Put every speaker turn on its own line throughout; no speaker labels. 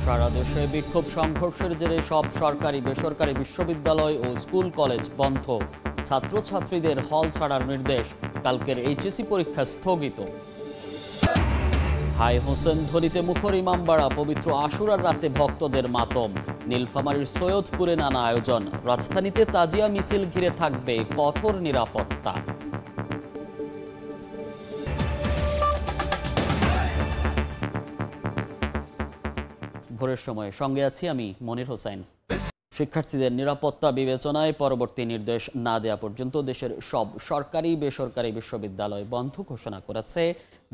সারা দেশে বিক্ষোভ সংঘর্ষের জেরে সব সরকারি বেসরকারি বিশ্ববিদ্যালয় ও স্কুল কলেজ বন্ধ। ছাত্রছাত্রীদের হল ছাড়ার নির্দেশ। কালকের এইচএসসি পরীক্ষা স্থগিত। হাই হোসেন ধ্বনিতে মুখর ইমামবাড়া, পবিত্র আশুরার রাতে ভক্তদের মাতম। নীলফামারীর সৈয়দপুরে নানা আয়োজন। রাজধানীতে তাজিয়া মিছিল ঘিরে থাকবে কঠোর নিরাপত্তা। ভোরের সময় সঙ্গে আছি আমি মনির হোসেন। শিক্ষার্থীদের নিরাপত্তা বিবেচনায় পরবর্তী নির্দেশ না দেওয়া পর্যন্ত দেশের সব সরকারি বেসরকারি বিশ্ববিদ্যালয় বন্ধ ঘোষণা করেছে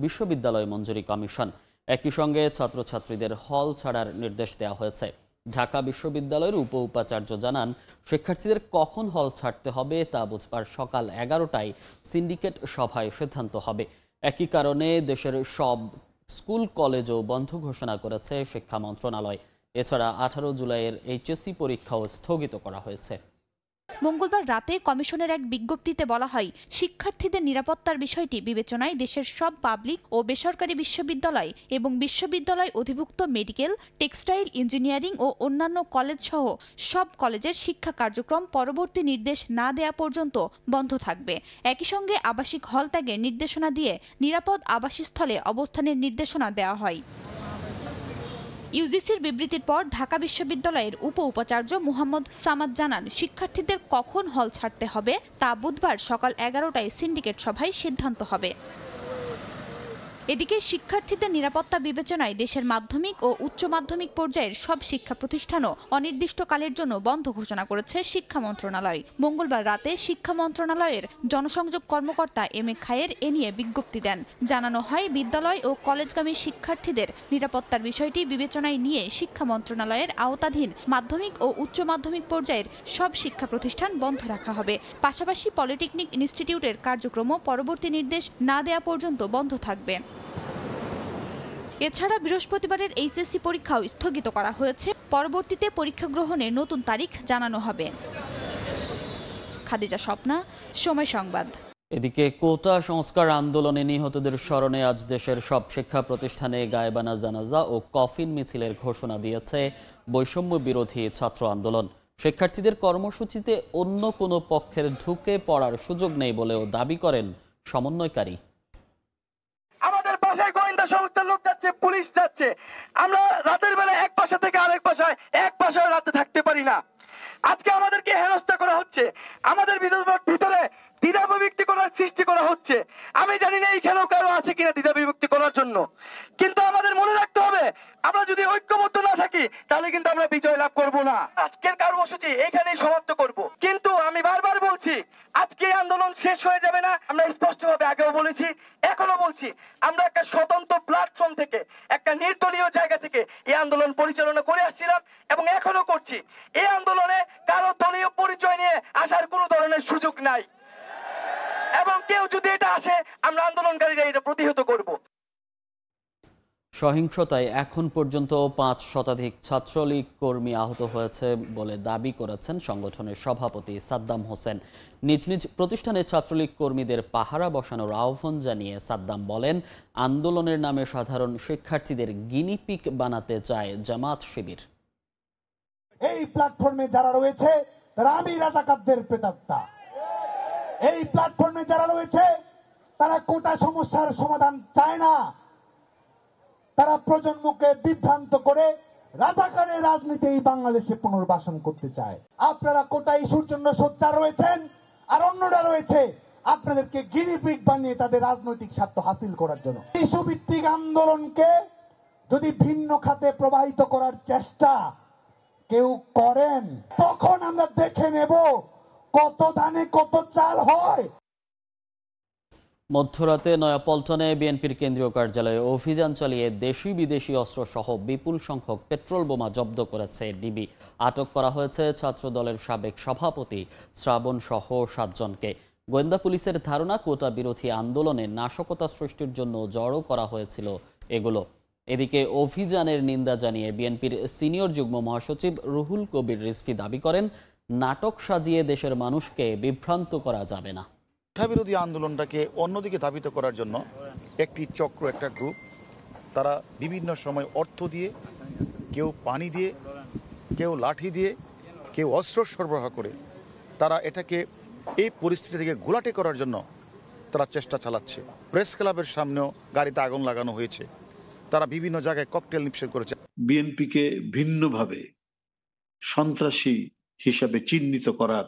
বিশ্ববিদ্যালয় মঞ্জুরি কমিশন। একই সঙ্গে ছাত্রছাত্রীদের হল ছাড়ার নির্দেশ দেওয়া হয়েছে। ঢাকা বিশ্ববিদ্যালয়ের উপাচার্য জানান, শিক্ষার্থীদের কখন হল ছাড়তে হবে তা বুধবার সকাল 11টায় সিন্ডিকেট সভায় সিদ্ধান্ত হবে। একই কারণে দেশের সব স্কুল কলেজও বন্ধ ঘোষণা করেছে শিক্ষা মন্ত্রণালয়। এছাড়া 18 জুলাইয়ের এইচএসসি পরীক্ষাও স্থগিত করা হয়েছে।
মঙ্গলবার রাতে কমিশনের এক বিজ্ঞপ্তিতে বলা হয়, শিক্ষার্থীদের নিরাপত্তার বিষয়টি বিবেচনায় দেশের সব পাবলিক ও বেসরকারি বিশ্ববিদ্যালয় এবং বিশ্ববিদ্যালয় অধিভুক্ত মেডিকেল, টেক্সটাইল, ইঞ্জিনিয়ারিং ও অন্যান্য কলেজ সহ সব কলেজের শিক্ষা কার্যক্রম পরবর্তী নির্দেশ না দেওয়া পর্যন্ত বন্ধ থাকবে। একই সঙ্গে আবাসিক হল ত্যাগের নির্দেশনা দিয়ে নিরাপদ আবাসস্থলে অবস্থানের নির্দেশনা দেওয়া হয়। ইউজিসির বিবৃতির পর ঢাকা বিশ্ববিদ্যালয়ের উপাচার্য মুহাম্মদ সামাদ জানান, শিক্ষার্থীদের কখন হল ছাড়তে হবে তা বুধবার সকাল 11টায় সিন্ডিকেট সভায় সিদ্ধান্ত হবে। এদিকে শিক্ষার্থীদের নিরাপত্তা বিবেচনায় দেশের মাধ্যমিক ও উচ্চ মাধ্যমিক পর্যায়ের সব শিক্ষা প্রতিষ্ঠানও অনির্দিষ্টকালের জন্য বন্ধ ঘোষণা করেছে শিক্ষা মন্ত্রণালয়। মঙ্গলবার রাতে শিক্ষা মন্ত্রণালয়ের জনসংযোগ কর্মকর্তা এম এ খায়ের এ নিয়ে বিজ্ঞপ্তি দেন। জানানো হয়, বিদ্যালয় ও কলেজগামী শিক্ষার্থীদের নিরাপত্তার বিষয়টি বিবেচনায় নিয়ে শিক্ষা মন্ত্রণালয়ের আওতাধীন মাধ্যমিক ও উচ্চ মাধ্যমিক পর্যায়ের সব শিক্ষা প্রতিষ্ঠান বন্ধ রাখা হবে। পাশাপাশি পলিটেকনিক ইনস্টিটিউটের কার্যক্রমও পরবর্তী নির্দেশ না দেওয়া পর্যন্ত বন্ধ থাকবে। এছাড়া বৃহস্পতিবারের এইচএসসি পরীক্ষাও স্থগিত করা হয়েছে। পরবর্তীতে পরীক্ষা গ্রহণের নতুন তারিখ জানানো হবে। খাদিজা স্বপ্না, সময় সংবাদ।
এদিকে কোটা সংস্কার আন্দোলনে নিহতদের স্মরণে আজ দেশের সব শিক্ষা প্রতিষ্ঠানে গায়েবানা জানাজা ও কফিন মিছিলের ঘোষণা দিয়েছে বৈষম্য বিরোধী ছাত্র আন্দোলন। শিক্ষার্থীদের কর্মসূচিতে অন্য কোনো পক্ষের ঢুকে পড়ার সুযোগ নেই বলেও দাবি করেন সমন্বয়কারী।
বাসায় গোয়েন্দা সংস্থার লোক যাচ্ছে, পুলিশ যাচ্ছে, আমরা রাতের বেলা এক বাসা থেকে আরেক বাসায় এক বাসায় রাতে থাকতে পারি না। আজকে আমাদেরকে হেনস্থা করা হচ্ছে, আমাদের ভিতরে দ্বিধা বিভক্তি করার সৃষ্টি করা হচ্ছে। আমি জানি না এইখানেও কারো আছে কিনা দ্বিধা বিভক্তি করার জন্য, কিন্তু আমাদের মনে রাখতে হবে, আমরা যদি ঐক্যবদ্ধ না থাকি তাহলে কিন্তু আমরা বিজয় লাভ করব না। আজকের কর্মসূচি এইখানেই সমাপ্ত করব, কিন্তু আমি বারবার বলছি, আজকে আন্দোলন শেষ হয়ে যাবে না। আমরা স্পষ্টভাবে আগেও বলেছি, এখনো বলছি, আমরা একটা স্বতন্ত্র প্ল্যাটফর্ম থেকে, একটা নির্দলীয় জায়গা থেকে এই আন্দোলন পরিচালনা করে আসছিলাম এবং এখনো করছি। এই আন্দোলনে কারো দলীয় পরিচয় নিয়ে আসার কোনো ধরনের সুযোগ নাই এবং কেউ যদি এটা আসে, আমরা আন্দোলনকারীরা এটা প্রতিহত করব।
সহিংসতায় এখন পর্যন্ত 5 শতাধিক ছাত্রলীগ কর্মী আহত হয়েছে বলে দাবি করেছেন সংগঠনের সভাপতি সাদ্দাম হোসেন। নিজ নিজ প্রতিষ্ঠানে ছাত্রলীগ কর্মীদের পাহারা বসানোর আহ্বান জানিয়ে সাদ্দাম বলেন, আন্দোলনের নামে সাধারণ শিক্ষার্থীদের গিনিপিগ বানাতে চায় জামাত শিবির।
এই প্ল্যাটফর্মে যারা রয়েছে তারা আমি রাজাকারদের প্রেতাত্মা। এই প্ল্যাটফর্মে যারা রয়েছে তারা কোটা সমস্যার সমাধান চায় না, তারা প্রজন্মকে বিভ্রান্ত করে রাজাকারের রাজনীতি এই বাংলাদেশে পুনর্বাসন করতে চায়। আপনারা কোটা ইস্যুর জন্য সোচ্চার রয়েছেন, আর অন্যরা রয়েছে আপনাদেরকে গিনিপিগ বানিয়ে তাদের রাজনৈতিক স্বার্থ হাসিল করার জন্য। ইস্যু ভিত্তিক আন্দোলনকে যদি ভিন্ন খাতে প্রবাহিত করার চেষ্টা কেউ করেন, তখন আমরা দেখে নেব কত ধানে কত চাল হয়।
মধ্যরাতে নয়াপল্টনে বিএনপির কেন্দ্রীয় কার্যালয়ে অভিযান চালিয়ে দেশি বিদেশি অস্ত্র সহ বিপুল সংখ্যক পেট্রোল বোমা জব্দ করেছে ডিবি। আটক করা হয়েছে ছাত্র দলের সাবেক সভাপতি শ্রাবণ সহ 7 জনকে। গোয়েন্দা পুলিশের ধারণা, কোটা বিরোধী আন্দোলনে নাশকতা সৃষ্টির জন্য জড়ো করা হয়েছিল এগুলো। এদিকে অভিযানের নিন্দা জানিয়ে বিএনপির সিনিয়র যুগ্ম মহাসচিব রুহুল কবির রিজভী দাবি করেন, নাটক সাজিয়ে দেশের মানুষকে বিভ্রান্ত করা যাবে না।
বিরোধী আন্দোলনটাকে অন্যদিকে ধাবিত করার জন্য একটি চক্র, একটা গ্রুপ, তারা বিভিন্ন সময় অর্থ দিয়ে কেউ পানি দিয়ে, কেউ লাঠি দিয়ে, কেউ অস্ত্র সরবরাহ করে তারা এটাকে এই পরিস্থিতি থেকে ঘোলাটে করার জন্য তারা চেষ্টা চালাচ্ছে। প্রেস ক্লাবের সামনেও গাড়িতে আগুন লাগানো হয়েছে, তারা বিভিন্ন জায়গায় ককটেল নিক্ষেপ করেছে।
বিএনপিকে ভিন্নভাবে সন্ত্রাসী হিসাবে চিহ্নিত করার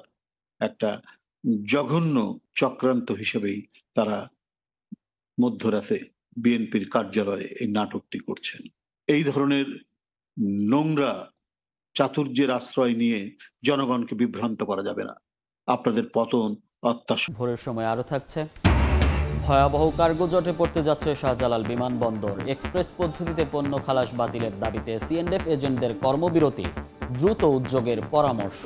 একটা জঘন্য চক্রান্ত হিসেবেই তারা মধ্যরাতে বিএনপির কার্যালয়ে এই নাটকটি করছেন। এই ধরনের নোংরা চাতুর্যের আশ্রয় নিয়ে জনগণকে বিভ্রান্ত করা যাবে না। আপনাদের পতন অত্যাশা।
ভোরের সময় আরো থাকছে, ভয়াবহ কার্গো জটে পড়তে যাচ্ছে শাহজালাল বিমানবন্দর। এক্সপ্রেস পদ্ধতিতে পণ্য খালাস বাতিলের দাবিতে সিএনএফ এজেন্টদের কর্মবিরতি, দ্রুত উদ্যোগের পরামর্শ।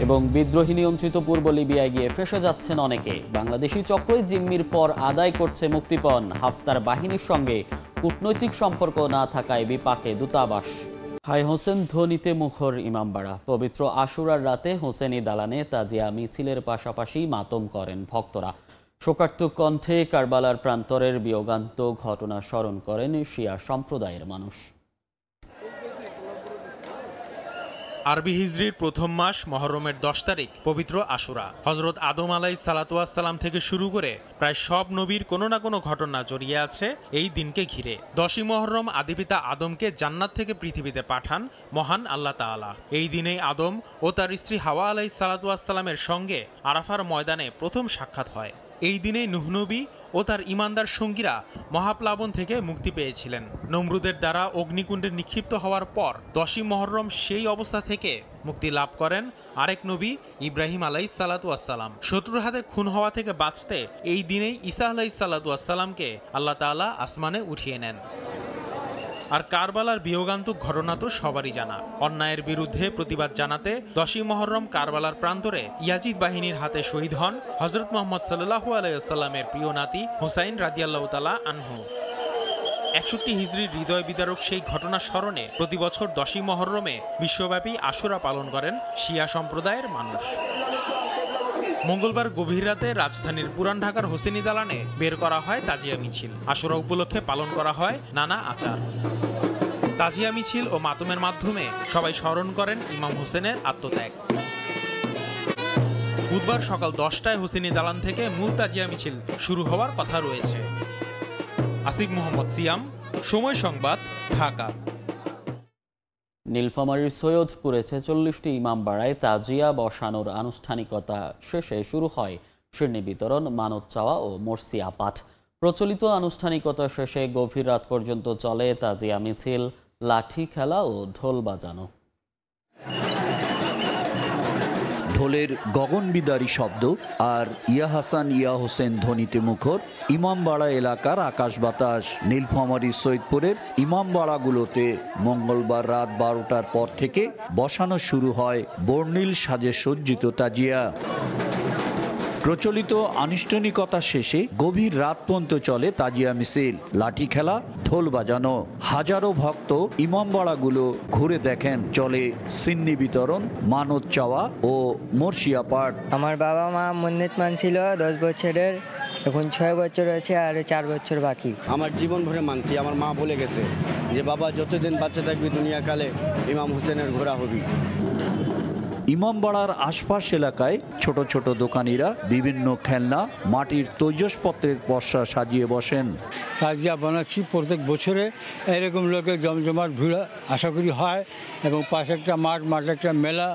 এবং বিদ্রোহী নিয়ন্ত্রিত পূর্ব লিবিয়ায় গিয়ে ফেঁসে যাচ্ছেন অনেকে। বাংলাদেশি চক্রই জিম্মির পর আদায় করছে মুক্তিপণ। হাফতার বাহিনীর সঙ্গে কূটনৈতিক সম্পর্ক না থাকায় বিপাকে দূতাবাস। হাই হোসেন ধ্বনিতে মুখর ইমামবাড়া। পবিত্র আশুরার রাতে হোসেনি দালানে তাজিয়া মিছিলের পাশাপাশি মাতম করেন ভক্তরা। শোকার্ত কণ্ঠে কারবালার প্রান্তরের বিয়োগান্ত ঘটনা স্মরণ করেন শিয়া সম্প্রদায়ের মানুষ।
আরবি হিজরির প্রথম মাস মহরমের 10 তারিখ পবিত্র আশুরা। হজরত আদম আলাইহিস সালাম থেকে শুরু করে প্রায় সব নবীর কোনো না কোনো ঘটনা জড়িয়ে আছে এই দিনকে ঘিরে। 10ই মহরম আদিপিতা আদমকে জান্নাত থেকে পৃথিবীতে পাঠান মহান আল্লাহ তাআলা। এই দিনেই আদম ও তার স্ত্রী হাওয়া আলাইহিস সালামের সঙ্গে আরাফার ময়দানে প্রথম সাক্ষাৎ হয়। এই দিনেই নূহ নবী ও তার ঈমানদার সঙ্গীরা মহাপ্লাবন থেকে মুক্তি পেয়েছিলেন। নমরুদের দ্বারা অগ্নিকুণ্ডে নিক্ষিপ্ত হওয়ার পর 10ই মহরম সেই অবস্থা থেকে মুক্তি লাভ করেন আরেক নবী ইব্রাহিম আলাইহিস সালাম। শত্রুর হাতে খুন হওয়া থেকে বাঁচতে এই দিনেই ঈসা আলাইহিস সালামকে আল্লাহ তাআলা আসমানে উঠিয়ে নেন। আর কারবালার বিয়োগান্তক ঘটনা তো সবারই জানা। অন্যায়ের বিরুদ্ধে প্রতিবাদ জানাতে 10ই মহরম কারবালার প্রান্তরে ইয়াজিদ বাহিনীর হাতে শহীদ হন হযরত মুহাম্মদ সাল্লাল্লাহু আলাইহি ওয়াসাল্লামের প্রিয় নাতি হুসাইন রাদিয়াল্লাহু তাআলা আনহু। 61 হিজরির হৃদয় বিদারক সেই ঘটনা স্মরণে প্রতি বছর 10ই মহরমে বিশ্বব্যাপী আশুরা পালন করেন শিয়া সম্প্রদায়ের মানুষ। মঙ্গলবার গভীর রাতে রাজধানীর পুরান ঢাকার হোসেনি দালানে বের করা হয় তাজিয়া মিছিল। আশুরা উপলক্ষে পালন করা হয় নানা আচার। তাজিয়া মিছিল ও মাতমের মাধ্যমে সবাই স্মরণ করেন ইমাম হোসেনের আত্মত্যাগ। বুধবার সকাল 10টায় হোসেনি দালান থেকে মূল তাজিয়া মিছিল শুরু হওয়ার কথা রয়েছে। আসিফ মোহাম্মদ সিয়াম, সময় সংবাদ, ঢাকা।
নীলফামারীর সৈয়দপুরে 46টি ইমামবাড়ায় তাজিয়া বসানোর আনুষ্ঠানিকতা শেষে শুরু হয় শিরনি বিতরণ, মানত চাওয়া ও মরসিয়া পাঠ। প্রচলিত আনুষ্ঠানিকতা শেষে গভীর রাত পর্যন্ত চলে তাজিয়া মিছিল, লাঠি খেলা ও ঢোল বাজানো।
ঢোলের গগনবিদারী শব্দ আর ইয়া হাসান ইয়া হোসেন ধ্বনিতে মুখর ইমামবাড়া এলাকার আকাশ বাতাস। নীলফামারী সৈয়দপুরের ইমামবাড়াগুলোতে মঙ্গলবার রাত 12টার পর থেকে বসানো শুরু হয় বর্ণিল সাজে সজ্জিত তাজিয়া। প্রচলিত আনুষ্ঠানিকতা শেষে গভীর রাত পর্যন্ত চলে তাজিয়া মিছিল, লাঠি খেলা, ঢোল বাজানো। হাজারো ভক্ত ইমামবাড়াগুলো ঘুরে দেখেন। চলে সিন্নি বিতরণ, মানত চাওয়া ও মরসিয়া পাঠ।
আমার বাবা মা মন্দির মানছিল 10 বছরের, এখন 6 বছর আছে আর 4 বছর বাকি।
আমার জীবন ভরে মানতি। আমার মা বলে গেছে যে বাবা যতদিন বাচ্চা থাকবি দুনিয়াকালে ইমাম হোসেনের ঘোড়া হবি।
ইমামবাড়ার আশপাশ এলাকায় ছোট ছোট দোকানিরা বিভিন্ন খেলনা, মাটির তৈজসপত্রের পসরা সাজিয়ে বসেন।
তাজিয়া বানাচ্ছি প্রত্যেক বছরে, এরকম লোকের জমজমাট ভিড় আশা করি হয় এবং পাশে একটা মাঠে একটা মেলা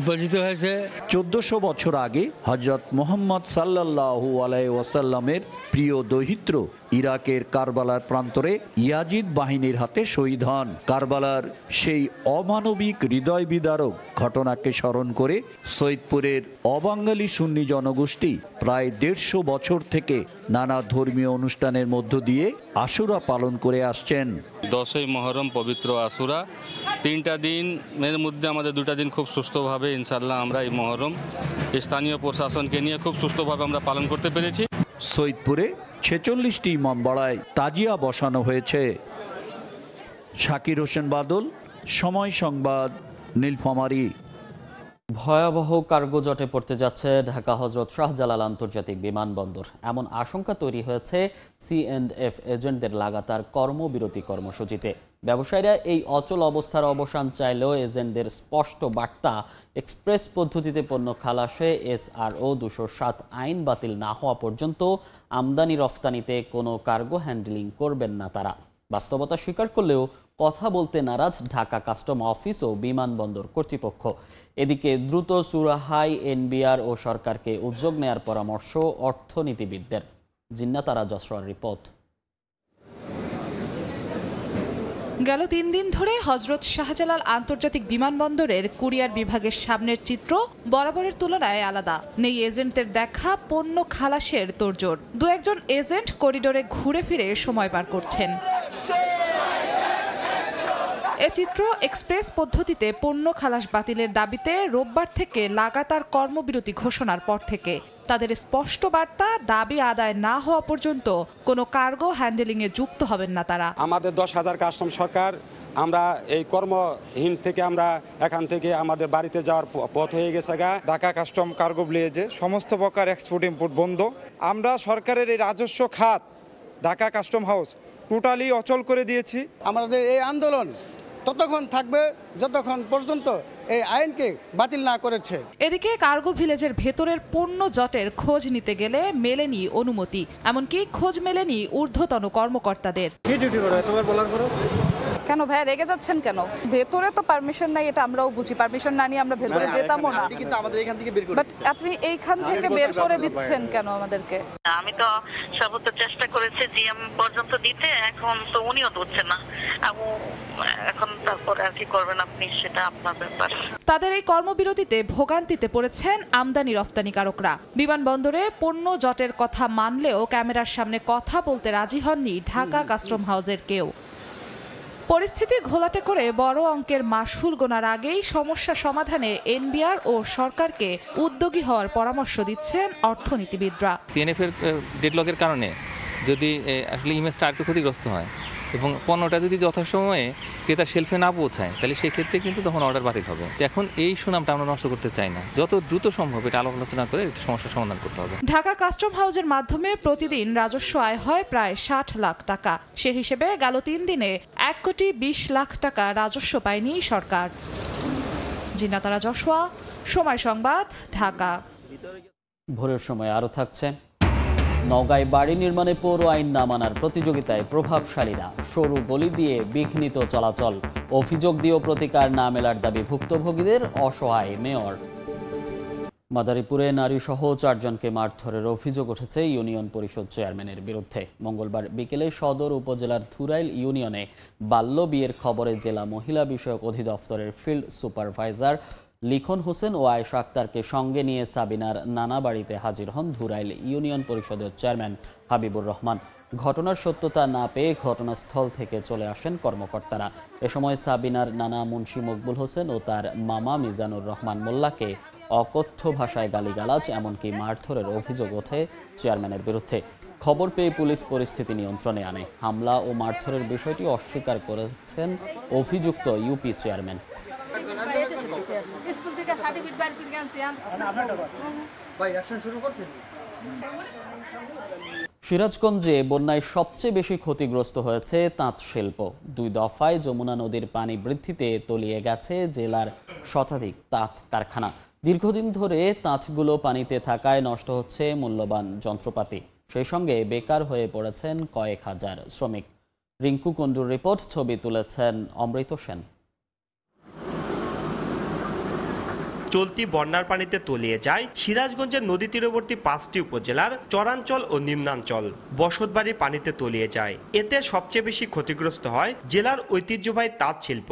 উপস্থিত হয়েছে। 1400
বছর আগে হযরত মুহাম্মদ সাল্লাল্লাহু আলাইহি ওয়াসাল্লামের প্রিয় দৌহিত্র ইরাকের কারবালার প্রান্তরে ইয়াজিদ বাহিনীর হাতে শহীদ হন। কারবালার সেই অমানবিক হৃদয় বিদারক ঘটনাকে স্মরণ করে সৈয়দপুরের অবাঙালি সুন্নি জনগোষ্ঠী প্রায় 150 বছর থেকে নানা ধর্মীয় অনুষ্ঠানের মধ্য দিয়ে আশুরা পালন করে আসছেন।
10ই মহরম পবিত্র আশুরা, 3টা দিনের মধ্যে আমাদের 2টা দিন খুব সুস্থভাবে ইনশাআল্লাহ আমরা এই মহরম স্থানীয় প্রশাসনকে নিয়ে খুব সুস্থভাবে আমরা পালন করতে পেরেছি।
সৈয়দপুরে 46টি ইমামবাড়ায় তাজিয়া বসানো হয়েছে। শাকির হোসেন বাদল, সময় সংবাদ, নীলফামারী।
ভয়াবহ কার্গো জটে পড়তে যাচ্ছে ঢাকা হযরত শাহজালাল আন্তর্জাতিক বিমানবন্দর। এমন আশঙ্কা তৈরি হয়েছে C&F এজেন্টদের লাগাতার কর্মবিরতি কর্মসূচিতে। ব্যবসায়ীরা এই অচল অবস্থার অবসান চাইলেও এজেন্টদের স্পষ্ট বার্তা, এক্সপ্রেস পদ্ধতিতে পণ্য খালাসে SRO 207 আইন বাতিল না হওয়া পর্যন্ত আমদানি রফতানিতে কোনো কার্গো হ্যান্ডলিং করবেন না তারা। বাস্তবতা স্বীকার করলেও কথা বলতে নারাজ ঢাকা কাস্টম অফিস ও বিমানবন্দর কর্তৃপক্ষ। এদিকে দ্রুত সুরাহায় NBR ও সরকারকে উদ্যোগ নেয়ার পরামর্শ অর্থনীতিবিদদের। জিন্নাতারা জসরার রিপোর্ট।
গেল 3 দিন ধরে হযরত শাহজালাল আন্তর্জাতিক বিমানবন্দরের কুরিয়ার বিভাগের সামনের চিত্র বরাবরের তুলনায় আলাদা। নেই এজেন্টদের দেখা পণ্য খালাসের তোড়জোড়। দু একজন এজেন্ট করিডোরে ঘুরে ফিরে সময় পার করছেন। এ চিত্র এক্সপ্রেস পদ্ধতিতে পণ্য খালাস বাতিলের দাবিতে রোববার থেকে লাগাতার কর্মবিরতি ঘোষণার পর থেকে। তাদের স্পষ্ট বার্তা, দাবি আদায় না হওয়া পর্যন্ত কোনো কার্গো হ্যান্ডেলিংয়ে যুক্ত হবেন না তারা।
আমাদের 10,000 কাস্টম সরকার, আমরা এই কর্মহীন থেকে আমরা এখান থেকে আমাদের বাড়িতে যাওয়ার পথ হয়ে গেছে গা।
ঢাকা কাস্টম কার্গো ব্লেজে সমস্ত প্রকার এক্সপোর্ট ইম্পোর্ট বন্ধ। আমরা সরকারের এই রাজস্ব খাত ঢাকা কাস্টম হাউস টোটালি অচল করে দিয়েছি।
আমাদের এই আন্দোলন ততক্ষণ থাকবে যতক্ষণ পর্যন্ত এই আইনকে বাতিল না করেছে।
এদিকে কার্গো ভিলেজের ভেতরের পণ্য জটের খোঁজ নিতে গেলে মেলেনি অনুমতি, এমনকি খোঁজ মেলেনি ঊর্ধ্বতন কর্মকর্তাদের।
কেন ভাই রেগে যাচ্ছেন কেন? ভেতরে তো পারমিশন নাই, এটা আমরাও বুঝি। পারমিশন না নিয়ে আমরা ভেতরে যেতামও না, বাট আপনি এইখান থেকে বের করে দিচ্ছেন কেন আমাদেরকে?
আমি তো সর্বোচ্চ চেষ্টা করেছি জিএম পর্যন্ত দিতে, এখন তো উনিও দিচ্ছেন না। এখন তারপরে আর কি করবেন আপনি, সেটা আপনার ব্যাপার।
তাদের এই কর্মবিরতিতে ভোগান্তিতে পড়েছেন আমদানি রফতানিকারকরা। বিমানবন্দরে পণ্য জটের কথা মানলেও ক্যামেরার সামনে কথা বলতে রাজি হননি ঢাকা কাস্টম হাউসের কেউ। পরিস্থিতি ঘোলাটে করে বড় অঙ্কের মাশুল গোনার আগেই সমস্যা সমাধানে NBR ও সরকারকে উদ্যোগী হওয়ার পরামর্শ দিচ্ছেন অর্থনীতিবিদরা।
CNF এর ডেডলকের কারণে যদি আসলে ইমেজটা একটু ক্ষতিগ্রস্ত হয় এবং পণ্যটা যদি যথাসময়ে ক্রেতার শেলফে না পৌঁছায়, তাহলে সেক্ষেত্রে কিন্তু তখন অর্ডার বাতিল হবে। এখন এই সুনামটা আমরা নষ্ট করতে চাই না, যত দ্রুত সম্ভব এটা আলোচনা করে সমস্যার সমাধান করতে হবে।
ঢাকা কাস্টম হাউসের মাধ্যমে প্রতিদিন রাজস্ব আয় হয় প্রায় 60 লাখ টাকা। সে হিসেবে গেল 3 দিনে 1,20 লাখ টাকা রাজস্ব পায়নি সরকার। জিন্নাতারা জসওয়া, সময় সংবাদ, ঢাকা।
ভোরের সময় আরও থাকছে। নওগাঁয় বাড়ি নির্মাণে পৌর আইন না মানার প্রতিযোগিতায় প্রভাবশালীরা, সরু গলি দিয়ে বিঘ্নিত চলাচল, অভিযোগ দিয়েও প্রতিকার না মেলার দাবি ভুক্তভোগীদের, অসহায় মেয়র। মাদারীপুরে নারীসহ 4 জনকে মারধরের অভিযোগ উঠেছে ইউনিয়ন পরিষদ চেয়ারম্যানের বিরুদ্ধে। মঙ্গলবার বিকেলে সদর উপজেলার ধুরাইল ইউনিয়নে বাল্য বিয়ের খবরে জেলা মহিলা বিষয়ক অধিদপ্তরের ফিল্ড সুপারভাইজার লিখন হোসেন ও আয়েশা আক্তারকে সঙ্গে নিয়ে সাবিনার নানা বাড়িতে হাজির হন ধুরাইল ইউনিয়ন পরিষদের চেয়ারম্যান হাবিবুর রহমান। ঘটনার সত্যতা না পেয়ে ঘটনাস্থল থেকে চলে আসেন কর্মকর্তারা। এ সময় সাবিনার নানা মুন্সি মকবুল হোসেন ও তার মামা মিজানুর রহমান মোল্লাকে অকথ্য ভাষায় গালিগালাজ, এমনকি মারধরের অভিযোগ ওঠে চেয়ারম্যানের বিরুদ্ধে। খবর পেয়ে পুলিশ পরিস্থিতি নিয়ন্ত্রণে আনে। হামলা ও মারধরের বিষয়টি অস্বীকার করেছেন অভিযুক্ত ইউপি চেয়ারম্যান। সিরাজগঞ্জে বন্যায় সবচেয়ে বেশি ক্ষতিগ্রস্ত হয়েছে তাঁত শিল্প। 2 দফায় যমুনা নদীর পানি বৃদ্ধিতে তলিয়ে গেছে জেলার শতাধিক তাঁত কারখানা। দীর্ঘদিন ধরে তাঁতগুলো পানিতে থাকায় নষ্ট হচ্ছে মূল্যবান যন্ত্রপাতি, সেই সঙ্গে বেকার হয়ে পড়েছেন কয়েক হাজার শ্রমিক। রিঙ্কু কুণ্ডুর রিপোর্ট, ছবি তুলেছেন অমৃত সেন।
চলতি বন্যার পানিতে তলিয়ে যায় সিরাজগঞ্জের নদী তীরবর্তী 5টি উপজেলার চরাঞ্চল ও নিম্নাঞ্চল। বসতবাড়ি পানিতে তলিয়ে যায়। এতে সবচেয়ে বেশি ক্ষতিগ্রস্ত হয় জেলার ঐতিহ্যবাহী তাঁত শিল্প।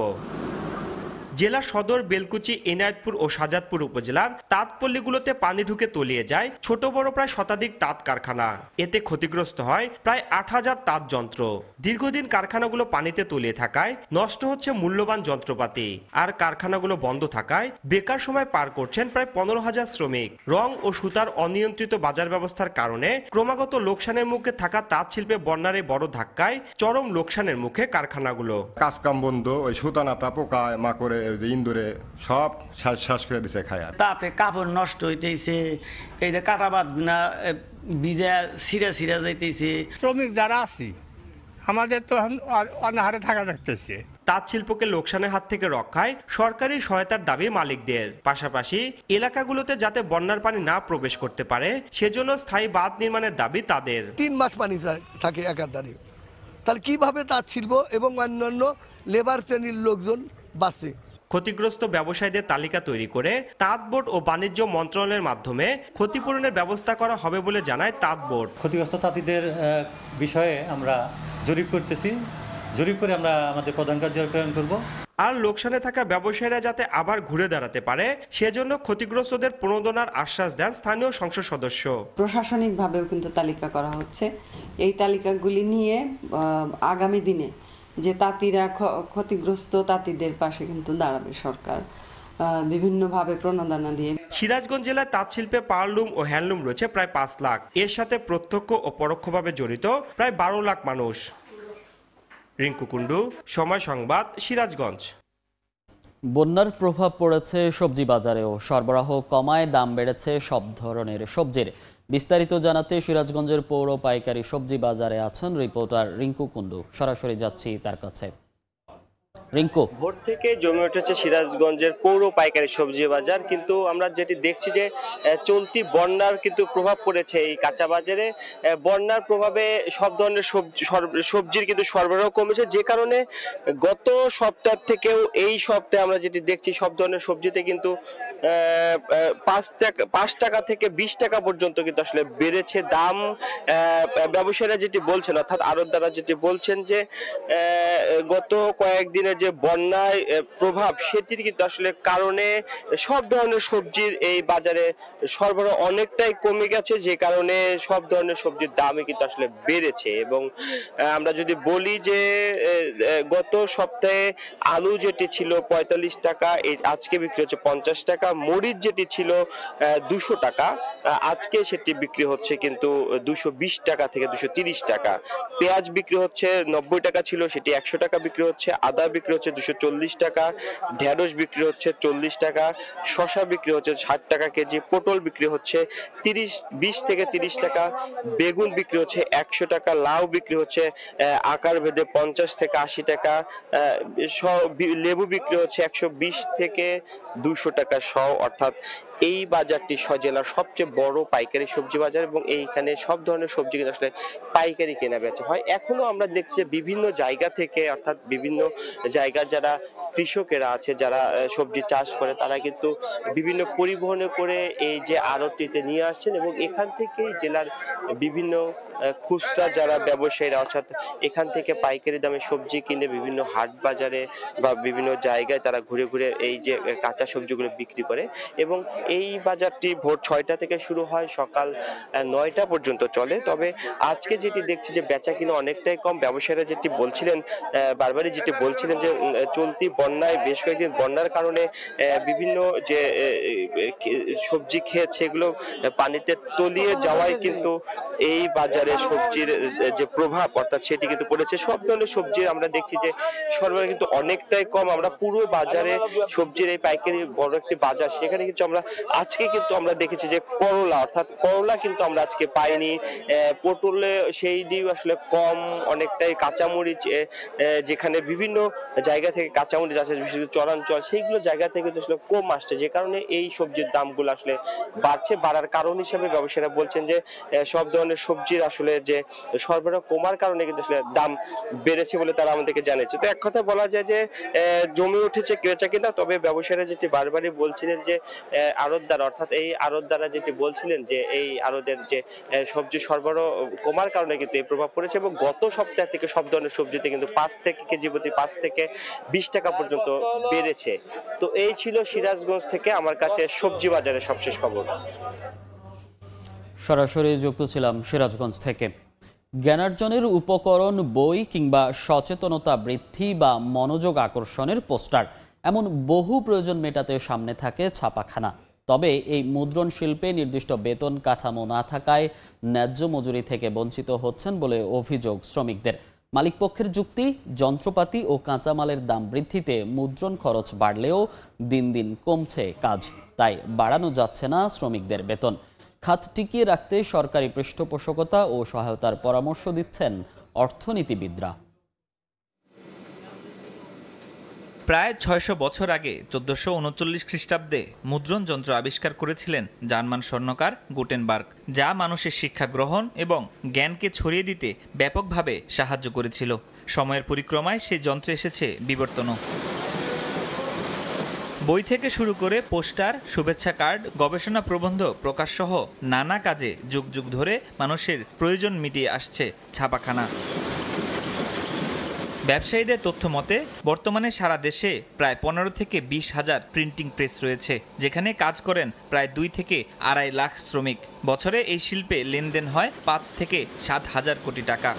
জেলার সদর, বেলকুচি, এনায়েতপুর ও শাহজাদপুর উপজেলার তাঁতপল্লীগুলোতে পানি ঢুকে তলিয়ে যায় ছোট বড় প্রায় শতাধিক তাঁত কারখানা। এতে ক্ষতিগ্রস্ত হয় প্রায় 8,000 তাঁত যন্ত্র। দীর্ঘদিন কারখানাগুলো পানিতে তলিয়ে থাকায় নষ্ট হচ্ছে মূল্যবান যন্ত্রপাতি। আর কারখানাগুলো বন্ধ থাকায় বেকার সময় পার করছেন প্রায় 15,000 শ্রমিক। রং ও সুতার অনিয়ন্ত্রিত বাজার ব্যবস্থার কারণে ক্রমাগত লোকসানের মুখে থাকা তাঁত শিল্পে বন্যার বড় ধাক্কায় চরম লোকসানের মুখে কারখানাগুলো।
কাজকাম বন্ধ, ওই সুতা নাতা পোকা মাকড়ে ইন্দুরে সব শ্বাস করে দিছে খায়া।
তাতে কাপড় নষ্ট হইতেছে, এই যে কাটাবাদ গুনা বিজা সিরা সিরা যাইতেছে।
শ্রমিক যারা আছি আমাদের তো অনাহারে থাকা দেখতেছে।
তাঁত শিল্পকে লোকসানের হাত থেকে রক্ষায় সরকারি সহায়তার দাবি মালিকদের, পাশাপাশি এলাকাগুলোতে যাতে বন্যার পানি না প্রবেশ করতে পারে সেজন্য স্থায়ী বাঁধ নির্মাণের দাবি তাদের।
3 মাস পানি থাকে একাধারে, তাহলে কিভাবে তাঁত শিল্প এবং অন্যান্য লেবার শ্রেণীর লোকজন বাঁচে?
ক্ষতিগ্রস্ত ব্যবসায়ীদের তালিকা তৈরি করে তাঁত বোর্ড ও বাণিজ্য মন্ত্রণালয়ের মাধ্যমে ক্ষতিপূরণের ব্যবস্থা করা হবে বলে জানায় তাঁত বোর্ড।
ক্ষতিগ্রস্ত তাঁতিদের বিষয়ে আমরা জরিপ করতেছি, জরিপ করে আমরা আমাদের প্রধান কার্যালয়ে প্রেরণ করব।
আর লোকসানে থাকা ব্যবসায়ীরা যাতে আবার ঘুরে দাঁড়াতে পারে সেজন্য ক্ষতিগ্রস্তদের প্রণোদনার আশ্বাস দেন স্থানীয় সংসদ সদস্য।
প্রশাসনিকভাবেও কিন্তু তালিকা করা হচ্ছে, এই তালিকাগুলি নিয়ে আগামী দিনে যে তাঁতিরা ক্ষতিগ্রস্ত তাঁতিদের পাশে কিন্তু দাঁড়াবে সরকার বিভিন্নভাবে প্রণোদনা দিয়ে।
সিরাজগঞ্জ জেলায় তাঁত শিল্পে পাওয়ারলুম ও হ্যান্ডলুম রয়েছে প্রায় 5 লাখ, এর সাথে প্রত্যক্ষ ও পরোক্ষভাবে জড়িত প্রায় 12 লাখ মানুষ। রিঙ্কু কুন্ডু, সময় সংবাদ, সিরাজগঞ্জ।
বন্যার প্রভাব পড়েছে সবজি বাজারেও, সরবরাহ কমায় দাম বেড়েছে সব ধরনের সবজির। বিস্তারিত জানাতে সিরাজগঞ্জের পৌর পাইকারি সবজি বাজারে আছেন রিপোর্টার রিঙ্কু কুন্ডু, সরাসরি যাচ্ছি তার কাছে। রিঙ্কু,
ভোর থেকে জমে উঠেছে সিরাজগঞ্জের পৌর পাইকারি সবজি বাজার, কিন্তু আমরা যেটি দেখছি যে চলতি বন্যার কিন্তু প্রভাব পড়েছে এই কাঁচা বাজারে। বন্যার প্রভাবে সব ধরনের সবজির কিন্তু সরবরাহ কমেছে, যে কারণে গত সপ্তাহ থেকেও এই সপ্তাহে আমরা যেটি দেখছি সব ধরনের সবজিতে কিন্তু 5 টাকা থেকে 20 টাকা পর্যন্ত কিন্তু আসলে বেড়েছে দাম। ব্যবসায়ীরা যেটি বলছেন, অর্থাৎ আড়তদাররা যেটি বলছেন যে গত কয়েকদিনের যে বন্যায় প্রভাব সেটির কিন্তু আসলে কারণে সব ধরনের সবজির এই বাজারে সরবরাহ অনেকটাই কমে গেছে, যে কারণে সব ধরনের সবজির দামই কিন্তু আসলে বেড়েছে। এবং আমরা যদি বলি যে গত সপ্তাহে আলু যেটি ছিল 45 টাকা, আজকে বিক্রি হচ্ছে 50 টাকা। মরিচ যেটি ছিল 200 টাকা, আজকে সেটি বিক্রি হচ্ছে কিন্তু 220 টাকা থেকে 230 টাকা। পেঁয়াজ বিক্রি হচ্ছে 90 টাকা ছিল, সেটি 100 টাকা বিক্রি হচ্ছে। আদা বিক্রি হচ্ছে 240 টাকা, ঢেঁড়স বিক্রি হচ্ছে 40 টাকা, শসা বিক্রি হচ্ছে 60 টাকা কেজি, পটল বিক্রি হচ্ছে 20 থেকে 30 টাকা, বেগুন বিক্রি হচ্ছে 100 টাকা, লাউ বিক্রি হচ্ছে আকার ভেদে 50 থেকে 80 টাকা, লেবু বিক্রি হচ্ছে 120 থেকে 200 টাকা সহ। অর্থাৎ এই বাজারটি জেলার সবচেয়ে বড় পাইকারি সবজি বাজার এবং এইখানে সব ধরনের সবজি কিন্তু আসলে পাইকারি কেনা বেচা হয়। এখনো আমরা দেখছি বিভিন্ন জায়গা থেকে, অর্থাৎ বিভিন্ন জায়গার যারা কৃষকেরা আছে, যারা সবজি চাষ করে, তারা কিন্তু বিভিন্ন পরিবহনে করে এই যে আড়তটিতে নিয়ে আসছেন এবং এখান থেকেই জেলার বিভিন্ন খুচরা যারা ব্যবসায়ীরা, অর্থাৎ এখান থেকে পাইকারি দামে সবজি কিনে বিভিন্ন হাট বাজারে বা বিভিন্ন জায়গায় তারা ঘুরে ঘুরে এই যে কাঁচা সবজিগুলো বিক্রি করে। এবং এই বাজারটি ভোর 6টা থেকে শুরু হয়, সকাল 9টা পর্যন্ত চলে। তবে আজকে যেটি দেখছি যে বেচা কিনা অনেকটাই কম। ব্যবসায়ীরা যেটি বলছিলেন, বারবারই যেটি বলছিলেন যে চলতি বন্যায়, বেশ কয়েকদিন বন্যার কারণে বিভিন্ন যে সবজি ক্ষেত সেগুলো পানিতে তলিয়ে যাওয়ায় কিন্তু এই বাজারে সবজির যে প্রভাব, অর্থাৎ সেটি কিন্তু পড়েছে। সব ধরনের সবজি আমরা দেখছি যে সরবরাহ কিন্তু অনেকটাই কম। আমরা পুরো বাজারে সবজির এই পাইকারি বড় একটি বাজার, সেখানে কিন্তু আমরা আজকে কিন্তু আমরা দেখেছি যে করলা, অর্থাৎ করলা কিন্তু আমরা আজকে পাইনি। পটলে সেই দিক আসলে কম, অনেকটাই। কাঁচামরিচ, যেখানে বিভিন্ন জায়গা থেকে কাঁচামরিচ আসে, বিশেষ করে চরাঞ্চল, সেইগুলো জায়গা থেকে আসলে কম আসছে, যে কারণে এই সবজির দামগুলো আসলে বাড়ছে। বাড়ার কারণ হিসেবে ব্যবসায়ীরা বলছেন যে সব ধরনের সবজির আসলে যে সরবরাহ কমার কারণে কিন্তু আসলে দাম বেড়েছে বলে তারা আমাদেরকে জানিয়েছে। তো এক কথা বলা যায় যে জমে উঠেছে বেচা কিনা। তবে ব্যবসায়ীরা যেটি বারবারই বলছিলেন যে আড়তদার, অর্থাৎ এই আড়তদাররা যেটি বলছিলেন যে এই আড়তের যে সবজি সরবরাহ কমার কারণে কিন্তু এই প্রভাব পড়েছে এবং গত সপ্তাহ থেকে সব ধরনের সবজিতে কিন্তু কেজি প্রতি 5 থেকে 20 টাকা পর্যন্ত বেড়েছে। তো এই ছিল সিরাজগঞ্জ থেকে আমার কাছে সবজি বাজারের সবশেষ খবর।
সরাসরি যুক্ত ছিলাম সিরাজগঞ্জ থেকে। জ্ঞানার্জনের উপকরণ, বই কিংবা সচেতনতা বৃদ্ধি বা মনোযোগ আকর্ষণের পোস্টার, এমন বহু প্রয়োজন মেটাতে সামনে থাকে ছাপাখানা। তবে এই মুদ্রণ শিল্পে নির্দিষ্ট বেতন কাঠামো না থাকায় ন্যায্য মজুরি থেকে বঞ্চিত হচ্ছেন বলে অভিযোগ শ্রমিকদের। মালিকপক্ষের যুক্তি, যন্ত্রপাতি ও কাঁচামালের দাম বৃদ্ধিতে মুদ্রণ খরচ বাড়লেও দিন দিন কমছে কাজ, তাই বাড়ানো যাচ্ছে না শ্রমিকদের বেতন। খাত টিকিয়ে রাখতে সরকারি পৃষ্ঠপোষকতা ও সহায়তার পরামর্শ দিচ্ছেন অর্থনীতিবিদরা।
প্রায় ৬০০ বছর আগে ১৪৩৯ খ্রিস্টাব্দে মুদ্রণ যন্ত্র আবিষ্কার করেছিলেন জার্মান স্বর্ণকার গুটেনবার্গ, যা মানুষের শিক্ষা গ্রহণ এবং জ্ঞানকে ছড়িয়ে দিতে ব্যাপকভাবে সাহায্য করেছিল। সময়ের পরিক্রমায় সেই যন্ত্রে এসেছে বিবর্তনও। বই থেকে শুরু করে পোস্টার, শুভেচ্ছা কার্ড, গবেষণা প্রবন্ধ প্রকাশ সহ নানা কাজে যুগ যুগ ধরে মানুষের প্রয়োজন মিটিয়ে আসছে ছাপাখানা। ব্যবসায়ীদের তথ্য মতে বর্তমানে সারা দেশে প্রায় ১৫ থেকে ২০ হাজার প্রিন্টিং প্রেস রয়েছে, যেখানে কাজ করেন প্রায় ২ থেকে ২.৫ লাখ শ্রমিক। বছরে এই শিল্পে লেনদেন হয় ৫ থেকে ৭ হাজার কোটি টাকা।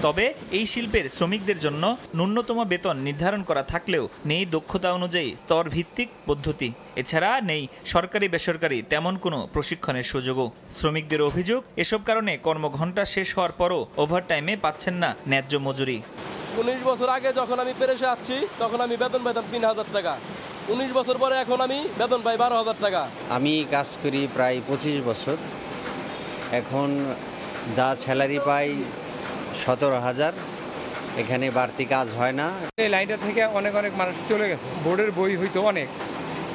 তবে এই শিল্পের শ্রমিকদের জন্য ন্যূনতম বেতন নির্ধারণ করা থাকলেও নেই দক্ষতা অনুযায়ী স্তরভিত্তিক পদ্ধতি। এছাড়া নেই সরকারি বেসরকারি তেমন কোনো প্রশিক্ষণের সুযোগও। শ্রমিকদের অভিযোগ, এসব কারণে কর্মঘণ্টা শেষ হওয়ার পরও ওভারটাইমে পাচ্ছেন না ন্যায্য মজুরি।
১৯ বছর আগে যখন আমি পেরেশে আসছি তখন আমি বেতন পাইতাম ৩,০০০ টাকা। ১৯ বছর পরে এখন আমি বেতন পাই ১২,০০০ টাকা।
আমি কাজ করি প্রায় ২৫ বছর, এখন যা স্যালারি পাই ১৭,০০০। এখানে বাড়তি কাজ হয় না।
এই লাইনটা থেকে অনেক মানুষ চলে গেছে। বোর্ডের বই হইতো অনেক,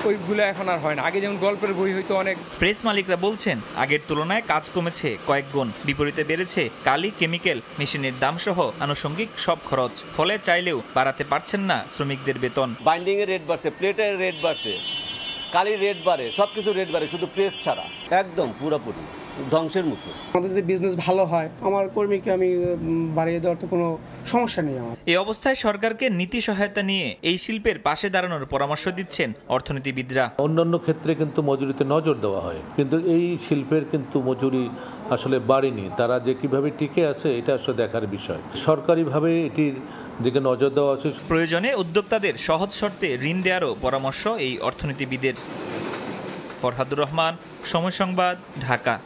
ওইগুলো এখন আর হয় না। আগে যেমন গল্পের বই হইতো অনেক।
প্রেস মালিকরা বলছেন আগের তুলনায় কাজ কমেছে কয়েক গুণ, বিপরীতে বেড়েছে কালি, কেমিক্যাল, মেশিনের দাম সহ আনুষঙ্গিক সব খরচ। ফলে চাইলেও বাড়াতে পারছেন না শ্রমিকদের বেতন।
বাইন্ডিং এর রেট বাড়ছে, প্লেটের রেট বাড়ছে, কালির রেট বাড়ে, সবকিছু রেট বাড়ে, শুধু প্রেস ছাড়া একদম পুরোপুরি ধ্বংসের মুখে।
আমাদের যদি বিজনেস ভালো হয়, আমার কর্মীকে আমি বাড়িয়ে দেওয়ার তো কোনো সমস্যা নেই আমার।
এই অবস্থায় সরকারকে নীতি সহায়তা নিয়ে এই শিল্পের পাশে দাঁড়ানোর পরামর্শ দিচ্ছেন অর্থনীতিবিদরা।
অন্যান্য ক্ষেত্রে কিন্তু মজুরিতে নজর দেওয়া হয়, কিন্তু এই শিল্পের কিন্তু মজুরি আসলে বাড়েনি। তারা যে কিভাবে টিকে আছে এটা আসলে দেখার বিষয়। সরকারিভাবে এটির দিকে নজর দেওয়া উচিত।
প্রয়োজনে উদ্যোক্তাদের সহজ শর্তে ঋণ দেওয়ারও পরামর্শ এই অর্থনীতিবিদের। ফরহাদুর রহমান, সময় সংবাদ, ঢাকা।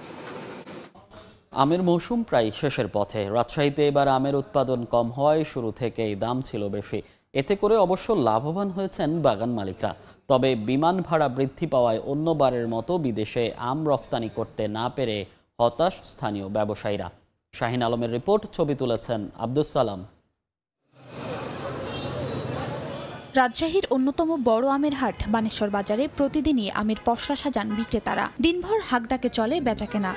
আমের মৌসুম প্রায় শেষের পথে। রাজশাহীতে এবার আমের উৎপাদন কম হওয়ায় শুরু থেকেই দাম ছিল বেশি। এতে করে অবশ্য লাভবান হয়েছেন বাগান মালিকরা। তবে বিমান ভাড়া বৃদ্ধি পাওয়ায় অন্যবারের মতো বিদেশে আম রফতানি করতে না পেরে হতাশ স্থানীয় ব্যবসায়ীরা। শাহিন আলমের রিপোর্ট, ছবি তুলেছেন আব্দুস সালাম।
রাজশাহীর অন্যতম বড় আমের হাট বানেশ্বর বাজারে প্রতিদিনই আমের পসরা সাজান বিক্রেতারা। দিনভর হাঁকডাকে চলে বেচাকেনা।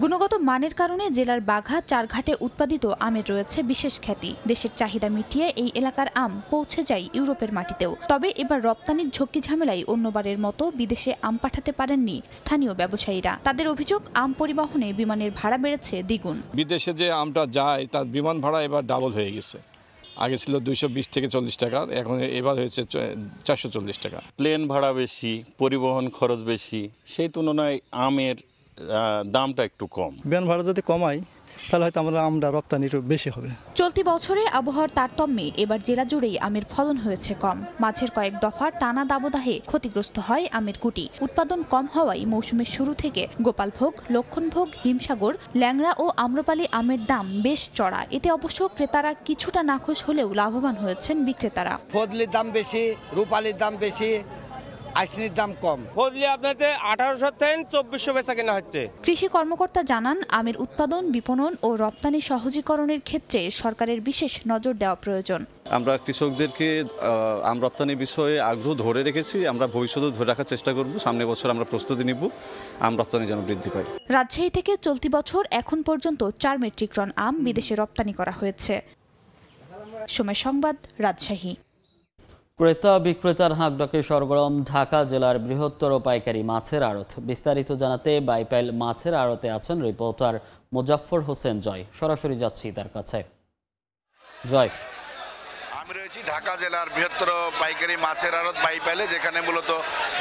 গুণগত মানের কারণে জেলার বাঘা চারঘাটে উৎপাদিত আমের রয়েছে বিশেষ খ্যাতি। দেশের চাহিদা মিটিয়ে এই এলাকার আম পৌঁছে যায় ইউরোপের মাটিতেও। তবে এবার রপ্তানির ঝক্কি ঝামেলায় অন্যবারের মতো বিদেশে আম পাঠাতে পারেননি স্থানীয় ব্যবসায়ীরা। তাদের অভিযোগ, আম পরিবহনে বিমানের ভাড়া বেড়েছে দ্বিগুণ।
বিদেশে যে আমটা যায় তার বিমান ভাড়া এবার ডাবল হয়ে গেছে। আগে ছিল ২২০ থেকে ৪০ টাকা, এখন এবার হয়েছে ৪৪০ টাকা।
প্লেন ভাড়া বেশি, পরিবহন খরচ বেশি, সেই তুলনায় আমের দামটা একটু কম।
বিমান ভাড়া যদি কমায় তাহলে হয়তো আমরা রপ্তানি বেশি হবে।
চলতি বছরে আবহাওয়ার তারতম্যে এবার জেলা জুড়েই আমের ফলন হয়েছে কম। মাঝের কয়েক দফা টানা দাবদাহে ক্ষতিগ্রস্ত হয় আমের কুটি। উৎপাদন কম হওয়ায় মৌসুমের শুরু থেকে গোপালভোগ, লক্ষণভোগ, হিমসাগর, ল্যাংড়া ও আম্রপালি আমের দাম বেশ চড়া। এতে অবশ্য ক্রেতারা কিছুটা নাখোশ হলেও লাভবান হয়েছেন বিক্রেতারা।
ফজলির দাম বেশি, রূপালির দাম বেশি, আইসিনির দাম কম।
ফজলি আপনাদের ১৮০০ থেকে ২৪০০ বেচা কেনা হচ্ছে।
কৃষি কর্মকর্তা জানান, আমের উৎপাদন, বিপণন ও রপ্তানি সহজীকরণের ক্ষেত্রে সরকারের বিশেষ নজর দেওয়া প্রয়োজন।
আমরা কৃষকদেরকে আম রপ্তানি বিষয়ে আগ্রহ ধরে রেখেছি, আমরা ভবিষ্যতে ধরে রাখার চেষ্টা করব। সামনের বছর আমরা প্রস্তুতি নিব আম রপ্তানি যেন বৃদ্ধি পায়।
রাজশাহী থেকে চলতি বছর এখন পর্যন্ত ৪ মেট্রিক টন আম বিদেশে রপ্তানি করা হয়েছে। সময় সংবাদ, রাজশাহী।
ক্রেতা বিক্রেতার হাঁকডাকে সরগরম ঢাকা জেলার বৃহত্তর পাইকারি মাছের আড়ত। বিস্তারিত জানাতে বাইপাইল মাছের আড়তে আছেন রিপোর্টার মোজাফফর হোসেন জয়। সরাসরি যাচ্ছি তার কাছে। জয়,
আমি রয়েছি ঢাকা জেলার বৃহত্তর পাইকারি মাছের আড়ত বাইপাইলে, যেখানে মূলত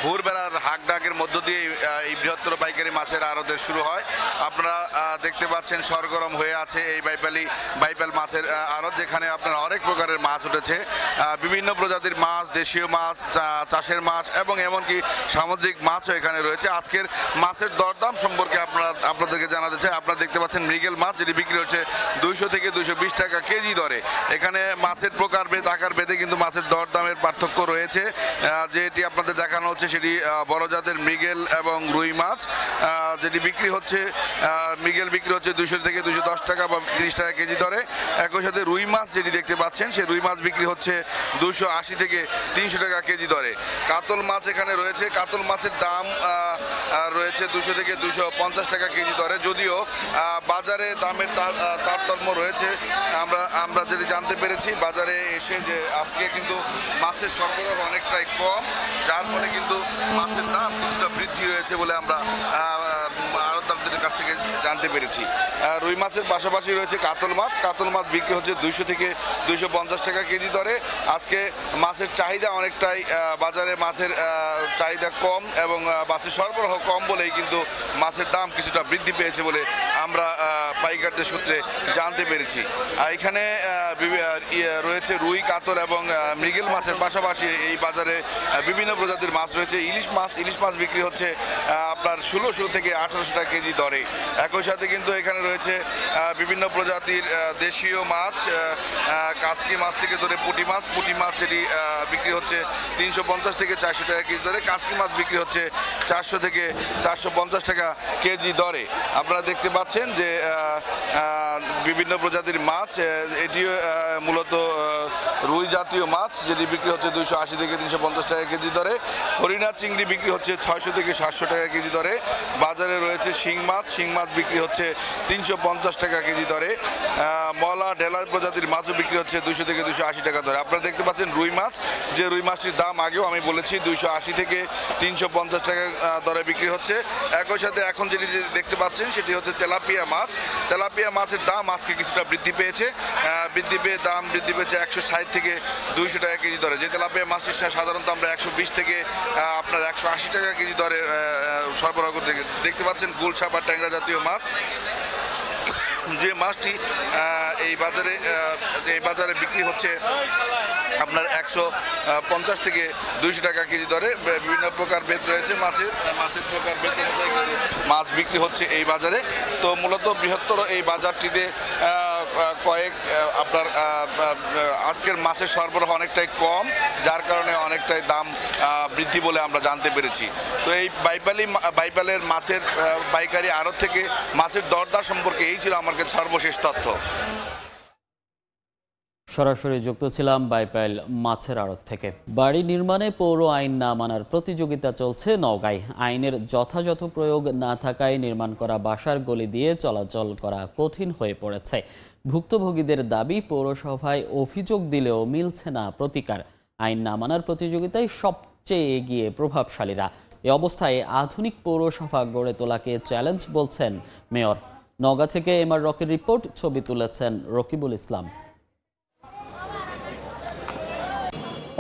ভোরবেলার হাক ডাকের মধ্য দিয়ে এই বৃহত্তর পাইকারি মাছের আড়তের শুরু হয়। আপনারা দেখতে পাচ্ছেন সরগরম হয়ে আছে এই বাইপাল মাছের আড়ত, যেখানে আপনারা অনেক প্রকারের মাছ উঠেছে, বিভিন্ন প্রজাতির মাছ, দেশীয় মাছ, চাষের মাছ এবং এমনকি সামুদ্রিক মাছও এখানে রয়েছে। আজকের মাছের দরদাম সম্পর্কে আপনাদেরকে জানাতে চাই। আপনারা দেখতে পাচ্ছেন মৃগেল মাছ, যেটি বিক্রি হচ্ছে 200 থেকে 220 টাকা কেজি দরে। এখানে মাছের প্রকারভেদ আকার ভেদে কিন্তু মাছের দরদামের পার্থক্য রয়েছে। যেটি আপনাদের দেখানো হচ্ছে সেটি বড় জাতের মৃগেল এবং রুই মাছ, যেটি বিক্রি হচ্ছে মৃগেল বিক্রি হচ্ছে 200 থেকে 210 টাকা বা 30 টাকা কেজি দরে। একই সাথে রুই মাছ যেটি দেখতে পাচ্ছেন সেই রুই মাছ বিক্রি হচ্ছে 280 থেকে 300 টাকা কেজি দরে। কাতল মাছ এখানে রয়েছে, কাতল মাছের দাম রয়েছে 200 থেকে 250 টাকা কেজি দরে। যদিও বাজারে দামের তারতম্য রয়েছে, আমরা যেটি জানতে পেরেছি বাজারে এসে যে আজকে কিন্তু মাছের সরবরাহ অনেকটাই কম, যার ফলে কিন্তু মাছের দাম কিছুটা বৃদ্ধি হয়েছে বলে আমরা আড়তদারদের কাছ থেকে জানতে পেরেছি। রুই মাছের পাশাপাশি রয়েছে কাতল মাছ। কাতল মাছ বিক্রি হচ্ছে 200 থেকে 250 টাকা কেজি দরে। আজকে মাছের চাহিদা অনেকটাই, বাজারে মাছের চাহিদা কম এবং মাছের সরবরাহ কম বলেই কিন্তু মাছের দাম কিছুটা বৃদ্ধি পেয়েছে বলে আমরা পাইকারদের সূত্রে জানতে পেরেছি। এখানে রয়েছে রুই, কাতল এবং মৃগেল মাছের পাশাপাশি এই বাজারে বিভিন্ন প্রজাতির মাছ রয়েছে। ইলিশ মাছ বিক্রি হচ্ছে আপনার 1600 থেকে 1800 টাকা কেজি দরে। একই সাথে কিন্তু এখানে রয়েছে বিভিন্ন প্রজাতির দেশীয় মাছ, কাসকি মাছ থেকে ধরে পুঁটি মাছ যেটি বিক্রি হচ্ছে 350 থেকে 400 টাকা কেজি দরে। কাসকি মাছ বিক্রি হচ্ছে 400 থেকে 450 টাকা কেজি দরে। আপনারা দেখতে পাচ্ছেন যে বিভিন্ন প্রজাতির মাছ, এটিও মূলত রুই জাতীয় মাছ, যেটি বিক্রি হচ্ছে 280 থেকে 350 টাকা কেজি দরে। হরিণা চিংড়ি বিক্রি হচ্ছে 600 থেকে 700 টাকা কেজি দরে। বাজারে রয়েছে শিং মাছ বিক্রি হচ্ছে 350 টাকা কেজি দরে। মলা ঢেলা প্রজাতির মাছও বিক্রি হচ্ছে 200 থেকে 280 টাকা দরে। আপনারা দেখতে পাচ্ছেন রুই মাছ, যে রুই মাছটির দাম আগেও আমি বলেছি 280 থেকে 350 টাকা দরে বিক্রি হচ্ছে। একই সাথে এখন যেটি দেখতে পাচ্ছেন সেটি হচ্ছে তেলাপিয়া মাছের দাম আজকে কিছুটা বৃদ্ধি পেয়েছে, দাম বৃদ্ধি পেয়েছে 160 থেকে 200 টাকা কেজি দরে। যে তেলাপিয়া মাছটি সাধারণত আমরা 120 থেকে আপনার 180 টাকা কেজি দরে সরবরাহ করতে দেখতে পাচ্ছেন। গুলশা বা ট্যাংরা জাতীয় মাছ, যে মাছটি এই বাজারে বিক্রি হচ্ছে আপনার 150 থেকে 200 টাকা কেজি দরে। বিভিন্ন প্রকার ভেদ রয়েছে মাছের প্রকার ভেদ অনুযায়ী মাছ বিক্রি হচ্ছে এই বাজারে। তো মূলত বৃহত্তর এই বাজারটিতে আপনার আজকের মাছের সরবরাহ অনেকটাই কম, যার কারণে অনেকটাই দাম বৃদ্ধি বলে আমরা জানতে পেরেছি। তো এই বাইপালের মাছের পাইকারি আড়ত থেকে মাছের দরদাম সম্পর্কে এই ছিল আমার কাছে সর্বশেষ তথ্য।
সরাসরি যুক্ত ছিলাম বাইপাইল মাছের আড়ত থেকে। বাড়ি নির্মাণে পৌর আইন না মানার প্রতিযোগিতা চলছে নওগাঁয়। আইনের যথাযথ প্রয়োগ না থাকায় নির্মাণ করা বাসার গলি দিয়ে চলাচল করা কঠিন হয়ে পড়েছে। ভুক্তভোগীদের দাবি, পৌরসভায় অভিযোগ দিলেও মিলছে না প্রতিকার। আইন না মানার প্রতিযোগিতায় সবচেয়ে এগিয়ে প্রভাবশালীরা। এ অবস্থায় আধুনিক পৌরসভা গড়ে তোলাকে চ্যালেঞ্জ বলছেন মেয়র। নওগাঁ থেকে এমআর রকির রিপোর্ট, ছবি তুলেছেন রকিবুল ইসলাম।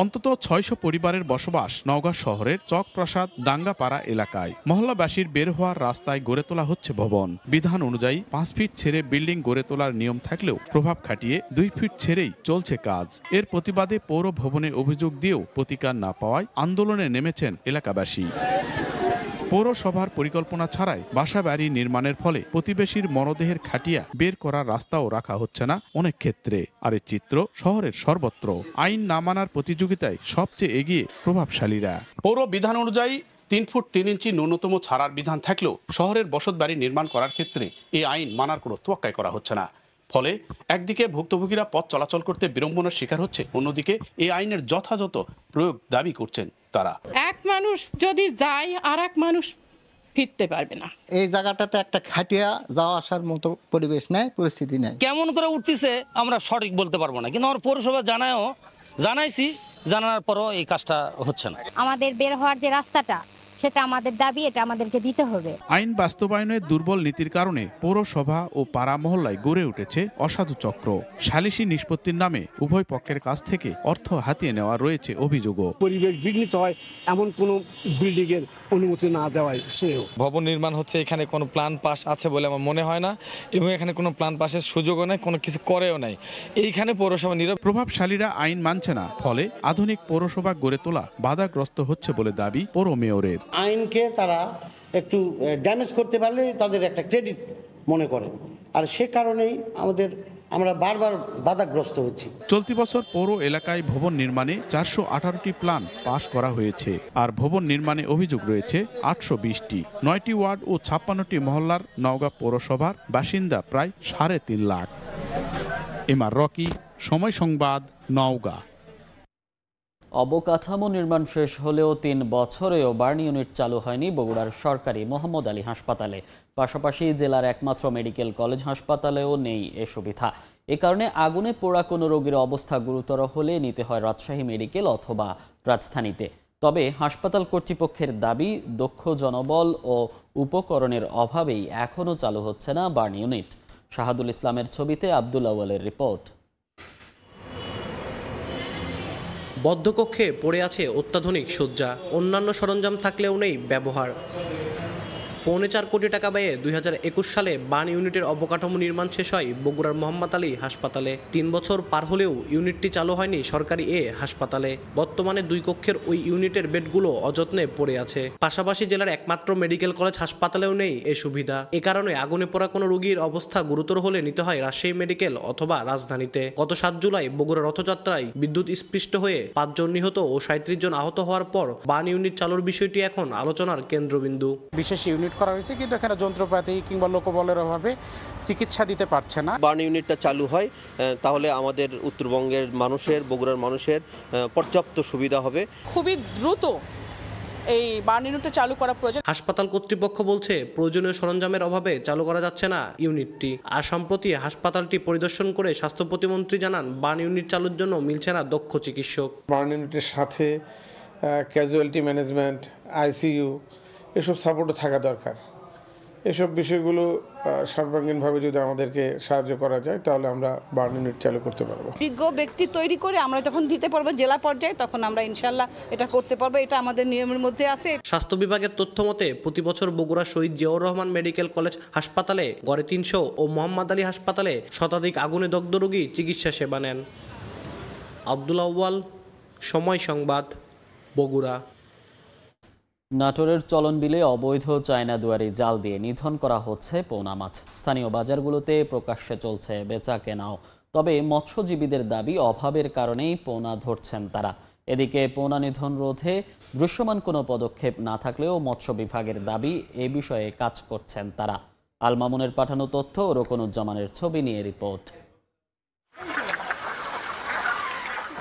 অন্তত 600 পরিবারের বসবাস নওগাঁ শহরের চকপ্রসাদ ডাঙ্গাপাড়া এলাকায়। মহল্লাবাসীর বের হওয়ার রাস্তায় গড়ে তোলা হচ্ছে ভবন। বিধান অনুযায়ী 5 ফিট ছেড়ে বিল্ডিং গড়ে তোলার নিয়ম থাকলেও প্রভাব খাটিয়ে 2 ফিট ছেড়েই চলছে কাজ। এর প্রতিবাদে পৌর ভবনে অভিযোগ দিয়েও প্রতিকার না পাওয়ায় আন্দোলনে নেমেছেন এলাকাবাসী। পৌরসভার পরিকল্পনা ছাড়াই বাসা বাড়ি নির্মাণের ফলে প্রতিবেশীর মরদেহের খাটিয়া বের করার রাস্তাও রাখা হচ্ছে না অনেক ক্ষেত্রে। আর এই চিত্র শহরের সর্বত্র। আইন না মানার প্রতিযোগিতায় সবচেয়ে এগিয়ে প্রভাবশালীরা। পৌর বিধান অনুযায়ী 3 ফুট 3 ইঞ্চি ন্যূনতম ছাড়ার বিধান থাকলেও শহরের বসতবাড়ি নির্মাণ করার ক্ষেত্রে এই আইন মানার কোনো তোয়াক্কাই করা হচ্ছে না। ফলে একদিকে ভুক্তভোগীরা পথ চলাচল করতে বিড়ম্বনার শিকার হচ্ছে, অন্যদিকে এই আইনের যথাযথ প্রয়োগ দাবি করছেন তারা।
এক মানুষ যদি যায় আর এক মানুষ ফিরতে পারবে না।
এই জায়গাটাতে একটা খাটিয়া যাওয়া আসার মতো পরিবেশ নেই, পরিস্থিতি নেই।
কেমন করে উঠতেছে আমরা সঠিক বলতে পারবো না, কিন্তু আমার পৌরসভা জানাইছি, জানানোর পরও এই কাজটা হচ্ছে না।
আমাদের বের হওয়ার যে রাস্তাটা সেটা আমাদের দাবি, এটা আমাদেরকে দিতে হবে।
আইন বাস্তবায়নের দুর্বল নীতির কারণে পৌরসভা ও পাড়া মহল্লায় গড়ে উঠেছে অসাধু চক্র। সালিসি নিষ্পত্তির নামে উভয় পক্ষের কাছ থেকে অর্থ হাতিয়ে নেওয়া রয়েছে অভিযোগও।
পরিবেশ বিঘ্নিত হয় এমন কোনো বিল্ডিং এর অনুমতি না দেওয়ায় শ্রেয়।
ভবন নির্মাণ হচ্ছে, এখানে কোনো প্ল্যান পাস আছে বলে আমার মনে হয় না, এবং এখানে কোনো প্ল্যান পাসের সুযোগও নেই, কোনো কিছু করেও নাই। এইখানে পৌরসভা
প্রভাবশালীরা আইন মানছে না, ফলে আধুনিক পৌরসভা গড়ে তোলা বাধাগ্রস্ত হচ্ছে বলে দাবি পৌর মেয়রের।
আইনকে তারা একটু ড্যামেজ করতে পারলে তাদের একটা ক্রেডিট মনে করে, আর সে কারণেই আমরা বারবার বাধাগ্রস্ত হচ্ছি।
চলতি বছর পৌর এলাকায় ভবন নির্মাণে 418টি প্ল্যান পাশ করা হয়েছে, আর ভবন নির্মাণে অভিযোগ রয়েছে 820টি। 9টি ওয়ার্ড ও 56টি মহল্লার নওগাঁ পৌরসভার বাসিন্দা প্রায় 3.5 লাখ। এমআর রকি, সময় সংবাদ, নওগাঁ।
অবকাঠামো নির্মাণ শেষ হলেও 3 বছরেও বার্ন ইউনিট চালু হয়নি বগুড়ার সরকারি মোহাম্মদ আলী হাসপাতালে। পাশাপাশি জেলার একমাত্র মেডিকেল কলেজ হাসপাতালেও নেই এ সুবিধা। এ কারণে আগুনে পোড়া কোনো রোগীর অবস্থা গুরুতর হলে নিতে হয় রাজশাহী মেডিকেল অথবা রাজধানীতে। তবে হাসপাতাল কর্তৃপক্ষের দাবি, দক্ষ জনবল ও উপকরণের অভাবেই এখনও চালু হচ্ছে না বার্ন ইউনিট। শাহাদুল ইসলামের ছবিতে আব্দুল আওয়ালের রিপোর্ট।
বদ্ধকক্ষে পড়ে আছে অত্যাধুনিক শয্যা, অন্যান্য সরঞ্জাম থাকলেও নেই ব্যবহার। 4.25 কোটি টাকা ব্যয়ে 2021 সালে বার্ন ইউনিটের অবকাঠামো নির্মাণ শেষ হয় বগুড়ার মোহাম্মদ আলী হাসপাতালে। 3 বছর পার হলেও ইউনিটটি চালু হয়নি সরকারি এ হাসপাতালে। বর্তমানে 2 কক্ষের ওই ইউনিটের বেডগুলো অযত্নে পড়ে আছে। পাশাপাশি জেলার একমাত্র মেডিকেল কলেজ হাসপাতালেও নেই এ সুবিধা। এ কারণে আগুনে পোড়া কোনো রোগীর অবস্থা গুরুতর হলে নিতে হয় রাজশাহী মেডিকেল অথবা রাজধানীতে। গত 7 জুলাই বগুড়া রথযাত্রায় বিদ্যুৎ স্পৃষ্ট হয়ে 5 জন নিহত ও 37 জন আহত হওয়ার পর বার্ন ইউনিট চালুর বিষয়টি এখন আলোচনার কেন্দ্রবিন্দু।
বিশেষ ইউনিট করা হয়েছে, কিন্তু এখানে যন্ত্রপাতি কিংবা লোকবলের অভাবে চিকিৎসা দিতে পারছে না।
বার্ন ইউনিটটা চালু হয় তাহলে আমাদের উত্তরবঙ্গের মানুষের, বগুড়ার মানুষের পর্যাপ্ত সুবিধা হবে।
খুবই দ্রুত এই বার্ন ইউনিটটা চালু করা প্রয়োজন।
হাসপাতাল কর্তৃপক্ষ বলছে প্রয়োজনীয় সরঞ্জামের অভাবে চালু করা যাচ্ছে না ইউনিটটি। আর সম্প্রতি হাসপাতালটি পরিদর্শন করে স্বাস্থ্য প্রতিমন্ত্রী জানান বার্ন ইউনিট চালুর জন্য মিলছে না দক্ষ চিকিৎসক।
বার্ন ইউনিটের সাথে ক্যাজুয়ালিটি ম্যানেজমেন্ট, আইসিইউ এসব সাপোর্টও থাকা দরকার। এসব বিষয়গুলো সর্বাঙ্গীনভাবে যদি আমাদেরকে সাহায্য করা যায় তাহলে আমরা বার্ন ইউনিট চালু করতে পারবো।
বিজ্ঞ ব্যক্তি তৈরি করে আমরা যখন দিতে পারবো জেলা পর্যায়ে, তখন আমরা ইনশাল্লাহ এটা করতে পারবো। এটা আমাদের নিয়মের মধ্যে আছে।
স্বাস্থ্য বিভাগের তথ্য মতে প্রতি বছর বগুড়া শহীদ জিয়াউর রহমান মেডিকেল কলেজ হাসপাতালে গড়ে 300 ও মোহাম্মদ আলী হাসপাতালে শতাধিক আগুনে দগ্ধ রোগী চিকিৎসা সেবা নেন। আব্দুল আউয়াল, সময় সংবাদ, বগুড়া।
নাটোরের চলনবিলে অবৈধ চায়না দুয়ারি জাল দিয়ে নিধন করা হচ্ছে পোনা মাছ। স্থানীয় বাজারগুলোতে প্রকাশ্যে চলছে বেচা কেনাও। তবে মৎস্যজীবীদের দাবি, অভাবের কারণেই পোনা ধরছেন তারা। এদিকে পোনা নিধন রোধে দৃশ্যমান কোনো পদক্ষেপ না থাকলেও মৎস্য বিভাগের দাবি, এ বিষয়ে কাজ করছেন তারা। আল মামুনের পাঠানো তথ্য ও রোকনুজ্জামানের ছবি নিয়ে রিপোর্ট।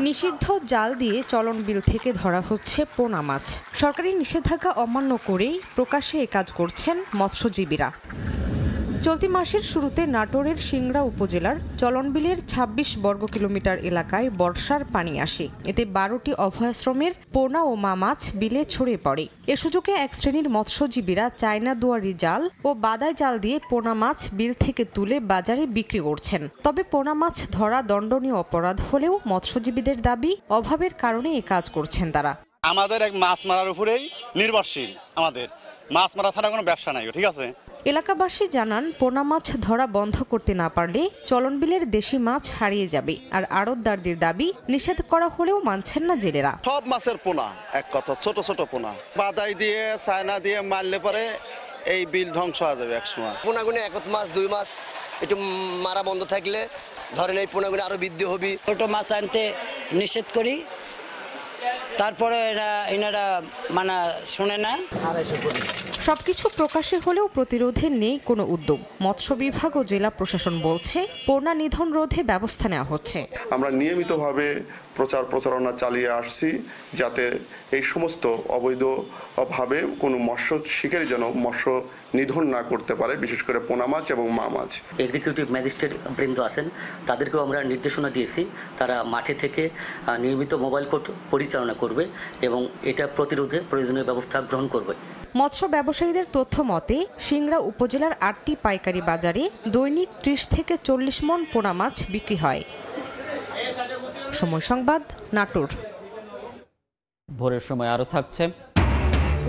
নিষিদ্ধ জাল দিয়ে চলনবিল থেকে ধরা হচ্ছে পোনা মাছ। সরকারি নিষেধাজ্ঞা অমান্য করেই প্রকাশ্যে এ কাজ করছেন মৎস্যজীবীরা। চলতি মাসের শুরুতে নাটোরের সিংড়া উপজেলার চলনবিলের 26 বর্গ কিলোমিটার এলাকায় বর্ষার পানি আসে। এতে 12টি অভয়াশ্রমের পোনা ও মা মাছ বিলে ছড়িয়ে পড়ে। এ সুযোগে এক শ্রেণীর মৎস্যজীবীরা চায়না দুয়ারি জাল ও বাদাই জাল দিয়ে পোনা মাছ বিল থেকে তুলে বাজারে বিক্রি করছেন। তবে পোনা মাছ ধরা দণ্ডনীয় অপরাধ হলেও মৎস্যজীবীদের দাবি, অভাবের কারণে এ কাজ করছেন তারা।
আমাদের এক মাছ মারার উপরেই নির্ভরশীল, আমাদের মাছ মারা ছাড়া কোনো ব্যবসা নাই, ঠিক আছে।
এলাকাবাসী জানান, পোনা মাছ ধরা বন্ধ করতে না পারলে চলনবিলের দেশি মাছ হারিয়ে যাবে। আর আড়তদারদের দাবি, নিষেধ করা হলেও মানছেন না জেলেরা।
সব মাছের পোনা, এক কথা ছোট ছোট পোনা, বাদাই দিয়ে চায়না দিয়ে মারলে পরে এই বিল ধ্বংস হয়ে যাবে একসময়।
পোনাগুনে 1 মাস 2 মাস একটু মারা বন্ধ থাকলে ধরেন এই পোনাগুনে আরো বৃদ্ধি হবে।
ছোট মাছ আনতে নিষেধ করি, তারপরে এনারা মানা শোনে না।
সবকিছু প্রকাশ্যে হলেও প্রতিরোধে নেই কোনো উদ্যোগ। মৎস্য বিভাগ ও জেলা প্রশাসন বলছে, পোনা নিধন রোধে ব্যবস্থা নেওয়া হচ্ছে।
আমরা নিয়মিতভাবে প্রচারণা চালিয়ে আসছি, যাতে এই সমস্ত অবৈধভাবে কোনো মৎস্য শিকারী যেন মৎস্য নিধন না করতে পারে, বিশেষ করে পোনা মাছ এবং মা মাছ।
এক্সিকিউটিভ ম্যাজিস্ট্রেট বৃন্দ আছেন, তাদেরকেও আমরা নির্দেশনা দিয়েছি, তারা মাঠে থেকে নিয়মিত মোবাইল কোর্ট পরিচালনা পরিচালনা করবে এবং এটা প্রতিরোধে প্রয়োজনীয় ব্যবস্থা গ্রহণ করবে।
মৎস্য ব্যবসায়ীদের তথ্য মতে সিংড়া উপজেলার 8টি পাইকারি বাজারে দৈনিক 30 থেকে 40 মণ পোনা মাছ বিক্রি হয়। সময় সংবাদ, নাটোর।
ভোরের সময় আরও থাকছে,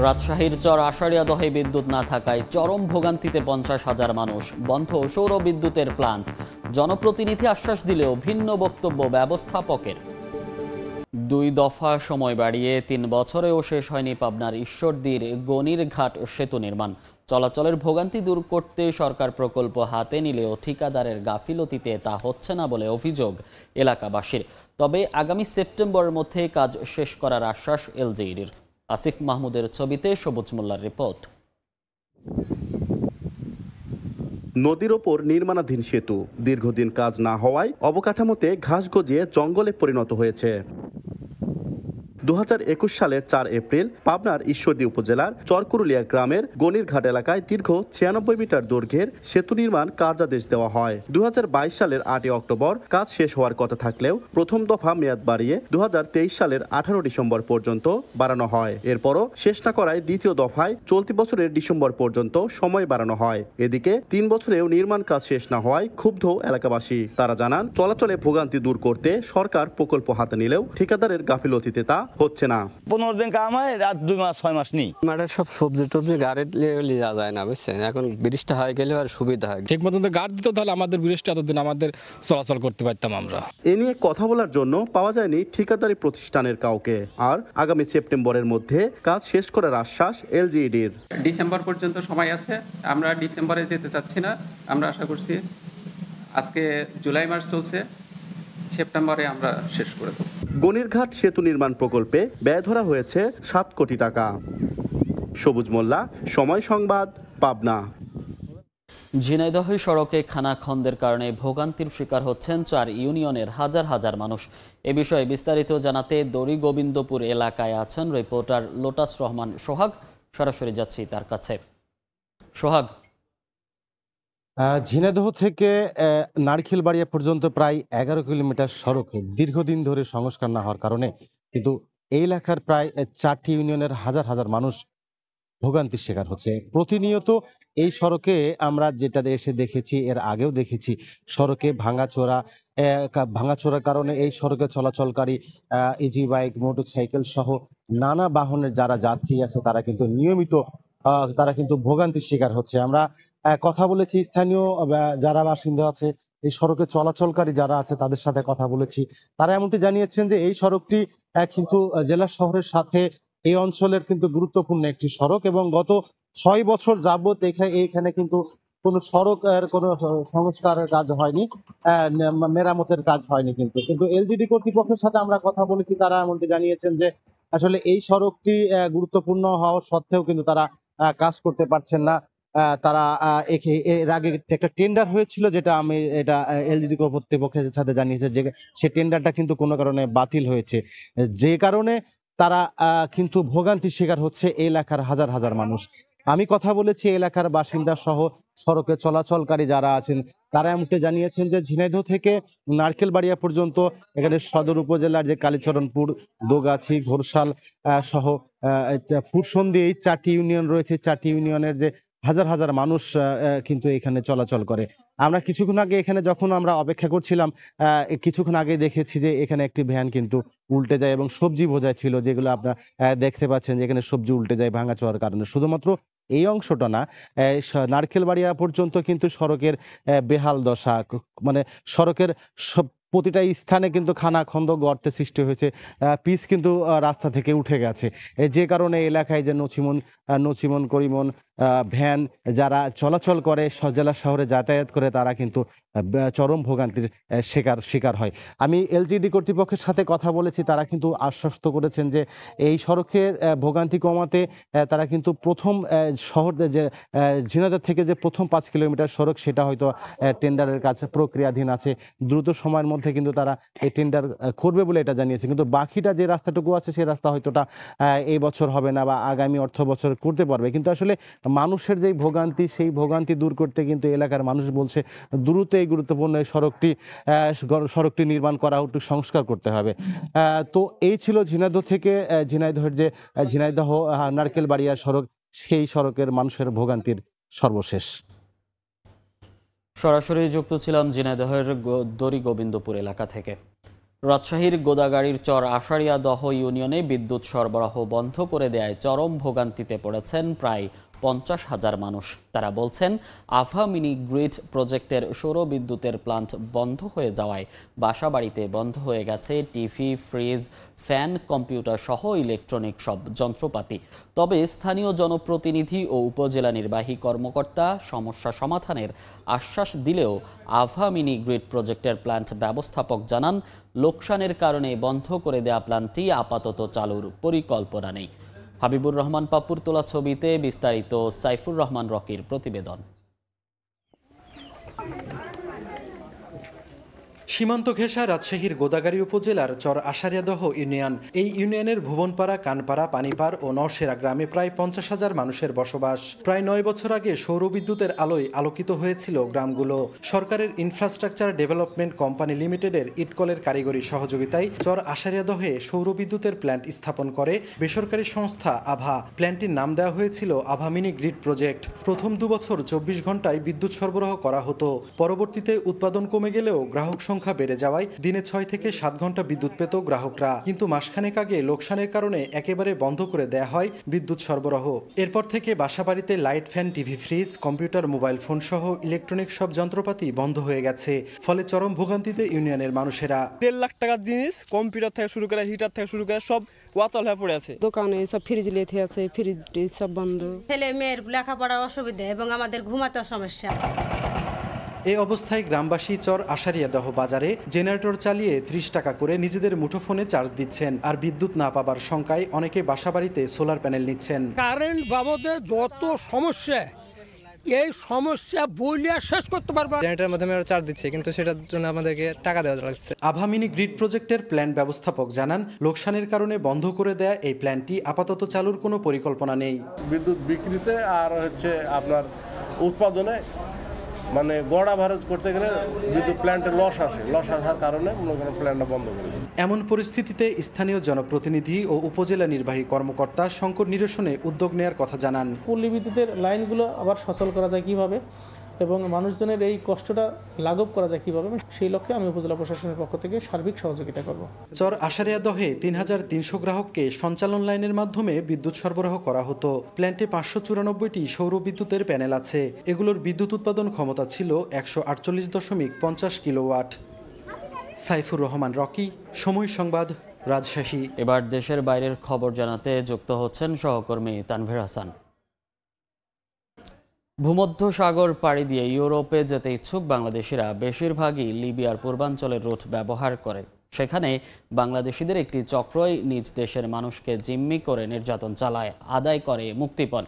রাজশাহীর চর আষাঢ়িয়াদহে বিদ্যুৎ না থাকায় চরম ভোগান্তিতে 50,000 মানুষ, বন্ধ সৌর বিদ্যুতের প্লান্ট। জনপ্রতিনিধি আশ্বাস দিলেও ভিন্ন বক্তব্য ব্যবস্থাপকের। 2 দফা সময় বাড়িয়ে 3 বছরেও শেষ হয়নি পাবনার ঈশ্বরদীর গণিরঘাট সেতু নির্মাণ। চলাচলের ভোগান্তি দূর করতে সরকার প্রকল্প হাতে নিলেও ঠিকাদারের গাফিলতিতে তা হচ্ছে না বলে অভিযোগ এলাকাবাসীর। তবে আগামী সেপ্টেম্বরের মধ্যে কাজ শেষ করার আশ্বাস এলজিইডির। আসিফ মাহমুদের ছবিতে সবুজ মোল্লার রিপোর্ট।
নদীর ওপর নির্মাণাধীন সেতু দীর্ঘদিন কাজ না হওয়ায় অবকাঠামোতে ঘাস গজিয়ে জঙ্গলে পরিণত হয়েছে। 2021 সালের 4 এপ্রিল পাবনার ঈশ্বরদী উপজেলার চরকুরুলিয়া গ্রামের গণিরঘাট এলাকায় দীর্ঘ 96 মিটার দৈর্ঘ্যের সেতু নির্মাণ কার্যাদেশ দেওয়া হয়। 2022 সালের 8 অক্টোবর কাজ শেষ হওয়ার কথা থাকলেও প্রথম দফা মেয়াদ বাড়িয়ে 2023 সালের 18 ডিসেম্বর পর্যন্ত বাড়ানো হয়। এরপরও শেষ না করায় দ্বিতীয় দফায় চলতি বছরের ডিসেম্বর পর্যন্ত সময় বাড়ানো হয়। এদিকে 3 বছরেও নির্মাণ কাজ শেষ না হওয়ায় ক্ষুব্ধ এলাকাবাসী। তারা জানান, চলাচলে ভোগান্তি দূর করতে সরকার প্রকল্প হাতে নিলেও ঠিকাদারের গাফিলতিতে তা হচ্ছে না।
15 দিন কাম হয়, আর 2 মাস 6 মাস নেই।
মাঠের সব সবজি টবজি গাড়ি লিয়া যায় না, বুঝছেন? এখন ব্রিজটা হয়ে গেলে আর সুবিধা হয়।
ঠিক মতন গাড়ি দিত, তাহলে আমাদের ব্রিজটা এতদিন আমাদের চলাচল করতে পারতাম আমরা।
এ নিয়ে কথা বলার জন্য পাওয়া যায়নি ঠিকাদারি প্রতিষ্ঠানের কাউকে। আর আগামী সেপ্টেম্বরের মধ্যে কাজ শেষ করার আশ্বাস এলজিইডির।
ডিসেম্বর পর্যন্ত সময় আছে, আমরা ডিসেম্বরে যেতে চাচ্ছি না। আমরা আশা করছি আজকে জুলাই মাস চলছে, সেপ্টেম্বরে আমরা শেষ করে দেব।
গণিরঘাট সেতু নির্মাণ প্রকল্পে ব্যয় ধরা হয়েছে 7 কোটি টাকা। সবুজ মোল্লা, সময় সংবাদ, পাবনা।
ঝিনাইদহ সড়কে খানাখন্দের কারণে ভোগান্তির শিকার হচ্ছেন 4 ইউনিয়নের হাজার হাজার মানুষ। এ বিষয়ে বিস্তারিত জানাতে দড়ি গোবিন্দপুর এলাকায় আছেন রিপোর্টার লোটাস রহমান সোহাগ। সরাসরি যাচ্ছি তার কাছে। সোহাগ,
ঝিনাইদহ থেকে নারকেলবাড়িয়া পর্যন্ত প্রায় 11 কিলোমিটার সড়কে দীর্ঘদিন ধরে সংস্কার না হওয়ার কারণে কিন্তু এই এলাকার প্রায় 4টি ইউনিয়নের হাজার হাজার মানুষ ভোগান্তির শিকার হচ্ছে। প্রতিনিয়ত এই সড়কে আমরা যেটা এসে দেখেছি, এর আগেও দেখেছি, সড়কে ভাঙাচোরার কারণে এই সড়কে চলাচলকারী ইজি বাইক, মোটরসাইকেল সহ নানা বাহনের যারা যাত্রী আছে তারা কিন্তু নিয়মিত ভোগান্তির শিকার হচ্ছে। আমরা কথা বলেছি স্থানীয় যারা বাসিন্দা আছে, এই সড়কে চলাচলকারী যারা আছে তাদের সাথে কথা বলেছি। তারা এমনটি জানিয়েছেন যে এই সড়কটি কিন্তু জেলা শহরের সাথে এই অঞ্চলের কিন্তু গুরুত্বপূর্ণ একটি সড়ক এবং গত 6 বছর যাবত এখানে কিন্তু কোনো সড়কের কোনো সংস্কারের কাজ হয়নি, মেরামতের কাজ হয়নি। কিন্তু এলজিডি কর্তৃপক্ষের সাথে আমরা কথা বলেছি, তারা এমনটি জানিয়েছেন যে আসলে এই সড়কটি গুরুত্বপূর্ণ হওয়া সত্ত্বেও কিন্তু তারা কাজ করতে পারছেন না। তারা এর আগে একটা টেন্ডার হয়েছিল, যেটা আমি এটা এলজিডি কর্তৃপক্ষের সাথে জানিয়েছে যে সে টেন্ডারটা কিন্তু কোনো কারণে বাতিল হয়েছে, যে কারণে তারা কিন্তু ভোগান্তির শিকার হচ্ছে এই এলাকার হাজার হাজার মানুষ। আমি কথা বলেছি এলাকার বাসিন্দা সহ সড়কে চলাচলকারী যারা আছেন, তারা এমনটি জানিয়েছেন যে ঝিনাইদহ থেকে নারকেলবাড়িয়া পর্যন্ত এখানে সদর উপজেলার যে কালীচরণপুর, দোগাছি, ঘোরশাল সহ ফুরসন্দি, এই 4টি ইউনিয়ন রয়েছে। 4টি ইউনিয়নের যে হাজার হাজার মানুষ কিন্তু এখানে চলাচল করে। আমরা কিছুক্ষণ আগে এখানে যখন আমরা অপেক্ষা করছিলাম, কিছুক্ষণ আগে দেখেছি যে এখানে একটি ভ্যান কিন্তু উল্টে যায় এবং সবজি বোঝাই ছিল, যেগুলো আপনারা দেখতে পাচ্ছেন যে এখানে সবজি উল্টে যায় ভাঙা চোয়ার কারণে। শুধুমাত্র এই অংশটা না, নারকেলবাড়িয়া পর্যন্ত কিন্তু সড়কের বেহাল দশা, মানে সড়কের প্রতিটা স্থানে কিন্তু খানাখন্দ গর্তের সৃষ্টি হয়েছে, পিচ কিন্তু রাস্তা থেকে উঠে গেছে, যে কারণে এলাকায় যে নছিমন করিমন ভ্যান যারা চলাচল করে জেলা শহরে যাতায়াত করে, তারা কিন্তু চরম ভোগান্তির শিকার হয়। আমি এলজিডি কর্তৃপক্ষের সাথে কথা বলেছি, তারা কিন্তু আশ্বস্ত করেছেন যে এই সড়কের ভোগান্তি কমাতে তারা কিন্তু প্রথম শহর যে ঝিনাইদহ থেকে যে প্রথম 5 কিলোমিটার সড়ক, সেটা হয়তো টেন্ডারের কাছে প্রক্রিয়াধীন আছে। দ্রুত সময়ের মধ্যে কিন্তু তারা এই টেন্ডার করবে বলে এটা জানিয়েছে। কিন্তু বাকিটা যে রাস্তাটুকু আছে, সেই রাস্তা হয়তোটা এই বছর হবে না বা আগামী অর্থ বছর করতে পারবে। কিন্তু আসলে মানুষের যেই ভোগান্তি, সেই ভোগান্তি দূর করতে কিন্তু এলাকার মানুষ বলছে দ্রুত এই গুরুত্বপূর্ণ সড়কটি নির্মাণ করা, একটু সংস্কার করতে হবে। তো এই ছিল ঝিনাইদহ থেকে ঝিনাইদহের যে ঝিনাইদহ নারকেলবাড়িয়া সড়ক, সেই সড়কের মানুষের ভোগান্তির সর্বশেষ।
সরাসরি যুক্ত ছিলাম ঝিনাইদহের দড়ি গোবিন্দপুর এলাকা থেকে। রাজশাহীর গোদাগাড়ির চর আশারিয়াদহ ইউনিয়নে বিদ্যুৎ সরবরাহ বন্ধ করে দেয়ায় চরম ভোগান্তিতে পড়েছেন প্রায় 50,000 মানুষ। তারা বলছেন আভা মিনি গ্রিড প্রজেক্টের সৌর বিদ্যুতের প্লান্ট বন্ধ হয়ে যাওয়ায় বাসাবাড়িতে বন্ধ হয়ে গেছে টিভি, ফ্রিজ, ফ্যান, কম্পিউটার সহ ইলেকট্রনিক সব যন্ত্রপাতি। তবে স্থানীয় জনপ্রতিনিধি ও উপজেলা নির্বাহী কর্মকর্তা সমস্যা সমাধানের আশ্বাস দিলেও আভা মিনি গ্রিড প্রজেক্টের প্লান্ট ব্যবস্থাপক জানান লোকসানের কারণে বন্ধ করে দেয়া প্লান্টটি আপাতত চালুর পরিকল্পনা নেই। হাবিবুর রহমান পাপুর তোলা ছবিতে বিস্তারিত সাইফুর রহমান রকির প্রতিবেদন।
সীমান্ত ঘেঁষা রাজশাহীর গোদাগাড়ী উপজেলার চর আশারিয়াদহ ইউনিয়ন। এই ইউনিয়নের ভুবনপাড়া, কানপাড়া, পানিপাড় ও নরসেরা গ্রামে প্রায় 50,000 মানুষের বসবাস। প্রায় 9 বছর আগে সৌরবিদ্যুতের আলোয় আলোকিত হয়েছিল গ্রামগুলো। সরকারের ইনফ্রাস্ট্রাকচার ডেভেলপমেন্ট কোম্পানি লিমিটেডের ইটকলের কারিগরি সহযোগিতায় চর আশারিয়াদহে সৌরবিদ্যুতের প্ল্যান্ট স্থাপন করে বেসরকারি সংস্থা আভা। প্ল্যান্টটির নাম দেওয়া হয়েছিল আভা মিনি গ্রিড প্রজেক্ট। প্রথম 2 বছর 24 ঘন্টায় বিদ্যুৎ সরবরাহ করা হতো। পরবর্তীতে উৎপাদন কমে গেলেও গ্রাহক সংখ্যা বেড়ে যাওয়ায় দিনে 6 থেকে 7 ঘন্টা বিদ্যুৎ পেত গ্রাহকরা। কিন্তু মাসখানেক আগে লোকসানের কারণে একেবারে বন্ধ করে দেয়া হয় বিদ্যুৎ সরবরাহ। এরপর থেকে বাসাবাড়িতে light, fan, TV, fridge, computer, mobile phone সহ ইলেকট্রনিক সব যন্ত্রপাতি বন্ধ হয়ে গেছে। ফলে চরম ভোগান্তিতে ইউনিয়নের মানুষেরা।
1.5 লাখ টাকার জিনিস, কম্পিউটার থেকে শুরু করে হিটার থেকে শুরু করে সব ওয়াচল হয়ে পড়ে আছে।
দোকানে সব ফ্রিজ লেথে আছে, ফ্রিজ সব বন্ধ। ছেলে মেয়ের লেখাপড়ার অসুবিধা এবং আমাদের ঘুমাতে সমস্যা।
এই অবস্থায় গ্রামবাসী চর আশারিয়াদহ বাজারে জেনারেটর চালিয়ে 30 টাকা করে নিজেদের মুঠোফোনে চার্জ দিচ্ছেন। আর বিদ্যুৎ না পাবার শঙ্কায় অনেকে বাসাবাড়িতে সোলার প্যানেল নিচ্ছেন।
কারেন্ট বাবদে যত সমস্যা, এই সমস্যা বইলে শেষ করতে পারবো।
জেনারেটরের মাধ্যমে চার্জ দিচ্ছে, কিন্তু সেটার জন্য আমাদেরকে টাকা দেওয়া লাগছে।
আভা মিনি গ্রিড প্রজেক্টের প্ল্যান্ট ব্যবস্থাপক জানান লোকসানের কারণে বন্ধ করে দেয়া এই প্ল্যান্টটি আপাতত চালুর কোনো পরিকল্পনা নেই।
বিদ্যুৎ বিক্রিতে আর আপনার উৎপাদনে মানে গড় অ্যাভারেজ করতে গেলে বিদ্যুৎ প্ল্যান্টে লস আসার কারণে প্ল্যান্টটা বন্ধ করে।
এমন পরিস্থিতিতে স্থানীয় জনপ্রতিনিধি ও উপজেলা নির্বাহী কর্মকর্তা সংকট নিরসনে উদ্যোগ নেওয়ার কথা জানান।
পল্লী বিদ্যুতের লাইনগুলো আবার সচল করা যায় কিভাবে এবং মানুষজনের এই কষ্টটা লাঘব করা যায় কিভাবে, সেই লক্ষ্যে আমি উপজেলা প্রশাসনের পক্ষ থেকে সার্বিক সহযোগিতা করব।
চর আশারিয়াদহে 3300 গ্রাহককে সঞ্চালন লাইনের মাধ্যমে বিদ্যুৎ সরবরাহ করা হতো। প্ল্যান্টে 594টি সৌর বিদ্যুতের প্যানেল আছে। এগুলোর বিদ্যুৎ উৎপাদন ক্ষমতা ছিল 148.50 কিলোওয়াট। সাইফুর রহমান রকি, সময় সংবাদ, রাজশাহী।
এবার দেশের বাইরের খবর জানাতে যুক্ত হচ্ছেন সহকর্মী তানভীর হাসান। ভূমধ্য সাগর পাড়ি দিয়ে ইউরোপে যেতে ইচ্ছুক বাংলাদেশিরা বেশিরভাগই লিবিয়ার পূর্বাঞ্চলের রুট ব্যবহার করে। সেখানে বাংলাদেশিদের একটি চক্রই নিজ দেশের মানুষকে জিম্মি করে নির্যাতন চালায়, আদায় করে মুক্তিপণ।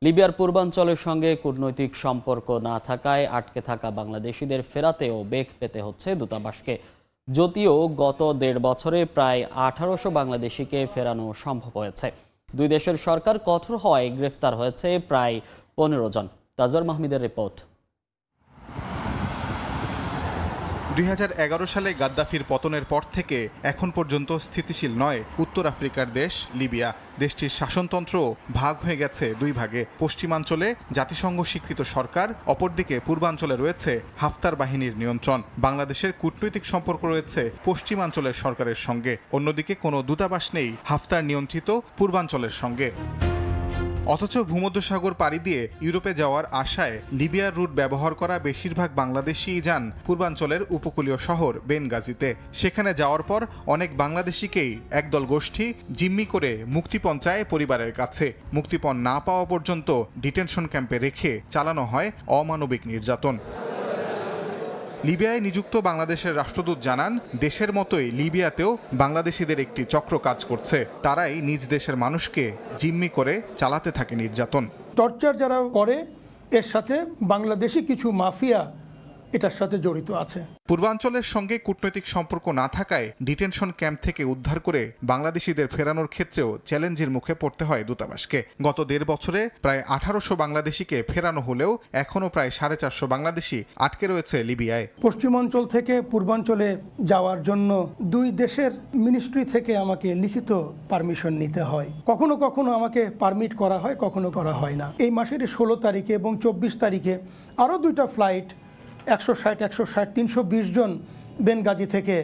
লিবিয়ার পূর্বাঞ্চলের সঙ্গে কূটনৈতিক সম্পর্ক না থাকায় আটকে থাকা বাংলাদেশিদের ফেরাতেও বেগ পেতে হচ্ছে দূতাবাসকে। যদিও গত 1.5 বছরে প্রায় 1800 বাংলাদেশিকে ফেরানো সম্ভব হয়েছে। দুই দেশের সরকার কঠোর হওয়ায় গ্রেফতার হয়েছে প্রায় 15 জন। তাজওয়ার মাহমুদের রিপোর্ট।
2011 সালে গাদ্দাফির পতনের পর থেকে এখন পর্যন্ত স্থিতিশীল নয় উত্তর আফ্রিকার দেশ লিবিয়া। দেশটির শাসনতন্ত্র ভাগ হয়ে গেছে 2 ভাগে। পশ্চিমাঞ্চলে জাতিসংঘ স্বীকৃত সরকার, অপরদিকে পূর্বাঞ্চলে রয়েছে হাফতার বাহিনীর নিয়ন্ত্রণ। বাংলাদেশের কূটনৈতিক সম্পর্ক রয়েছে পশ্চিমাঞ্চলের সরকারের সঙ্গে, অন্যদিকে কোনো দূতাবাস নেই হাফতার নিয়ন্ত্রিত পূর্বাঞ্চলের সঙ্গে। অথচ ভূমধ্যসাগর পাড়ি দিয়ে ইউরোপে যাওয়ার আশায় লিবিয়ার রুট ব্যবহার করা বেশিরভাগ বাংলাদেশিই যান পূর্বাঞ্চলের উপকূলীয় শহর বেনগাজিতে। সেখানে যাওয়ার পর অনেক বাংলাদেশিকেই একদল গোষ্ঠী জিম্মি করে মুক্তিপণ চায় পরিবারের কাছে। মুক্তিপণ না পাওয়া পর্যন্ত ডিটেনশন ক্যাম্পে রেখে চালানো হয় অমানবিক নির্যাতন। লিবিয়ায় নিযুক্ত বাংলাদেশের রাষ্ট্রদূত জানান, দেশের মতোই লিবিয়াতেও বাংলাদেশিদের একটি চক্র কাজ করছে। তারাই নিজ দেশের মানুষকে জিম্মি করে চালাতে থাকে নির্যাতন।
টর্চার যারা করে, এর সাথে বাংলাদেশি কিছু মাফিয়া
এটার সাথে জড়িত আছে।
পূর্বাঞ্চলের সঙ্গে কূটনৈতিক সম্পর্ক না থাকায় ডিটেনশন ক্যাম্প থেকে উদ্ধার করে বাংলাদেশিদের ফেরানোর ক্ষেত্রেও চ্যালেঞ্জের মুখে পড়তে হয় দূতাবাসকে। গত 1.5 বছরে প্রায় 1800 বাংলাদেশিকে ফেরানো হলেও এখনও প্রায় 450 বাংলাদেশি আটকে রয়েছে লিবিয়ায়।
পশ্চিমাঞ্চল থেকে পূর্বাঞ্চলে যাওয়ার জন্য দুই দেশের মিনিস্ট্রি থেকে আমাকে লিখিত পারমিশন নিতে হয়। কখনো কখনো আমাকে পারমিট করা হয়, কখনো করা হয় না। এই মাসের 16 তারিখে এবং 24 তারিখে আরও 2টা ফ্লাইট 160 320 জন বেনগাজি থেকে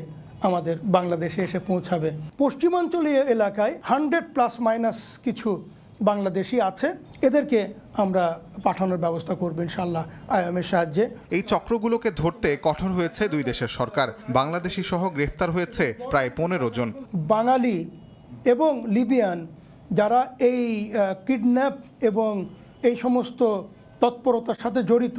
আমাদের বাংলাদেশে এসে পৌঁছাবে। পশ্চিমাঞ্চলীয় এলাকায় 100± কিছু বাংলাদেশি আছে, এদেরকে আমরা পাঠানোর ব্যবস্থা করব ইনশাআল্লাহ আইএমএর সাহায্যে।
এই চক্রগুলোকে ধরতে কঠোর হয়েছে দুই দেশের সরকার। বাংলাদেশি সহ গ্রেফতার হয়েছে প্রায় 15 জন।
বাঙালি এবং লিবিয়ান যারা এই কিডন্যাপ এবং এই সমস্ত তৎপরতার সাথে জড়িত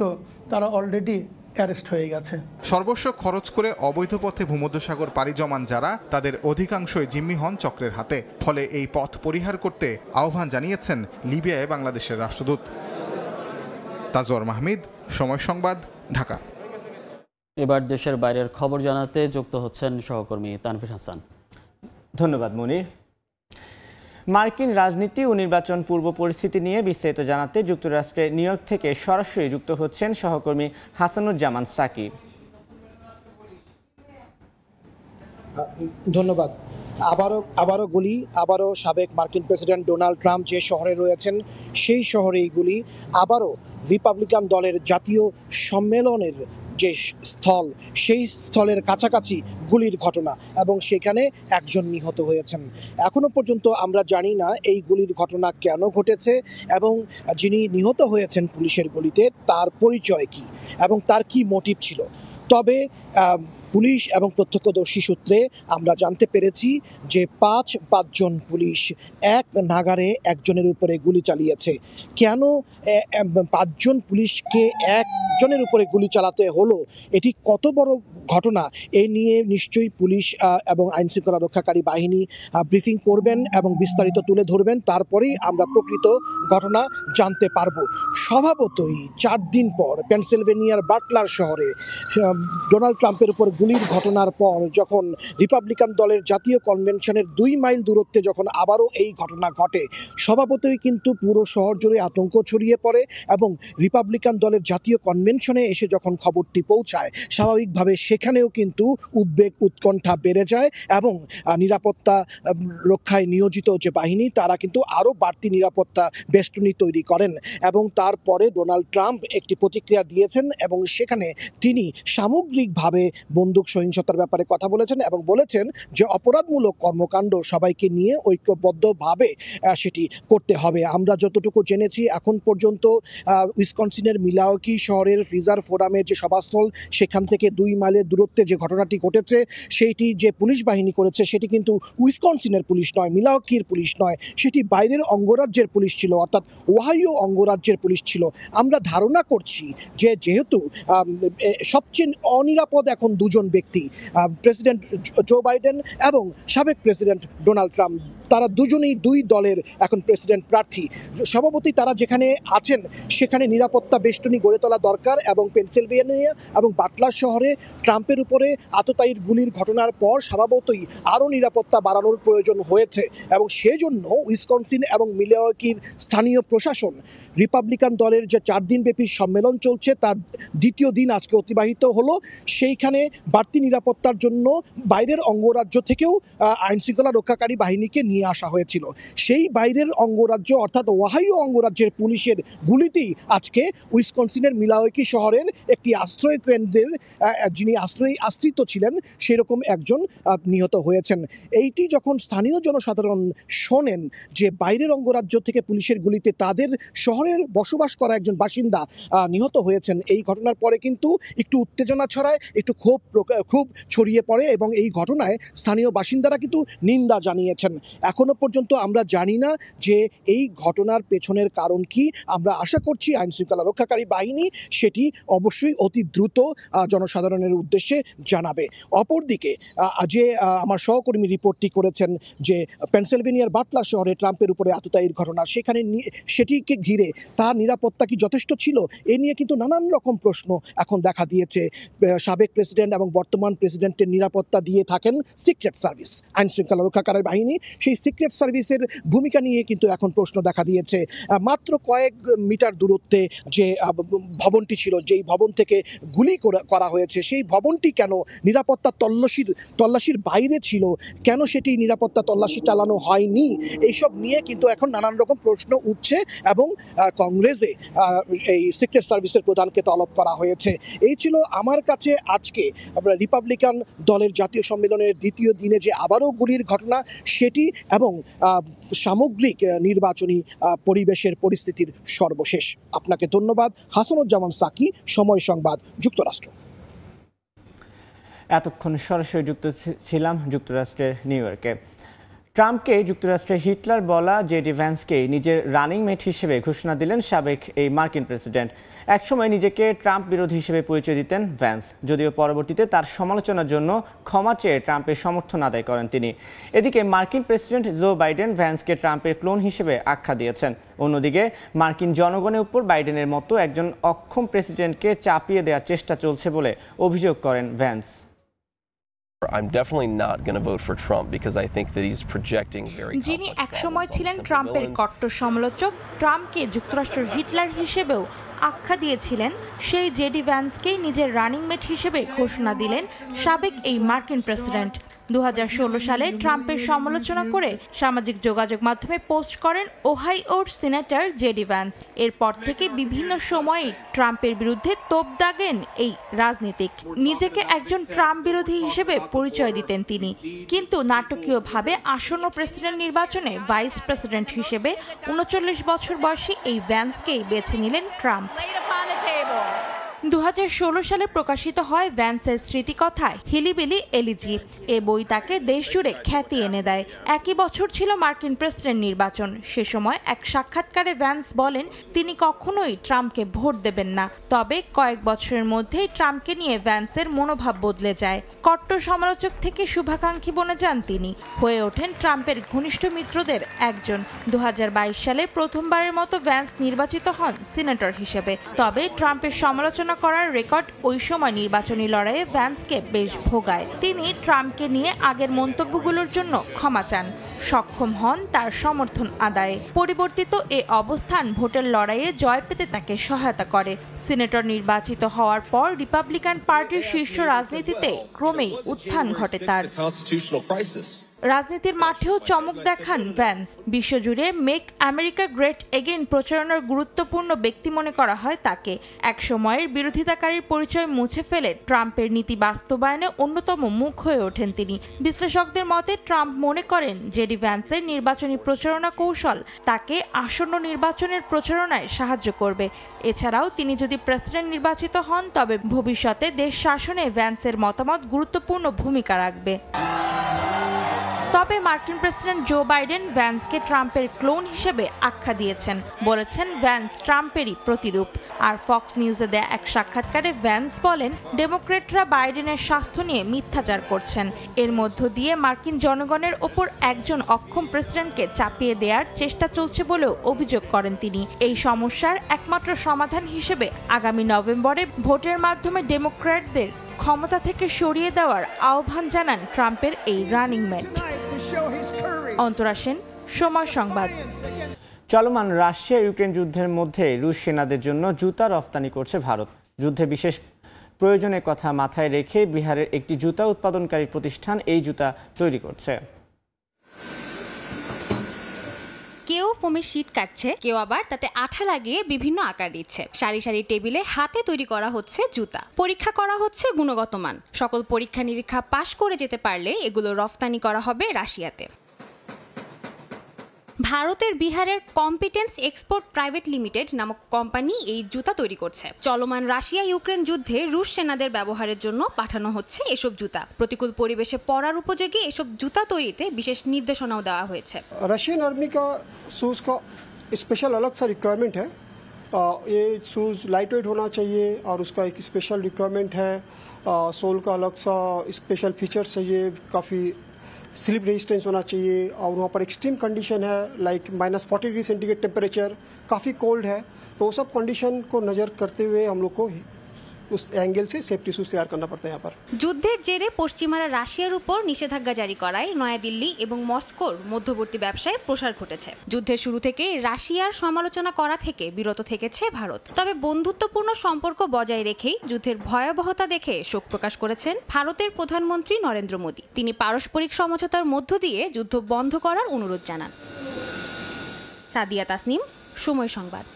তারা অলরেডি অ্যারেস্ট হয়ে গেছে।
সর্বস্ব খরচ করে অবৈধ পথে ভূমধ্যসাগর পাড়ি জমান যারা, তাদের অধিকাংশই জিম্মি হন চক্রের হাতে। ফলে এই পথ পরিহার করতে আহ্বান জানিয়েছেন লিবিয়ায় বাংলাদেশের রাষ্ট্রদূত। তাজওয়ার মাহমিদ, সময় সংবাদ, ঢাকা।
এবার দেশের বাইরের খবর জানাতে যুক্ত হচ্ছেন সহকর্মী তানভীর হাসান।
ধন্যবাদ মনির। মার্কিন রাজনীতি ও নির্বাচন পূর্ব পরিস্থিতি নিয়ে বিস্তারিত জানাতে যুক্তরাষ্ট্রের নিউ ইয়র্ক থেকে সরাসরি যুক্ত হচ্ছেন সহকর্মী হাসানুজ্জামান সাকিব।
ধন্যবাদ। আবারও গুলি, আবারও সাবেক মার্কিন প্রেসিডেন্ট ডোনাল্ড ট্রাম্প যে শহরে রয়েছেন সেই শহরেই গুলি। আবারও রিপাবলিকান দলের জাতীয় সম্মেলনের যে স্থল সেই স্থলের কাছাকাছি গুলির ঘটনা এবং সেখানে একজন নিহত হয়েছেন। এখনো পর্যন্ত আমরা জানি না এই গুলির ঘটনা কেন ঘটেছে এবং যিনি নিহত হয়েছেন পুলিশের গুলিতে তার পরিচয় কি এবং তার কি মোটিভ ছিল। তবে পুলিশ এবং প্রত্যক্ষদর্শী সূত্রে আমরা জানতে পেরেছি যে 5 জন পুলিশ এক নাগারে একজনের উপরে গুলি চালিয়েছে। কেন 5 জন পুলিশকে একজনের উপরে গুলি চালাতে হলো, এটি কত বড় ঘটনা, এ নিয়ে নিশ্চয়ই পুলিশ এবং আইনশৃঙ্খলা রক্ষাকারী বাহিনী ব্রিফিং করবেন এবং বিস্তারিত তুলে ধরবেন, তারপরেই আমরা প্রকৃত ঘটনা জানতে পারব। স্বভাবতই 4 দিন পর পেনসিলভেনিয়ার বাটলার শহরে ডোনাল্ড ট্রাম্পের উপর গুলির ঘটনার পর যখন রিপাবলিকান দলের জাতীয় কনভেনশনের 2 মাইল দূরত্বে যখন আবারও এই ঘটনা ঘটে, স্বভাবতই কিন্তু পুরো শহর জুড়ে আতঙ্ক ছড়িয়ে পড়ে এবং রিপাবলিকান দলের জাতীয় কনভেনশনে এসে যখন খবরটি পৌঁছায় স্বাভাবিকভাবে সেখানেও কিন্তু উদ্বেগ উৎকণ্ঠা বেড়ে যায় এবং নিরাপত্তা রক্ষায় নিয়োজিত যে বাহিনী তারা কিন্তু আরও বাড়তি নিরাপত্তা বেষ্টনী তৈরি করেন এবং তারপরে ডোনাল্ড ট্রাম্প একটি প্রতিক্রিয়া দিয়েছেন এবং সেখানে তিনি সামগ্রিকভাবে বন্দুক সহিংসতার ব্যাপারে কথা বলেছেন এবং বলেছেন যে অপরাধমূলক কর্মকাণ্ড সবাইকে নিয়ে ঐক্যবদ্ধভাবে সেটি করতে হবে। আমরা যতটুকু জেনেছি এখন পর্যন্ত উইসকনসিনের মিলাওকি শহরের ফিজার ফোরামের যে সভাস্থল সেখান থেকে 2 মাইলের দূরত্বে যে ঘটনাটি ঘটেছে সেইটি যে পুলিশ বাহিনী করেছে সেটি কিন্তু উইসকনসিনের পুলিশ নয়, মিলাওকির পুলিশ নয়, সেটি বাইরের অঙ্গরাজ্যের পুলিশ ছিল, অর্থাৎ ওহাইও অঙ্গরাজ্যের পুলিশ ছিল। আমরা ধারণা করছি যে যেহেতু সবচেয়ে অনিরাপদ এখন 2 জন ব্যক্তি, প্রেসিডেন্ট জো বাইডেন এবং সাবেক প্রেসিডেন্ট ডোনাল্ড ট্রাম্প, তারা দুজনেই 2 দলের এখন প্রেসিডেন্ট প্রার্থী। স্বভাবতই তারা যেখানে আছেন সেখানে নিরাপত্তা বেষ্টনী গড়ে তোলা দরকার এবং পেনসিলভেনিয়া এবং বাটলার শহরে ট্রাম্পের উপরে আততায়ীর গুলির ঘটনার পর স্বভাবতই আরও নিরাপত্তা বাড়ানোর প্রয়োজন হয়েছে এবং সেজন্য উইসকনসিন এবং মিলাওকির স্থানীয় প্রশাসন রিপাবলিকান দলের যে 4 দিনব্যাপী সম্মেলন চলছে তার 2য় দিন আজকে অতিবাহিত হলো, সেইখানে বাড়তি নিরাপত্তার জন্য বাইরের অঙ্গরাজ্য থেকেও আইনশৃঙ্খলা রক্ষাকারী বাহিনীকে নিয়ে আসা হয়েছিল। সেই বাইরের অঙ্গরাজ্য অর্থাৎ ওহাইও অঙ্গরাজ্যের পুলিশের গুলিতেই আজকে উইসকনসিনের মিলাওকি শহরের একটি আশ্রয় কেন্দ্রের যিনি আশ্রিত ছিলেন সেরকম একজন নিহত হয়েছেন। এইটি যখন স্থানীয় জনসাধারণ শোনেন যে বাইরের অঙ্গরাজ্য থেকে পুলিশের গুলিতে তাদের শহরের বসবাস করা একজন বাসিন্দা নিহত হয়েছেন, এই ঘটনার পরে কিন্তু একটু উত্তেজনা ছড়ায়, একটু ক্ষোভ ছড়িয়ে পড়ে এবং এই ঘটনায় স্থানীয় বাসিন্দারা কিন্তু নিন্দা জানিয়েছেন। এখনো পর্যন্ত আমরা জানি না যে এই ঘটনার পেছনের কারণ কি। আমরা আশা করছি আইন শৃঙ্খলা রক্ষাকারী বাহিনী সেটি অবশ্যই অতি দ্রুত জনসাধারণের উদ্দেশ্যে জানাবে। অপরদিকে যে আমার সহকর্মী রিপোর্টটি করেছেন যে পেনসিলভেনিয়ার বাটলার শহরে ট্রাম্পের উপরে আততায়ীর ঘটনা, সেখানে সেটিকে ঘিরে তার নিরাপত্তা কি যথেষ্ট ছিল, এ নিয়ে কিন্তু নানান রকম প্রশ্ন এখন দেখা দিয়েছে। সাবেক প্রেসিডেন্ট এবং বর্তমান প্রেসিডেন্টের নিরাপত্তা দিয়ে থাকেন সিক্রেট সার্ভিস, আইন শৃঙ্খলা রক্ষাকারী বাহিনী। সেই সিক্রেট সার্ভিসের ভূমিকা নিয়ে কিন্তু এখন প্রশ্ন দেখা দিয়েছে। মাত্র কয়েক মিটার দূরত্বে যে ভবনটি ছিল, যেই ভবন থেকে গুলি করা হয়েছে, সেই ভবনটি কেন নিরাপত্তা তল্লাশির বাইরে ছিল, কেন সেটি নিরাপত্তা তল্লাশি চালানো হয়নি, এইসব নিয়ে কিন্তু এখন নানান রকম প্রশ্ন উঠছে এবং কংগ্রেসে এই সিক্রেট সার্ভিসের প্রধানকে তলব করা হয়েছে। এই ছিল আমার কাছে আজকে রিপাবলিকান দলের জাতীয় সম্মেলনের দ্বিতীয় দিনে যে আবারও গুলির ঘটনা সেটি এবং সামগ্রিক নির্বাচনী পরিবেশের পরিস্থিতির সর্বশেষ। আপনাকে ধন্যবাদ। হাসানুজ্জামান সাকি, সময় সংবাদ, যুক্তরাষ্ট্র।
এতক্ষণ সরাসরি যুক্ত ছিলাম যুক্তরাষ্ট্রের নিউ ইয়র্কে। ট্রাম্পকে যুক্তরাষ্ট্রের হিটলার বলা জেডি ভ্যান্সকে নিজের রানিং মেট হিসেবে ঘোষণা দিলেন সাবেক এই মার্কিন প্রেসিডেন্ট। একসময় নিজেকে ট্রাম্প বিরোধী হিসেবে পরিচয় দিতেন ভ্যান্স, যদিও পরবর্তীতে তার সমালোচনার জন্য ক্ষমা চেয়ে ট্রাম্পের সমর্থন আদায় করেন তিনি। এদিকে মার্কিন প্রেসিডেন্ট জো বাইডেন ভ্যান্সকে ট্রাম্পের ক্লোন হিসেবে আখ্যা দিয়েছেন। অন্যদিকে মার্কিন জনগণের উপর বাইডেনের মতো একজন অক্ষম প্রেসিডেন্টকে চাপিয়ে দেওয়ার চেষ্টা চলছে বলে অভিযোগ করেন Vance.
I'm definitely not going to vote for Trump because I think that he's projecting very
যিনি একসময় ছিলেন ট্রাম্পের কট্টর সমালোচক, ট্রাম্পকে যুক্তরাষ্ট্রের হিটলার হিসেবেও আখ্যা দিয়েছিলেন, সেই জেডি ভ্যান্সকেই নিজের রানিং মেট হিসেবে ঘোষণা দিলেন সাবেক এই মার্কিন প্রেসিডেন্ট। 2016 সালে ট্রাম্পের সমালোচনা করে সামাজিক যোগাযোগ মাধ্যমে পোস্ট করেন ওহাইওর সিনেটর জেডি ভ্যান্স। এরপর থেকে বিভিন্ন সময়ে ট্রাম্পের বিরুদ্ধে তোপ দাগেন এই রাজনীতিক। নিজেকে একজন ট্রাম্প বিরোধী হিসেবে পরিচয় দিতেন তিনি, কিন্তু নাটকীয়ভাবে আসন্ন প্রেসিডেন্ট নির্বাচনে ভাইস প্রেসিডেন্ট হিসেবে 39 বছর বয়সী এই ভ্যান্সকেই বেছে নিলেন ট্রাম্প। 2016 সালে প্রকাশিত হয় ভ্যান্সের স্মৃতিকথা হিলিবিলি এলিজি। এ বই তাকে দেশ জুড়ে খ্যাতি এনে দেয়। একই বছর ছিল মার্কিন প্রেসিডেন্ট নির্বাচন। সে সময় এক সাক্ষাৎকারে ভ্যান্স বলেন তিনি কখনোই ট্রাম্পকে ভোট দেবেন না। তবে কয়েক বছরের মধ্যেই ট্রাম্পকে নিয়ে ভ্যান্সের মনোভাব বদলে যায়। কট্টর সমালোচক থেকে শুভাকাঙ্ক্ষী বনে যান তিনি, হয়ে ওঠেন ট্রাম্পের ঘনিষ্ঠ মিত্রদের একজন। 2022 সালে প্রথমবারের মতো ভ্যান্স নির্বাচিত হন সিনেটর হিসেবে। তবে ট্রাম্পের সমালোচনা করার রেকর্ড ওই সময় নির্বাচনী লড়াইয়ে ভ্যান্সকে বেশ ভোগায়। তিনি ট্রাম্পকে নিয়ে আগের মন্তব্যগুলোর জন্য ক্ষমা চান, সক্ষম হন তার সমর্থন আদায়ে। পরিবর্তিত এ অবস্থান ভোটের লড়াইয়ে জয় পেতে তাকে সহায়তা করে। সিনেটর নির্বাচিত হওয়ার পর রিপাবলিকান পার্টির শীর্ষ রাজনীতিতে ক্রমেই উত্থান ঘটে তার। রাজনীতির মাঠেও চমক দেখান ভ্যান্স। বিশ্বজুড়ে মেক আমেরিকা গ্রেট এগেইন প্রচারণার গুরুত্বপূর্ণ ব্যক্তি মনে করা হয় তাকে। এক সময়ের বিরোধিতাকারীর পরিচয় মুছে ফেলে ট্রাম্পের নীতি বাস্তবায়নে অন্যতম মুখ হয়ে ওঠেন তিনি। বিশ্লেষকদের মতে ট্রাম্প মনে করেন জেডি ভ্যান্সের নির্বাচনী প্রচারণা কৌশল তাকে আসন্ন নির্বাচনের প্রচারণায় সাহায্য করবে। এছাড়াও তিনি যদি প্রেসিডেন্ট নির্বাচিত হন তবে ভবিষ্যতে দেশ শাসনে ভ্যান্সের মতামত গুরুত্বপূর্ণ ভূমিকা রাখবে। তবে মার্কিন প্রেসিডেন্ট জো বাইডেন ভ্যান্সকে ট্রাম্পের ক্লোন হিসেবে আখ্যা দিয়েছেন, বলেছেন ভ্যান্স ট্রাম্পেরই প্রতিরূপ। আর ফক্স নিউজে দেয়া এক সাক্ষাৎকারে ভ্যান্স বলেন ডেমোক্রেটরা বাইডেনের স্বাস্থ্য নিয়ে মিথ্যাচার করছেন। এর মধ্য দিয়ে মার্কিন জনগণের ওপর একজন অক্ষম প্রেসিডেন্টকে চাপিয়ে দেওয়ার চেষ্টা চলছে বলেও অভিযোগ করেন তিনি। এই সমস্যার একমাত্র সমাধান হিসেবে আগামী নভেম্বরে ভোটের মাধ্যমে ডেমোক্র্যাটদের ক্ষমতা থেকে সরিয়ে দেওয়ার আহ্বান জানান ট্রাম্পের এই রানিং মেট। অন্তরা সেন, সময় সংবাদ।
চলমান রাশিয়া ইউক্রেন যুদ্ধের মধ্যে রুশ সেনাদের জন্য জুতা রফতানি করছে ভারত। যুদ্ধে বিশেষ প্রয়োজনের কথা মাথায় রেখে বিহারের একটি জুতা উৎপাদনকারী প্রতিষ্ঠান এই জুতা তৈরি করছে।
কেউ ফোমের শীট কাটছে, কেউ আবার তাতে আঠা লাগিয়ে বিভিন্ন আকার দিচ্ছে। সারি সারি টেবিলে হাতে তৈরি করা হচ্ছে জুতা। পরীক্ষা করা হচ্ছে গুণগত মান। সকল পরীক্ষা নিরীক্ষা পাশ করে যেতে পারলে এগুলো রফতানি করা হবে রাশিয়াতে। ভারতের বিহারের কম্পিটেন্স এক্সপোর্ট প্রাইভেট লিমিটেড নামক কোম্পানি এই জুতা তৈরি করছে। চলমান রাশিয়া ইউক্রেন যুদ্ধে রুশ সেনাদের ব্যবহারের জন্য পাঠানো হচ্ছে এসব জুতা। প্রতিকূল পরিবেশে পরার উপযোগী এসব জুতা তৈরিতে বিশেষ নির্দেশনাও দেওয়া হয়েছে।
रशियन आर्मी का शूज़ का स्पेशल अलग सा रिक्वायरमेंट है। ये शूज़ लाइट वेट होना चाहिए और उसका एक स्पेशल रिक्वायरमेंट है। सोल का अलग सा स्पेशल फीचर्स चाहिए, काफ़ी स्लिप रेजिस्टेंस होना चाहिए और वहाँ पर एक्सट्रीम कंडीशन है लाइक -40 डिग्री सेंटीग्रेड टेम्परेचर, काफ़ी कोल्ड है। तो वो सब कंडीशन को नज़र करते हुए हम लोग को उस एंगल से सेफ्टी शूज तैयार करना पड़ता है यहाँ पर।
যুদ্ধের জেরে পশ্চিমারা রাশিয়ার উপর নিষেধাজ্ঞা জারি করায় নয়াদিল্লি এবং মস্কোর মধ্যবর্তী ব্যবসায় প্রসার ঘটেছে। যুদ্ধের শুরু থেকে রাশিয়ার সমালোচনা করা থেকে বিরত থেকেছে ভারত। তবে বন্ধুত্বপূর্ণ সম্পর্ক বজায় রেখেই যুদ্ধের ভয়াবহতা দেখে শোক প্রকাশ করেছেন ভারতের প্রধানমন্ত্রী নরেন্দ্র মোদী। তিনি পারস্পরিক সমঝোতার মধ্য দিয়ে যুদ্ধ বন্ধ করার অনুরোধ জানান। সাদিয়া তাসনিম, সময় সংবাদ।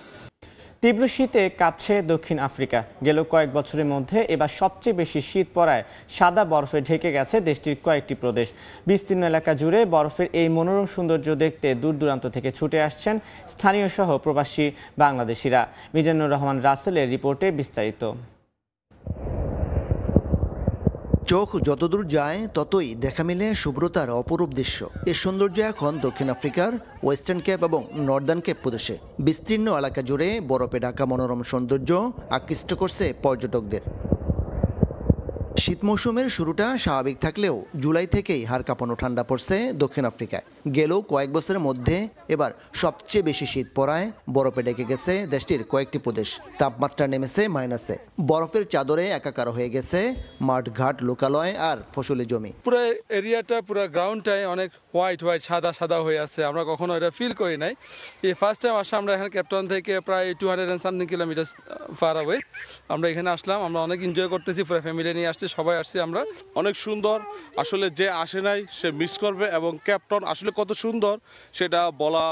তীব্র শীতে কাঁপছে দক্ষিণ আফ্রিকা। গেল কয়েক বছরের মধ্যে এবার সবচেয়ে বেশি শীত পড়ায় সাদা বরফে ঢেকে গেছে দেশটির কয়েকটি প্রদেশ। বিস্তীর্ণ এলাকা জুড়ে বরফের এই মনোরম সৌন্দর্য দেখতে দূর দূরান্ত থেকে ছুটে আসছেন স্থানীয় সহ প্রবাসী বাংলাদেশিরা। মিজানুর রহমান রাসেলের রিপোর্টে বিস্তারিত।
চোখ যতদূর যায় ততই দেখা মিলে শুভ্রতার অপরূপ দৃশ্য। এর সৌন্দর্য এখন দক্ষিণ আফ্রিকার ওয়েস্টার্ন কেপ এবং নর্দার্ন কেপ প্রদেশে। বিস্তীর্ণ এলাকা জুড়ে বরফে ঢাকা মনোরম সৌন্দর্য আকৃষ্ট করছে পর্যটকদের। শীত মৌসুমের শুরুটা স্বাভাবিক থাকলেও জুলাই থেকেই হাড় কাঁপানো ঠান্ডা পড়ছে দক্ষিণ আফ্রিকায়। গেল কয়েক বছরের মধ্যে এবার সবচেয়ে বেশি শীত পড়ায় বরফে ঢেকে গেছে দেশটির কয়েকটি প্রদেশ। তাপমাত্রা নেমেছে মাইনাসে। বরফের চাদরে একাকার হয়ে গেছে মাঠ ঘাট লোকালয় আর ফসলি জমি।
পুরো এরিয়াটা পুরো গ্রাউন্ডটাই অনেক হোয়াইট সাদা সাদা হয়ে আছে। আমরা কখনো এটা ফিল করি নাই। এই ফার্স্ট টাইম আসা আমরা এখানে ক্যাপটাউন থেকে প্রায় 200 কিলোমিটার ফার অ্যাওয়ে আমরা এখানে আসলাম। আমরা অনেক এনজয় করতেছি, পুরো ফ্যামিলি নিয়ে আসছি, সবাই আসছি আমরা।
অনেক সুন্দর, আসলে যে আসে নাই সে মিস করবে। এবং ক্যাপটাউন আসলে কত সুন্দর সেটা বলা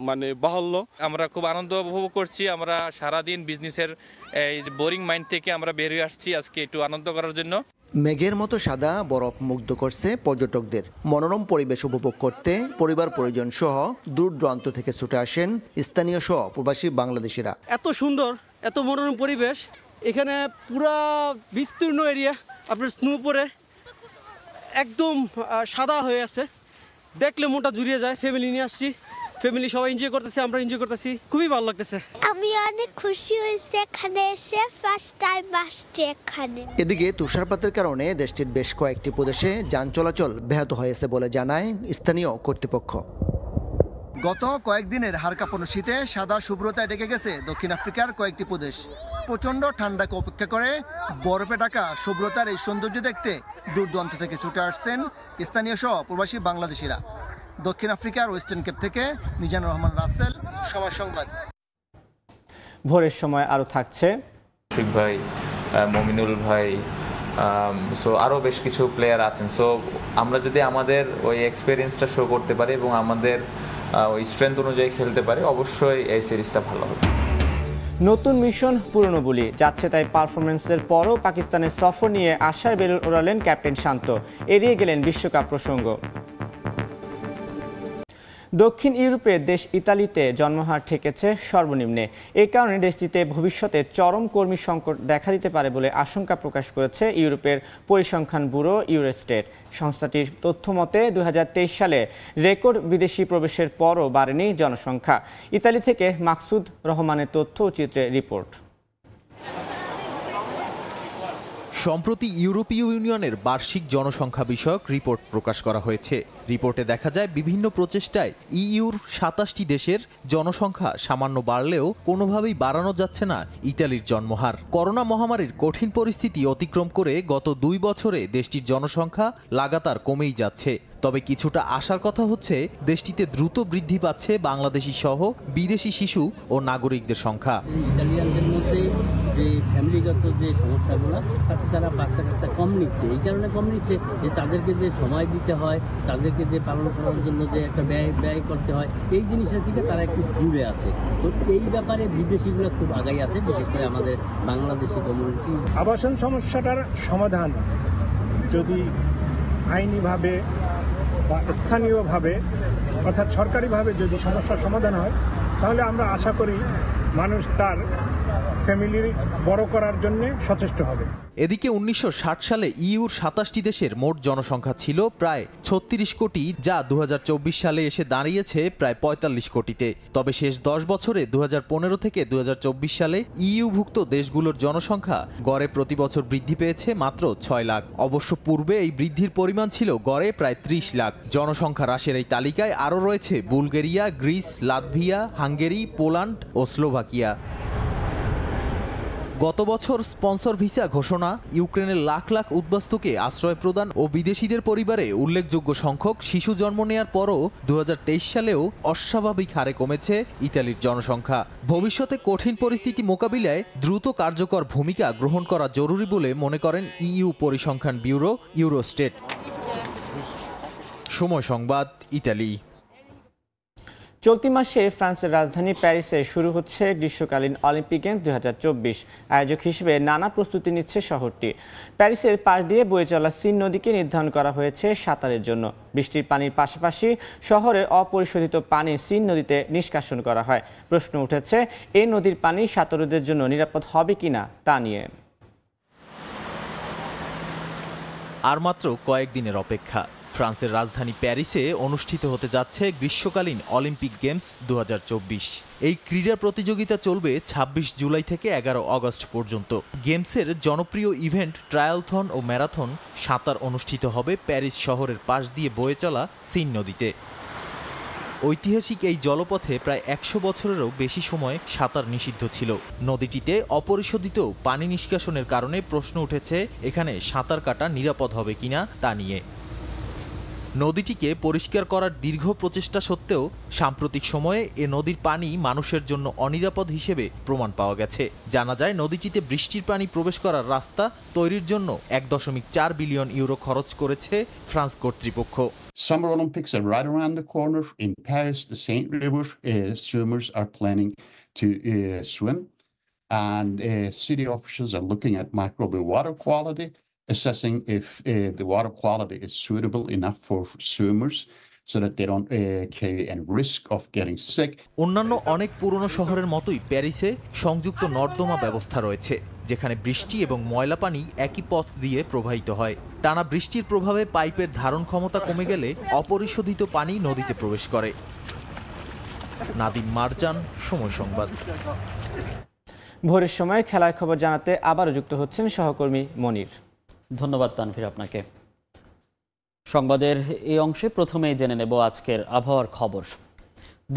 মানে বাহুল্য।
আমরা খুব আনন্দ উপভোগ করছি। আমরা সারাদিন বিজনেসের এই বোরিং মাইন্ড থেকে আমরা বের হয়ে আসছি আজকে একটু আনন্দ করার জন্য।
মেঘের মতো সাদা বরফ মুগ্ধ করছে পর্যটকদের। মনোরম পরিবেশ উপভোগ করতে পরিবার পরিজন সহ দূর দূরান্ত থেকে ছুটে আসেন স্থানীয় সহ প্রবাসী বাংলাদেশিরা।
এত সুন্দর, এত মনোরম পরিবেশ, এখানে পুরা বিস্তীর্ণ এরিয়া আপনার স্নো পরে একদম সাদা হয়ে আছে, দেখলে মনটা জুড়িয়ে যায়। ফ্যামিলি নিয়ে আসছি, ফ্যামিলি সবাই এনজয় করতেছে, আমরা এনজয় করতেছি, খুবই ভালো লাগতেছে।
আমি অনেক খুশি হয়েছি এখানে এসে, ফার্স্ট টাইম আসছি এখানে।
এদিকে তুষারপাতের কারণে দেশটির বেশ কয়েকটি প্রদেশে যান চলাচল ব্যাহত হয়েছে বলে জানায় স্থানীয় কর্তৃপক্ষ। গত কয়েকদিনের হাড় কাঁপানো শীতে সাদা শুভ্রতায় ঢেকে গেছে দক্ষিণ আফ্রিকার কয়েকটি প্রদেশ। প্রচণ্ড ঠান্ডাকে উপেক্ষা করে বরফে ঢাকা শুভ্রতার এই সৌন্দর্য দেখতে দূর দূরান্ত থেকে ছুটে আসছেন স্থানীয় সহ প্রবাসী বাংলাদেশিরা। দক্ষিণ আফ্রিকার ওয়েস্টার্ন কেপ থেকে মিজানুর রহমান রাসেল, সময় সংবাদ।
ভোরের সময় আরও থাকছে
শফিক ভাই, মমিনুল ভাই, সো আরও বেশ কিছু প্লেয়ার আছেন। সো আমরা যদি আমাদের ওই এক্সপিরিয়েন্সটা শো করতে পারি এবং আমাদের ওই স্ট্রেংথ অনুযায়ী খেলতে পারি, অবশ্যই এই সিরিজটা ভালো হবে।
নতুন মিশন পুরনো বলি যাচ্ছে তাই পারফরমেন্সের পরও পাকিস্তানের সফর নিয়ে আশার বেলুন ওড়ালেন ক্যাপ্টেন শান্ত। এড়িয়ে গেলেন বিশ্বকাপ প্রসঙ্গ। দক্ষিণ ইউরোপের দেশ ইতালিতে জন্মহার ঠেকেছে সর্বনিম্নে। এ কারণে দেশটিতে ভবিষ্যতে চরম কর্মী সংকট দেখা দিতে পারে বলে আশঙ্কা প্রকাশ করেছে ইউরোপের পরিসংখ্যান ব্যুরো ইউরোস্টেট। সংস্থাটির তথ্য মতে 2023 সালে রেকর্ড বিদেশি প্রবেশের পরও বাড়েনি জনসংখ্যা। ইতালি থেকে মাকসুদ রহমানের তথ্য ও চিত্রে রিপোর্ট।
সম্প্রতি ইউরোপীয় ইউনিয়নের বার্ষিক জনসংখ্যা বিষয়ক রিপোর্ট প্রকাশ করা হয়েছে। রিপোর্টে দেখা যায় বিভিন্ন প্রচেষ্টায় ইইউর 27টি দেশের জনসংখ্যা সামান্য বাড়লেও কোনোভাবেই বাড়ানো যাচ্ছে না ইতালির জন্মহার। করোনা মহামারীর কঠিন পরিস্থিতি অতিক্রম করে গত 2 বছরে দেশটির জনসংখ্যা লাগাতার কমেই যাচ্ছে। তবে কিছুটা আশার কথা হচ্ছে দেশটিতে দ্রুত বৃদ্ধি পাচ্ছে বাংলাদেশি সহ বিদেশি শিশু ও নাগরিকদের সংখ্যা।
ইতালিয়ানদের মধ্যে যে ফ্যামিলিগত যে সমস্যাগুলো তাতে তারা বাচ্চা কাচ্চা কম নিচ্ছে। এই কারণে কম নিচ্ছে যে তাদেরকে যে সময় দিতে হয়, তাদেরকে যে পালন করার জন্য যে একটা ব্যয় করতে হয়, এই জিনিসটা থেকে তারা একটু দূরে আসে। তো এই ব্যাপারে বিদেশিগুলো খুব আগাই আছে, বিশেষ করে আমাদের বাংলাদেশি কমিউনিটি।
আবাসন সমস্যাটার সমাধান যদি আইনিভাবে
বা স্থানীয়ভাবে অর্থাৎ সরকারিভাবে যদি সমস্যার সমাধান হয়, তাহলে আমরা আশা করি মানুষ তার ফ্যামিলি বড় করার জন্য সচেষ্ট হবে।
এদিকে 1960 সালে ইইউর 27টি দেশের মোট জনসংখ্যা ছিল প্রায় 36 কোটি, যা 2024 সালে এসে দাঁড়িয়েছে প্রায় 45 কোটিতে। তবে শেষ 10 বছরে 2015 থেকে 2024 সালে ইইউভুক্ত দেশগুলোর জনসংখ্যা গড়ে প্রতি বছর বৃদ্ধি পেয়েছে মাত্র 6 লাখ। অবশ্য পূর্বে এই বৃদ্ধির পরিমাণ ছিল গড়ে প্রায় 30 লাখ। জনসংখ্যা হ্রাসের এই তালিকায় আরও রয়েছে Bulgaria, Greece, Latvia, Hungary, Poland ও স্লোভাকিয়া। গত বছর স্পন্সর ভিসা ঘোষণা, ইউক্রেনের লাখ লাখ উদ্বাস্তুকে আশ্রয় প্রদান ও বিদেশিদের পরিবারে উল্লেখযোগ্য সংখ্যক শিশু জন্ম নেয়ার পরও 2023 সালেও অস্বাভাবিক হারে কমেছে ইতালির জনসংখ্যা। ভবিষ্যতে কঠিন পরিস্থিতি মোকাবিলায় দ্রুত কার্যকর ভূমিকা গ্রহণ করা জরুরি বলে মনে করেন ইইউ পরিসংখ্যান ব্যুরো ইউরোস্টেট। সময় সংবাদ, ইতালি।
চলতি মাসে ফ্রান্সের রাজধানী প্যারিসে শুরু হচ্ছে গ্রীষ্মকালীন অলিম্পিক গেমস 2024। আয়োজক হিসেবে নানা প্রস্তুতি নিচ্ছে শহরটি। প্যারিসের পাশ দিয়ে বয়ে চলা সিন নদীকে নির্ধারণ করা হয়েছে সাঁতারের জন্য। বৃষ্টির পানির পাশাপাশি শহরের অপরিশোধিত পানি সিন নদীতে নিষ্কাশন করা হয়। প্রশ্ন উঠেছে, এই নদীর পানি সাঁতারুদের জন্য নিরাপদ হবে কিনা তা নিয়ে।
আর মাত্র কয়েকদিনের অপেক্ষা, ফ্রান্সের রাজধানী প্যারিসে অনুষ্ঠিত হতে যাচ্ছে গ্রীষ্মকালীন অলিম্পিক গেমস 2024। এই ক্রীড়া প্রতিযোগিতা চলবে 26 জুলাই থেকে 11 আগস্ট পর্যন্ত। গেমসের জনপ্রিয় ইভেন্ট ট্রায়ালথন ও ম্যারাথন সাঁতার অনুষ্ঠিত হবে প্যারিস শহরের পাশ দিয়ে বয়ে চলা সিন নদীতে। ঐতিহাসিক এই জলপথে প্রায় 100 বছরেরও বেশি সময় সাঁতার নিষিদ্ধ ছিল। নদীটিতে অপরিশোধিত পানি নিষ্কাশনের কারণে প্রশ্ন উঠেছে এখানে সাঁতার কাটা নিরাপদ হবে কিনা তা নিয়ে। নদীটিকে পরিষ্কার করার দীর্ঘ প্রচেষ্টা সত্ত্বেও সাম্প্রতিক সময়ে এ নদীর পানি মানুষের জন্য অনিরাপদ হিসেবে প্রমাণ পাওয়া গেছে। জানা যায় নদীটিতে বৃষ্টির পানি প্রবেশ করার রাস্তা তৈরির জন্য 1.4 বিলিয়ন ইউরো খরচ করেছে ফ্রান্স কর্তৃপক্ষ।
Summer Olympics are right around the corner. In Paris, the Seine River swimmers are planning to swim, and city officials are looking at microbial water quality, assessing if the water quality is suitable enough for swimmers so that they don't carry any risk of getting sick.
অন্যান্য অনেক পুরনো শহরের মতোই প্যারিসে সংযুক্ত নর্দমা ব্যবস্থা রয়েছে, যেখানে বৃষ্টি এবং ময়লা পানি একই পথ দিয়ে প্রবাহিত হয়। টানা বৃষ্টির প্রভাবে পাইপের ধারণ ক্ষমতা কমে গেলে অপরিশোধিত পানি নদীতে প্রবেশ করে। নাদিম মারজান, সময় সংবাদ।
ভোরের সময় খেলার খবর জানাতে আবারও যুক্ত হচ্ছেন সহকর্মী মনির।
ধন্যবাদ তানভীর আপনাকে। সংবাদের এই অংশে প্রথমেই জেনে নেব আজকের আবহাওয়ার খবর।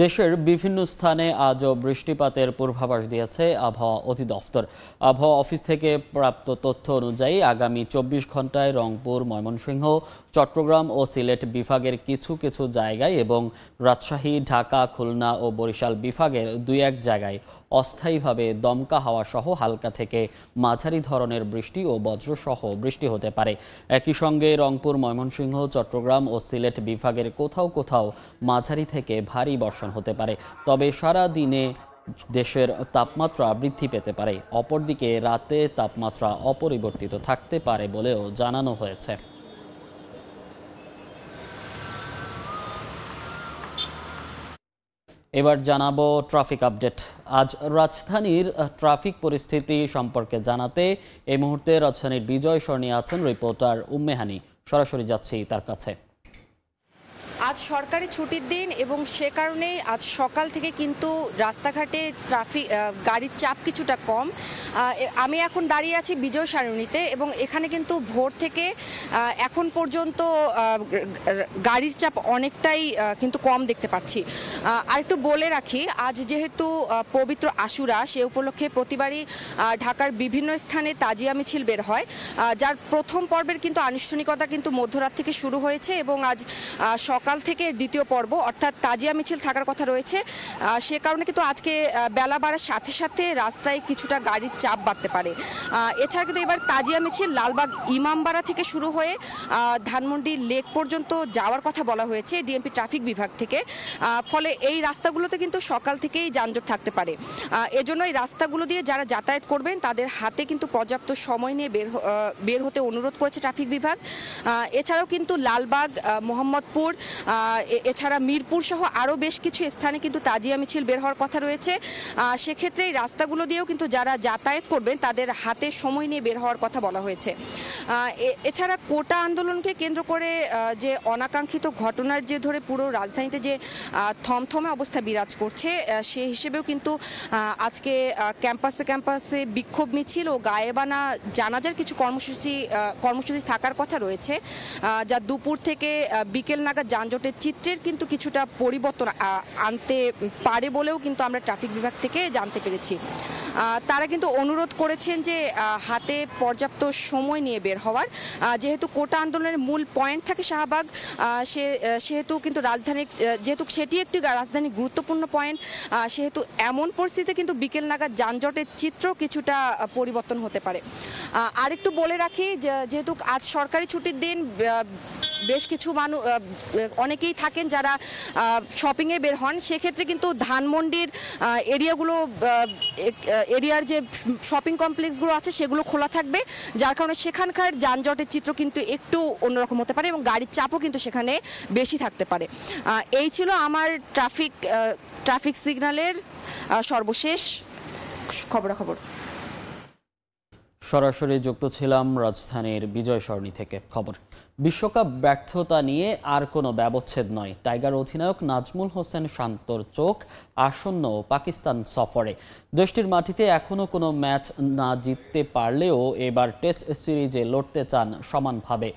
দেশের বিভিন্ন স্থানে আজও বৃষ্টিপাতের পূর্বাভাস দিয়েছে আবহাওয়া অধিদপ্তর। আবহাওয়া অফিস থেকে প্রাপ্ত তথ্য অনুযায়ী আগামী 24 ঘন্টায় রংপুর, ময়মনসিংহ, চট্টগ্রাম ও সিলেট বিভাগের কিছু কিছু জায়গায় এবং রাজশাহী, ঢাকা, খুলনা ও বরিশাল বিভাগের 2-1 জায়গায় অস্থায়ীভাবে দমকা হাওয়া সহ হালকা থেকে মাঝারি ধরনের বৃষ্টি ও বজ্রসহ বৃষ্টি হতে পারে। একই সঙ্গে রংপুর, ময়মনসিংহ, চট্টগ্রাম ও সিলেট বিভাগের কোথাও কোথাও মাঝারি থেকে ভারী বর্ষণ হতে পারে। তবে সারা দিনে দেশের তাপমাত্রা বৃদ্ধি পেতে পারে। অপরদিকে রাতে তাপমাত্রা অপরিবর্তিত থাকতে পারে বলেও জানানো হয়েছে। এবার জানাবো ট্রাফিক আপডেট। আজ রাজধানীর ট্রাফিক পরিস্থিতি সম্পর্কে জানাতে এই মুহূর্তে রাজধানীর বিজয় সরণি আছেন রিপোর্টার উম্মেহানি। সরাসরি যাচ্ছি তার কাছে।
আজ সরকারি ছুটির দিন এবং সে কারণেই আজ সকাল থেকে কিন্তু রাস্তাঘাটে গাড়ির চাপ কিছুটা কম। আমি এখন দাঁড়িয়ে আছি বিজয় সরণিতে এবং এখানে কিন্তু ভোর থেকে এখন পর্যন্ত গাড়ির চাপ অনেকটাই কিন্তু কম দেখতে পাচ্ছি। আর একটু বলে রাখি, আজ যেহেতু পবিত্র আশুরা, সে উপলক্ষে প্রতিবারই ঢাকার বিভিন্ন স্থানে তাজিয়া মিছিল বের হয়, যার প্রথম পর্বের কিন্তু আনুষ্ঠানিকতা কিন্তু মধ্যরাত থেকে শুরু হয়েছে এবং আজ সকাল সকাল থেকে দ্বিতীয় পর্ব অর্থাৎ তাজিয়া মিছিল থাকার কথা রয়েছে। সে কারণে কিন্তু আজকে বেলা বাড়ার সাথে সাথে রাস্তায় কিছুটা গাড়ির চাপ বাড়তে পারে। এছাড়া কিন্তু এবার তাজিয়া মিছিল লালবাগ ইমামবাড়া থেকে শুরু হয়ে ধানমন্ডি লেক পর্যন্ত যাওয়ার কথা বলা হয়েছে ডিএমপি ট্রাফিক বিভাগ থেকে। ফলে এই রাস্তাগুলোতে কিন্তু সকাল থেকেই যানজট থাকতে পারে। এজন্য এই রাস্তাগুলো দিয়ে যারা যাতায়াত করবেন তাদের হাতে কিন্তু পর্যাপ্ত সময় নিয়ে বের হতে অনুরোধ করেছে ট্রাফিক বিভাগ। এছাড়াও কিন্তু লালবাগ, মোহাম্মদপুর, এছাড়া মিরপুর সহ আরও বেশ কিছু স্থানে কিন্তু তাজিয়া মিছিল বের হওয়ার কথা রয়েছে। সেক্ষেত্রে এই রাস্তাগুলো দিয়েও কিন্তু যারা যাতায়াত করবেন তাদের হাতে সময় নিয়ে বের হওয়ার কথা বলা হয়েছে। এছাড়া কোটা আন্দোলনকে কেন্দ্র করে যে অনাকাঙ্ক্ষিত ঘটনার যে ধরে পুরো রাজধানীতে যে থমথমে অবস্থা বিরাজ করছে সে হিসেবেও কিন্তু আজকে ক্যাম্পাসে বিক্ষোভ মিছিল ও গায়েবানা জানাজার কিছু কর্মসূচি থাকার কথা রয়েছে, যা দুপুর থেকে বিকেল নাগাদ যানজটের চিত্রের কিন্তু কিছুটা পরিবর্তন আনতে পারে বলেও কিন্তু আমরা ট্রাফিক বিভাগ থেকে জানতে পেরেছি। তারা কিন্তু অনুরোধ করেছেন যে হাতে পর্যাপ্ত সময় নিয়ে বের হওয়ার, যেহেতু কোটা আন্দোলনের মূল পয়েন্ট থাকে শাহবাগ, সেহেতু কিন্তু যেহেতু সেটি একটি রাজধানী গুরুত্বপূর্ণ পয়েন্ট, সেহেতু এমন পরিস্থিতিতে কিন্তু বিকেল নাগাদ যানজটের চিত্র কিছুটা পরিবর্তন হতে পারে। আরেকটু বলে রাখি যেহেতু আজ সরকারি ছুটির দিন, বেশ কিছু মানুষ অনেকেই থাকেন যারা শপিংয়ে বের হন, সেক্ষেত্রে কিন্তু ধানমন্ডির এরিয়ার যে শপিং কমপ্লেক্সগুলো আছে সেগুলো খোলা থাকবে, যার কারণে সেখানকার যানজটের চিত্র কিন্তু একটু অন্যরকম হতে পারে এবং গাড়ির চাপও কিন্তু সেখানে বেশি থাকতে পারে। এই ছিল আমার ট্রাফিক সিগন্যালের সর্বশেষ খবরাখবর।
সরাসরি যুক্ত ছিলাম রাজধানীর বিজয় সরণি থেকে। খবর, বিশ্বকাপ ব্যর্থতা নিয়ে আর কোনো ব্যবচ্ছেদ নয়। টাইগার অধিনায়ক নাজমুল হোসেন শান্তর চোখ আসন্ন পাকিস্তান সফরে। দেশটির মাটিতে এখনও কোনো ম্যাচ না জিততে পারলেও এবার টেস্ট সিরিজে লড়তে চান সমানভাবে।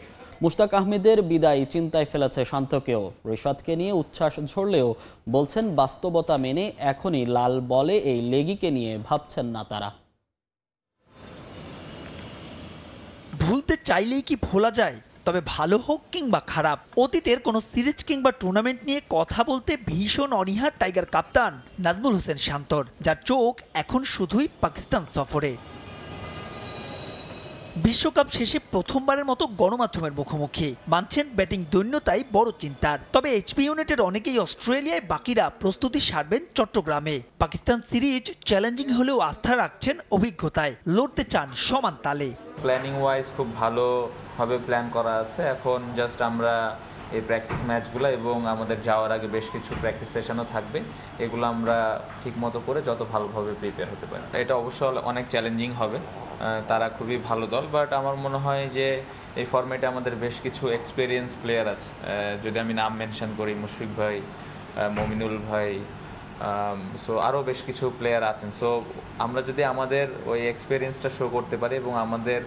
মুশতাক আহমেদের বিদায় চিন্তায় ফেলেছে শান্তকেও। রিশাদকে নিয়ে উচ্ছ্বাস ঝরলেও বলছেন বাস্তবতা মেনে এখনই লাল বলে এই লেগিকে নিয়ে ভাবছেন না তারা।
ভুলতে চাইলেই কি ভোলা যায়? তবে ভালো হোক কিংবা খারাপ, অতীতের কোনো সিরিজ কিংবা টুর্নামেন্ট নিয়ে কথা বলতে ভীষণ অনীহা টাইগার কাপ্তান নাজমুল হোসেন শান্তর, যার চোখ এখন শুধুই পাকিস্তান সফরে। বিশ্বকাপ শেষে প্রথমবারের মতো গণমাধ্যমের মুখোমুখি। মানছেন ব্যাটিং দৈন্যতাই বড় চিন্তার, তবে এইচপি ইউনিটের অনেকেই অস্ট্রেলিয়ায়, বাকিরা প্রস্তুতি সারবেন চট্টগ্রামে। পাকিস্তান সিরিজ চ্যালেঞ্জিং হলেও আস্থা রাখছেন অভিজ্ঞতায়, লড়তে চান সমান তালে।
প্ল্যানিং ওয়াইজ খুব ভালোভাবে প্ল্যান করা আছে। এখন জাস্ট আমরা এই প্র্যাকটিস ম্যাচগুলো এবং আমাদের যাওয়ার আগে বেশ কিছু প্র্যাকটিস সেশনও থাকবে, এগুলো আমরা ঠিক মতো করে যত ভালোভাবে প্রিপেয়ার হতে পারি। এটা অবশ্যই অনেক চ্যালেঞ্জিং হবে, তারা খুবই ভালো দল, বাট আমার মনে হয় যে এই ফরম্যাটে আমাদের বেশ কিছু এক্সপিরিয়েন্স প্লেয়ার আছে। যদি আমি নাম মেনশন করি, মুশফিক ভাই, মমিনুল ভাই, সো আরও বেশ কিছু প্লেয়ার আছেন। সো আমরা যদি আমাদের ওই এক্সপিরিয়েন্সটা শো করতে পারি এবং আমাদের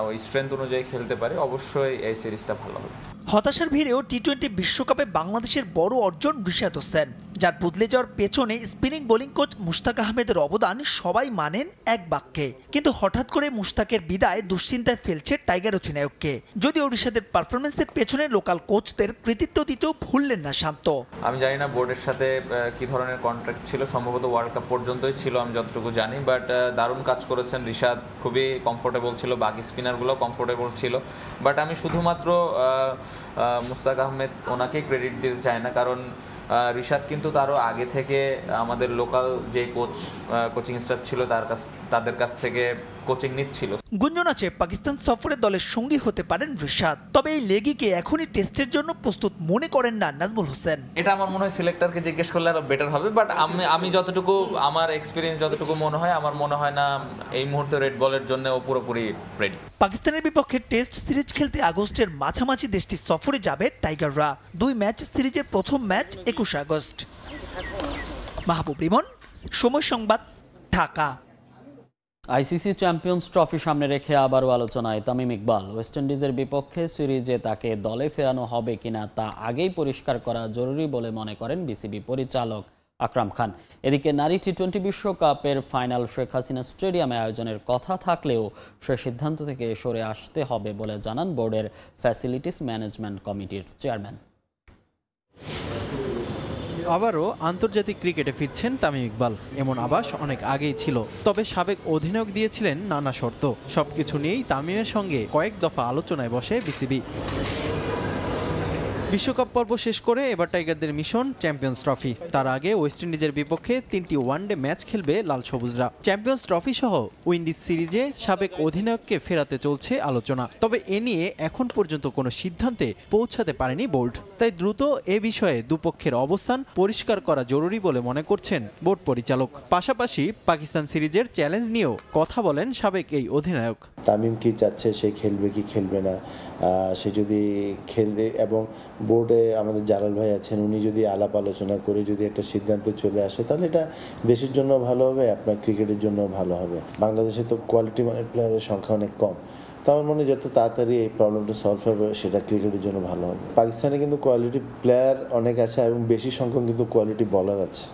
ওই স্ট্রেংথ অনুযায়ী খেলতে পারি, অবশ্যই এই সিরিজটা ভালো হবে।
হতাশার ভিড়েও টি-20 বিশ্বকাপে বাংলাদেশের বড় অর্জন রিশাদ হোসেন, যার বদলে যাওয়ার পেছনে স্পিনিং বোলিং কোচ মুশতাক আহমেদের অবদান সবাই মানেন এক বাক্যে। কিন্তু হঠাৎ করে মুশতাকের বিদায় দুশ্চিন্তায় ফেলছে টাইগার অধিনায়ককে। যদিও রিশাদের পারফরমেন্সের পেছনে লোকাল কোচদের কৃতিত্ব দিতেও ভুললেন না শান্ত।
আমি জানি না বোর্ডের সাথে কি ধরনের কন্ট্রাক্ট ছিল, সম্ভবত ওয়ার্ল্ড কাপ পর্যন্তই ছিল আমি যতটুকু জানি, বাট দারুণ কাজ করেছেন রিশাদ, খুবই কমফোর্টেবল ছিল, বাকি স্পিনারগুলো কমফোর্টেবল ছিল। বাট আমি শুধুমাত্র মুশতাক আহমেদ ওনাকেই ক্রেডিট দিতে চাই না, কারণ রিশাদ কিন্তু তারও আগে থেকে আমাদের লোকাল যে কোচিং স্টাফ ছিল তাদের কাছ থেকে কোচিং নিচ্ছিল।
গুঞ্জন আছে পাকিস্তান সফরে দলের সঙ্গী হতে পারেন রিশাদ, তবে এই লেগিকে এখনই টেস্টের জন্য প্রস্তুত মনে করেন না নাজমুল হোসেন।
এটা আমার মনে হয় সিলেক্টরকে জিজ্ঞেস করলে আরো বেটার হবে, বাট আমি যতটুকু আমার এক্সপিরিয়েন্স যতটুকু মনে হয়, আমার মনে হয় না এই মুহূর্তে রেড বলের জন্য ও পুরোপুরি রেডি।
পাকিস্তানের বিপক্ষে টেস্ট সিরিজ খেলতে আগস্টের মাঝামাঝি দেশটি সফরে যাবে টাইগাররা। 2 ম্যাচ সিরিজের প্রথম ম্যাচ 21 আগস্ট। মাহবুব রিমন, সময় সংবাদ, ঢাকা।
আইসিসি চ্যাম্পিয়ন্স ট্রফি সামনে রেখে আবারও আলোচনায় তামিম ইকবাল। ওয়েস্ট ইন্ডিজের বিপক্ষে সিরিজে তাকে দলে ফেরানো হবে কিনা তা আগেই পরিষ্কার করা জরুরি বলে মনে করেন বিসিবি পরিচালক আকরাম খান। এদিকে নারী টি-20 বিশ্বকাপের ফাইনাল শেখ হাসিনা স্টেডিয়ামে আয়োজনের কথা থাকলেও সে সিদ্ধান্ত থেকে সরে আসতে হবে বলে জানান বোর্ডের ফ্যাসিলিটিস ম্যানেজমেন্ট কমিটির চেয়ারম্যান।
আবারও আন্তর্জাতিক ক্রিকেটে ফিরছেন তামিম ইকবাল, এমন আভাস অনেক আগেই ছিল। তবে সাবেক অধিনায়ক দিয়েছিলেন নানা শর্ত। সবকিছু নিয়েই তামিমের সঙ্গে কয়েক দফা আলোচনায় বসে বিসিবি। বিশ্বকাপ পর্ব শেষ করে এবার টাইগারদের মিশন চ্যাম্পিয়ন্স ট্রফি। তার আগে ওয়েস্ট ইন্ডিজের বিপক্ষে 3টি ওয়ানডে ম্যাচ খেলবে লাল সবুজরা। চ্যাম্পিয়ন্স ট্রফি সহ উইন্ডিজ সিরিজে সাবেক অধিনায়ককে ফেরাতে চলছে আলোচনা। তবে এ নিয়ে এখন পর্যন্ত কোনো সিদ্ধান্তে পৌঁছাতে পারেনি বোর্ড। তাই দ্রুত এ বিষয়ে দুপক্ষের অবস্থান পরিষ্কার করা জরুরি বলে মনে করছেন বোর্ড পরিচালক। পাশাপাশি পাকিস্তান সিরিজের চ্যালেঞ্জ নিয়েও কথা বলেন সাবেক এই অধিনায়ক।
তামিম কি চাচ্ছে, সে খেলবে কি খেলবে না, সে যদি খেলবে এবং বোর্ডে আমাদের জালাল ভাই আছেন, উনি যদি আলাপ আলোচনা করে যদি একটা সিদ্ধান্তে চলে আসে তাহলে এটা দেশের জন্য ভালো হবে, আপনার ক্রিকেটের জন্য ভালো হবে। বাংলাদেশে তো কোয়ালিটি মানের প্লেয়ারের সংখ্যা অনেক কম, তো আমার মনে যত তাড়াতাড়ি এই প্রবলেমটা সলভ হবে সেটা ক্রিকেটের জন্য ভালো হবে। পাকিস্তানে কিন্তু কোয়ালিটি প্লেয়ার অনেক আছে এবং বেশি সংখ্যক কিন্তু কোয়ালিটি বলার আছে,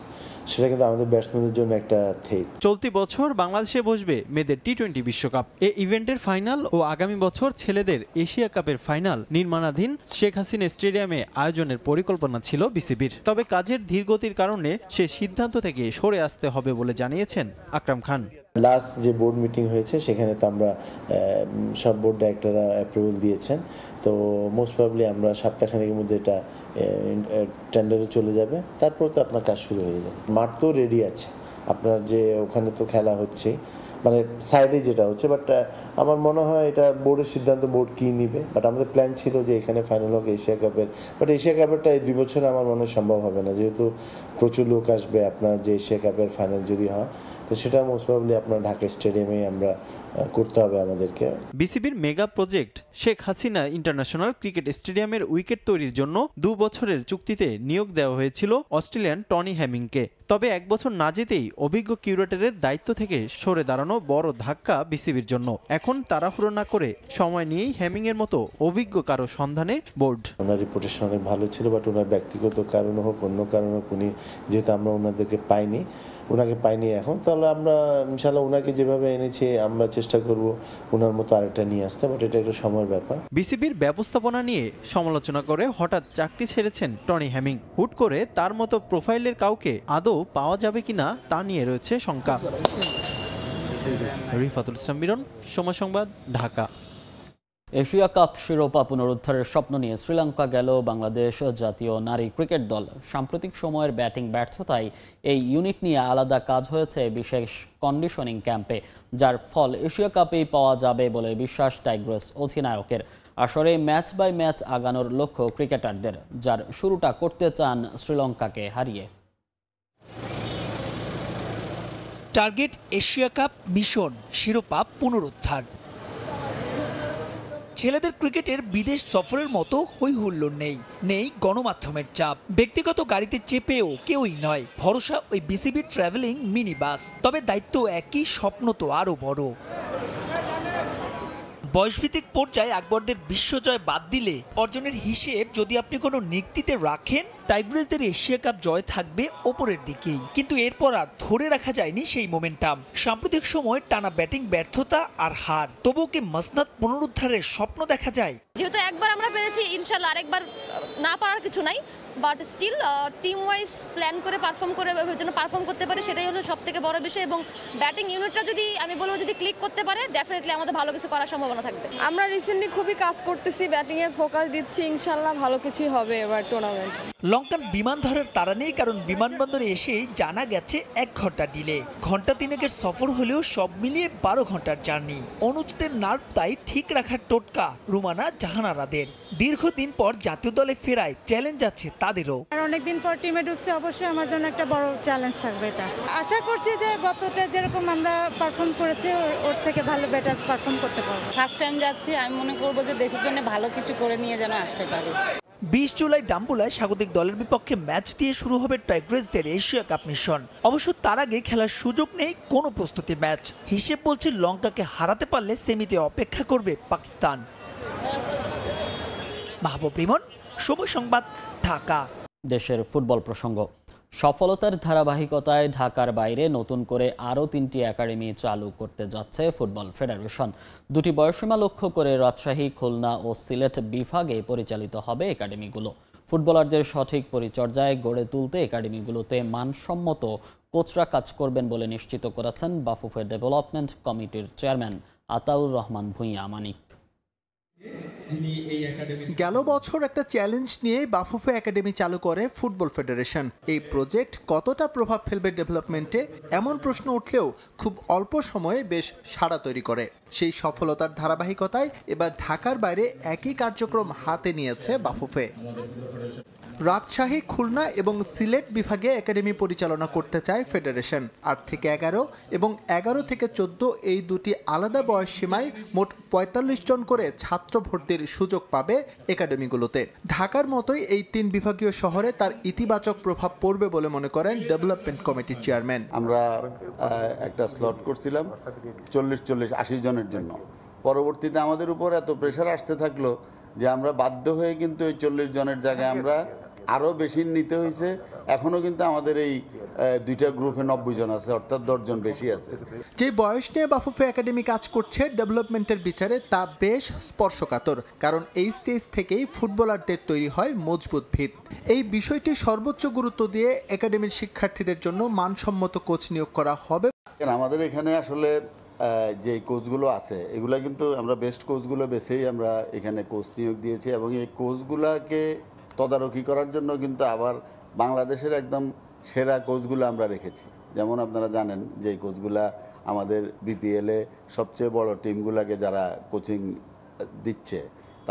সেটা কিন্তু আমাদের ব্যাটসম্যানদের জন্য একটা থ্রেট।
চলতি বছর বাংলাদেশে বসবে মেয়েদের টি-20 বিশ্বকাপ। এই ইভেন্টের ফাইনাল ও আগামী বছর ছেলেদের এশিয়া কাপের ফাইনাল নির্মাণাধীন শেখ হাসিনা স্টেডিয়ামে আয়োজনের পরিকল্পনা ছিল বিসিবির। তবে কাজের ধীরগতির কারণে সে সিদ্ধান্ত থেকে সরে আসতে হবে বলে জানিয়েছেন আকরাম খান।
লাস্ট যে বোর্ড মিটিং হয়েছে সেখানে তো আমরা সব বোর্ড ডাইরেক্টররা অ্যাপ্রুভাল দিয়েছেন, তো মোস্ট প্রবাবলি আমরা সপ্তাহখানেকের মধ্যে এটা টেন্ডারে চলে যাবে, তারপর তো আপনার কাজ শুরু হয়ে যাবে। মাঠ তো রেডি আছে, আপনার যে ওখানে তো খেলা হচ্ছে মানে সাইডে যেটা হচ্ছে, বাট আমার মনে হয় এটা বোর্ডের সিদ্ধান্ত, বোর্ড কী নিবে। বাট আমাদের প্ল্যান ছিল যে এখানে ফাইনাল হোক এশিয়া কাপের, বাট এশিয়া কাপেরটা এই 2 বছরে আমার মনে হয় সম্ভব হবে না, যেহেতু প্রচুর লোক আসবে আপনার যে এশিয়া কাপের ফাইনাল যদি হয়, তো সেটা মোস্ট প্রবাবলি আপনার ঢাকা স্টেডিয়ামে আমরা করতে হবে আমাদেরকে।
বিসিবির mega project Sheikh Hasina international cricket স্টেডিয়ামের উইকেট তৈরির জন্য 2 বছরের চুক্তিতে নিয়োগ দেওয়া হয়েছিল অস্ট্রেলিয়ান টনি হ্যামিংকে। তবে 1 বছর না যেতেই অভিজ্ঞ কিউরেটরের দায়িত্ব থেকে সরে দাঁড়ানো বড় ধাক্কা বিসিবির জন্য। এখন তাড়াহুড়ো না করে সময় নিয়েই হ্যামিং এর মতো অভিজ্ঞ কারো সন্ধানে বোর্ড।
ওনার রিপুটেশন অনেক ভালো ছিল, বাট ওনার ব্যক্তিগত কারণ হোক অন্য কারণ হোক, উনি যেহেতু আমরা ওনাকে পাইনি এখন, তাহলে আমরা ইনশাআল্লাহ ওনাকে যেভাবে এনেছি আমরা চেষ্টা করব ওনার মতো আরেকটা নিয়ে আসতে, বাট এটা একটা সময়ের ব্যাপার।
বিসিবির ব্যবস্থাপনা নিয়ে সমালোচনা করে হঠাৎ চাকরি ছেড়েছেন টনি হ্যামিং। হুট করে তার মতো প্রোফাইলের কাউকে আদৌ পাওয়া যাবে কিনা তা নিয়ে রয়েছে শঙ্কা। রিফাতুল ইসলাম মিরন, সময় সংবাদ, ঢাকা।
এশিয়া কাপ শিরোপা পুনরুদ্ধারের স্বপ্ন নিয়ে শ্রীলঙ্কা গেল বাংলাদেশ জাতীয় নারী ক্রিকেট দল। সাম্প্রতিক সময়ের ব্যাটিং ব্যর্থতায় এই ইউনিট নিয়ে আলাদা কাজ হয়েছে বিশেষ কন্ডিশনিং ক্যাম্পে, যার ফল এশিয়া কাপেই পাওয়া যাবে বলে বিশ্বাস টাইগ্রেস অধিনায়কের। আসরে ম্যাচ বাই ম্যাচ আগানোর লক্ষ্য ক্রিকেটারদের, যার শুরুটা করতে চান শ্রীলঙ্কাকে হারিয়ে।
টার্গেট এশিয়া কাপ, মিশন শিরোপা পুনরুদ্ধার। ছেলেদের ক্রিকেটের বিদেশ সফরের মতো হই হুল্লোড় নেই গণমাধ্যমের চাপ। ব্যক্তিগত গাড়িতে চেপেও কেউই নয়, ভরসা ওই বিসিবি ট্রাভেলিং মিনি বাস। তবে দায়িত্ব একই, স্বপ্ন তো আরও বড়। বয়সভিত্তিক পর্যায়ে আকবরদের বিশ্বজয় বাদ দিলে অর্জনের হিসেব যদি আপনি কোনো নিক্তিতে রাখেন, টাইগ্রেসদের এশিয়া কাপ জয় থাকবে ওপরের দিকেই। কিন্তু এরপর আর ধরে রাখা যায়নি সেই মোমেন্টাম। সাম্প্রতিক সময় টানা ব্যাটিং ব্যর্থতা আর হার, তবুও কি মসনদ পুনরুদ্ধারের স্বপ্ন দেখা যায়?
যেহেতু একবার আমরা পেরেছি, ইনশাল্লাহ আরেকবার না পারার কিছু নাই, but still team wise plan করে পারফর্ম করে যেন পারফর্ম করতে পারে, সেটাই হলো সব থেকে বড় বিষয়। এবং ব্যাটিং ইউনিটটা যদি আমি বলবো যদি ক্লিক করতে পারে, ডেফিনেটলি আমাদের ভালো কিছু করার সম্ভাবনা থাকবে।
আমরা রিসেন্টলি খুবই কাজ করতেছি, ব্যাটিংয়ে ফোকাস দিচ্ছি, ইনশাল্লাহ ভালো কিছুই হবে এবার টুর্নামেন্ট।
লঙ্কান বিমান ধরার তাড়া নেই, কারণ বিমানবন্দরে এসেই জানা গেছে 1 ঘন্টা ডিলে। ঘন্টা 3 সফর হলেও সব মিলিয়ে 12 ঘন্টার জার্নি। অনুজদের নার্ভ তাই ঠিক রাখার টোটকা রুমানা জাহানারাদের। দীর্ঘদিন পর জাতীয় দলে ফেরায় চ্যালেঞ্জ আছে তাদেরও।
অনেকদিন পর টিমে ঢুকছে, অবশ্যই আমার জন্য একটা বড় চ্যালেঞ্জ থাকবে এটা। আশা করছি যে গতটা যেরকম আমরা পারফর্ম করেছি ওর থেকে ভালো বেটার পারফর্ম করতে পারবো।
ফার্স্ট টাইম যাচ্ছি, আমি মনে করবো যে দেশের জন্য ভালো কিছু করে নিয়ে যেন আসতে পারি।
20 জুলাই ডাম্বুলায় স্বাগতিক দলের বিপক্ষে ম্যাচ দিয়ে শুরু হবে টাইগ্রেসদের এশিয়া কাপ মিশন। অবশ্য তার আগে খেলার সুযোগ নেই কোনো প্রস্তুতি ম্যাচ। হিসেব বলছে লঙ্কাকে হারাতে পারলে সেমিতে অপেক্ষা করবে পাকিস্তান। মাহবুব রিমন, সময় সংবাদ, ঢাকা।
দেশের ফুটবল প্রসঙ্গ। সফলতার ধারাবাহিকতায় ঢাকার বাইরে নতুন করে আরও 3টি একাডেমি চালু করতে যাচ্ছে ফুটবল ফেডারেশন। 2টি বয়সসীমা লক্ষ্য করে রাজশাহী, খুলনা ও সিলেট বিভাগে পরিচালিত হবে একাডেমিগুলো। ফুটবলারদের সঠিক পরিচর্যায় গড়ে তুলতে একাডেমিগুলোতে মানসম্মত কোচরা কাজ করবেন বলে নিশ্চিত করেছেন বাফুফে ডেভেলপমেন্ট কমিটির চেয়ারম্যান আতাউর রহমান ভূঁইয়া মানিক।
গেল বছর একটা চ্যালেঞ্জ নিয়ে বাফুফে একাডেমি চালু করে ফুটবল ফেডারেশন। এই প্রজেক্ট কতটা প্রভাব ফেলবে ডেভেলপমেন্টে এমন প্রশ্ন উঠলেও খুব অল্প সময়ে বেশ সাড়া তৈরি করে। সেই সফলতার ধারাবাহিকতায় এবার ঢাকার বাইরে একই কার্যক্রম হাতে নিয়েছে বাফুফে। রাজশাহী, খুলনা এবং সিলেট বিভাগে একাডেমি পরিচালনা করতে চায় ফেডারেশন। 8 থেকে 11 এবং 11 থেকে 14 এই দুটি আলাদা বয়স সীমায় মোট 45 জন করে ছাত্র ভর্তির সুযোগ পাবে একাডেমিগুলোতে। ঢাকার মতোই এই 3 বিভাগীয় শহরে তার ইতিবাচক প্রভাব পড়বে বলে মনে করেন ডেভেলপমেন্ট কমিটির চেয়ারম্যান।
আমরা একটা স্লট করছিলাম 40-80 জনের জন্য। পরবর্তীতে আমাদের উপর এত প্রেশার আসতে থাকলো যে আমরা বাধ্য হয়ে কিন্তু এই 40 জনের জায়গায় আমরা আরও বেশি নিতে হয়েছে। এখনও কিন্তু আমাদের এই দুইটা গ্রুপে 90 জন আছে, অর্থাৎ 10 জন বেশি আছে।
যে বয়স নিয়ে বাফুফে একাডেমি কাজ করছে ডেভেলপমেন্টের বিচারে তা বেশ স্পর্শকাতর, কারণ এই স্টেজ থেকেই ফুটবলারদের তৈরি হয় মজবুত ভিত। এই বিষয়টি সর্বোচ্চ গুরুত্ব দিয়ে একাডেমির শিক্ষার্থীদের জন্য মানসম্মত কোচ নিয়োগ করা হবে।
আমাদের এখানে আসলে যে কোচগুলো আছে এগুলো কিন্তু আমরা বেস্ট কোচগুলো বেছেই আমরা এখানে কোচ নিয়োগ দিয়েছি, এবং এই কোচগুলোকে তদারকি করার জন্য কিন্তু আবার বাংলাদেশের একদম সেরা কোচগুলো আমরা রেখেছি। যেমন আপনারা জানেন যে কোচগুলা আমাদের বিপিএলে সবচেয়ে বড় টিমগুলোকে যারা কোচিং দিচ্ছে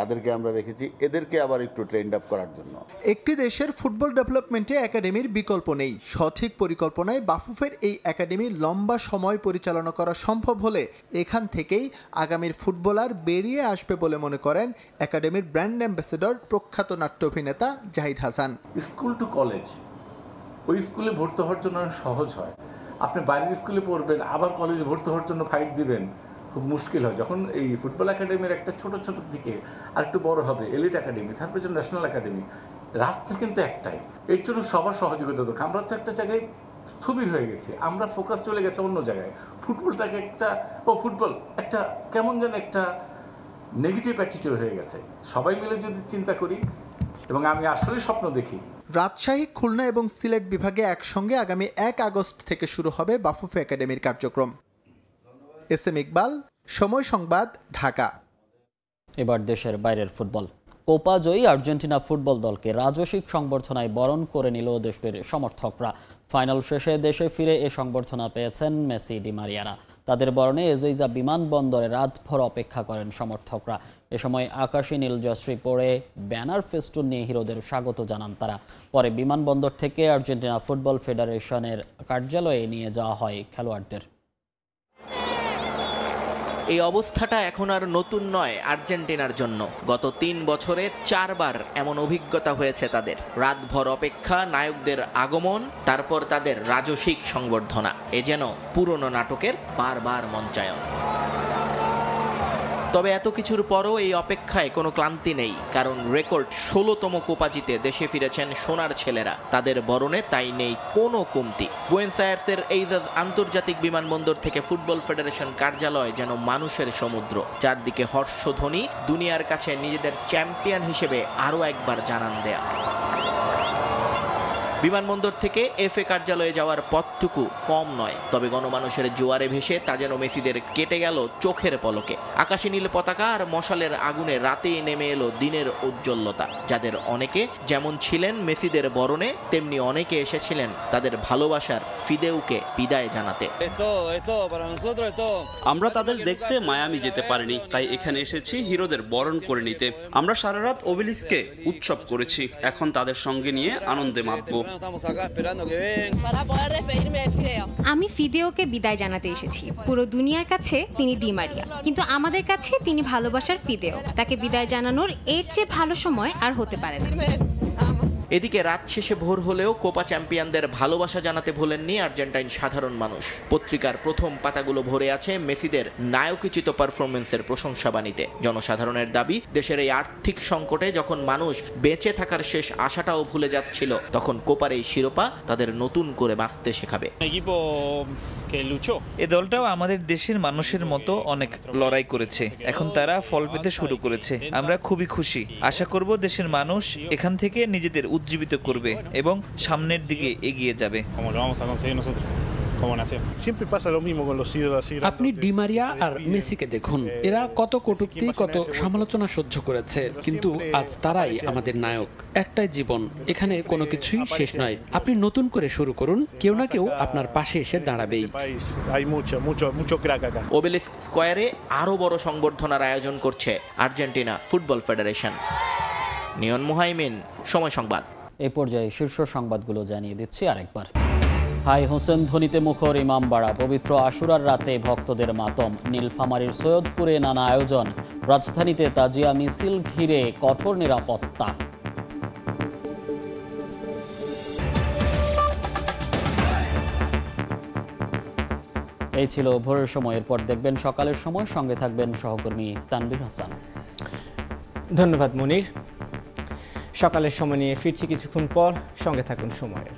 তাদেরকে আমরা রেখেছি, এদেরকে আবার একটু ট্রেন্ড আপ করার জন্য।
একটি দেশের ফুটবল ডেভেলপমেন্টে একাডেমির বিকল্প নেই। সঠিক পরিকল্পনায় বাফুফের এই একাডেমি লম্বা সময় পরিচালনা করা সম্ভব হলে এখান থেকেই আগামীর ফুটবলার বেরিয়ে আসবে বলে মনে করেন একাডেমির ব্র্যান্ড অ্যাম্বাসেডর প্রখ্যাত নাট্য অভিনেতা Zahid Hasan.
School to college, ওই স্কুলে ভর্তি হওয়ার জন্য সহজ হয়। আপনি বাইরের স্কুলে পড়বেন, আবার কলেজে ভর্তি হওয়ার জন্য ফাইট দিবেন, খুব মুশকিল হয়। যখন এই ফুটবল একাডেমির একটা ছোট ছোট দিকে আর একটু বড় হবে, এলিট একাডেমি, তারপরে যে ন্যাশনাল একাডেমি, রাস্তা কিন্তু একটাই। এর জন্য সবার সহযোগিতা দরকার। আমরা তো একটা জায়গায় স্থবির হয়ে গেছি, আমরা ফোকাস চলে গেছে অন্য জায়গায়। ফুটবলটাকে একটা ফুটবল একটা কেমন যেন একটা নেগেটিভ অ্যাটিটিউড হয়ে গেছে। সবাই মিলে যদি চিন্তা করি, এবং আমি আসলে স্বপ্ন দেখি
রাজশাহী, খুলনা এবং সিলেট বিভাগে একসঙ্গে আগামী 1 আগস্ট থেকে শুরু হবে বাফুফে একাডেমির কার্যক্রম। এসএম ইকবাল, সময় সংবাদ, ঢাকা।
এবার দেশের বাইরের ফুটবল। কোপা জয়ী আর্জেন্টিনা ফুটবল দলকে রাজসিক সংবর্ধনায় বরণ করে নিল দেশের সমর্থকরা। ফাইনাল শেষে দেশে ফিরে এ সংবর্ধনা পেয়েছেন মেসি, ডি মারিয়ারা। তাদের বরণে এজইজা বিমানবন্দরে রাতভর অপেক্ষা করেন সমর্থকরা। এ সময় আকাশী নীল জয়শ্রী পরে ব্যানার ফেস্টুন নিয়ে হিরোদের স্বাগত জানান তারা। পরে বিমানবন্দর থেকে আর্জেন্টিনা ফুটবল ফেডারেশনের কার্যালয়ে নিয়ে যাওয়া হয় খেলোয়াড়দের।
এই অবস্থাটা এখন আর নতুন নয় আর্জেন্টিনার জন্য। গত 3 বছরে 4 বার এমন অভিজ্ঞতা হয়েছে তাদের। রাতভর অপেক্ষা, নায়কদের আগমন, তারপর তাদের রাজসিক সংবর্ধনা। এ যেন পুরনো নাটকের বারবার মঞ্চায়ন। তবে এত কিছুর পরও এই অপেক্ষায় কোনো ক্লান্তি নেই, কারণ রেকর্ড 16তম কোপা জিতে দেশে ফিরেছেন সোনার ছেলেরা। তাদের বরণে তাই নেই কোনো কমতি। বুয়েনোস আয়ার্সের এইজাজ আন্তর্জাতিক বিমানবন্দর থেকে ফুটবল ফেডারেশন কার্যালয় যেন মানুষের সমুদ্র। চারদিকে হর্ষধ্বনি, দুনিয়ার কাছে নিজেদের চ্যাম্পিয়ন হিসেবে আরও একবার জানান দেয়া। বিমানবন্দর থেকে এফএ কার্যালয়ে যাওয়ার পথটুকু কম নয়, তবে গণমানুষের জোয়ারে ভেসে তা যেন মেসিদের কেটে গেল চোখের পলকে। আকাশী নীল পতাকা আর মশালের আগুনে রাতেই নেমে এলো দিনের উজ্জ্বলতা। যাদের অনেকে যেমন ছিলেন মেসিদের বরণে, তেমনি অনেকে এসেছিলেন তাদের ভালোবাসার ফিদেউকে বিদায় জানাতে।
আমরা তাদের দেখতে মায়ামি যেতে পারিনি, তাই এখানে এসেছি হিরোদের বরণ করে নিতে। আমরা সারা রাত ওবেলিস্কে উৎসব করেছি, এখন তাদের সঙ্গে নিয়ে আনন্দে মাতবো।
আমি ফিদেওকে বিদায় জানাতে এসেছি। পুরো দুনিয়ার কাছে তিনি ডি মারিয়া, কিন্তু আমাদের কাছে তিনি ভালোবাসার ফিদেও। তাকে বিদায় জানানোর এর চেয়ে ভালো সময় আর হতে পারে না।
এদিকে রাত শেষে ভোর হলেও কোপা চ্যাম্পিয়নদের ভালোবাসা জানাতে ভোলেননি আর্জেন্টাইন সাধারণ মানুষ। পত্রিকার প্রথম পাতাগুলো ভরে আছে মেসিদের নায়কোচিত পারফরমেন্সের প্রশংসাবাণীতে। জনসাধারণের দাবি, দেশের এই আর্থিক সংকটে যখন মানুষ বেঁচে থাকার শেষ আশাটাও ভুলে যাচ্ছিল, তখন কোপার এই শিরোপা তাদের নতুন করে বাঁচতে শেখাবে।
এ দলটাও আমাদের দেশের মানুষের মতো অনেক লড়াই করেছে, এখন তারা ফল পেতে শুরু করেছে। আমরা খুবই খুশি, আশা করব দেশের মানুষ এখান থেকে নিজেদের উজ্জীবিত করবে এবং সামনের দিকে এগিয়ে যাবে।
আপনি ডি মারিয়া আর মেসিকে দেখুন, এরা কত কটূক্তি, কত সমালোচনা সহ্য করেছে, কিন্তু আজ তারাই আমাদের নায়ক। একটাই জীবন, এখানে কোনো কিছুই শেষ নয়। আপনি নতুন করে শুরু করুন, কেউ না কেউ আপনার পাশে এসে দাঁড়াবেই।
ওবেলিস্ক স্কয়ারে আরো বড় সংবর্ধনার আয়োজন করছে আর্জেন্টিনা ফুটবল ফেডারেশন। নিয়ন মুহাইমিন, সময় সংবাদ।
এই পর্যায়ে শীর্ষ সংবাদগুলো জানিয়ে দিচ্ছি আরেকবার। হাই হোসেন ধ্বনিতে মুখর ইমামবাড়া, পবিত্র আশুরার রাতে ভক্তদের মাতম। নীলফামারীর সৈয়দপুরে নানা আয়োজন, রাজধানীতে তাজিয়া মিছিল ঘিরে কঠোর নিরাপত্তা। এই ছিল ভোরের সময়, এরপর দেখবেন সকালের সময়, সঙ্গে থাকবেন সহকর্মী তানভীর হাসান।
ধন্যবাদ মনির। সকালের সময় নিয়ে ফিরছি কিছুক্ষণ পর, সঙ্গে থাকুন সময়ের।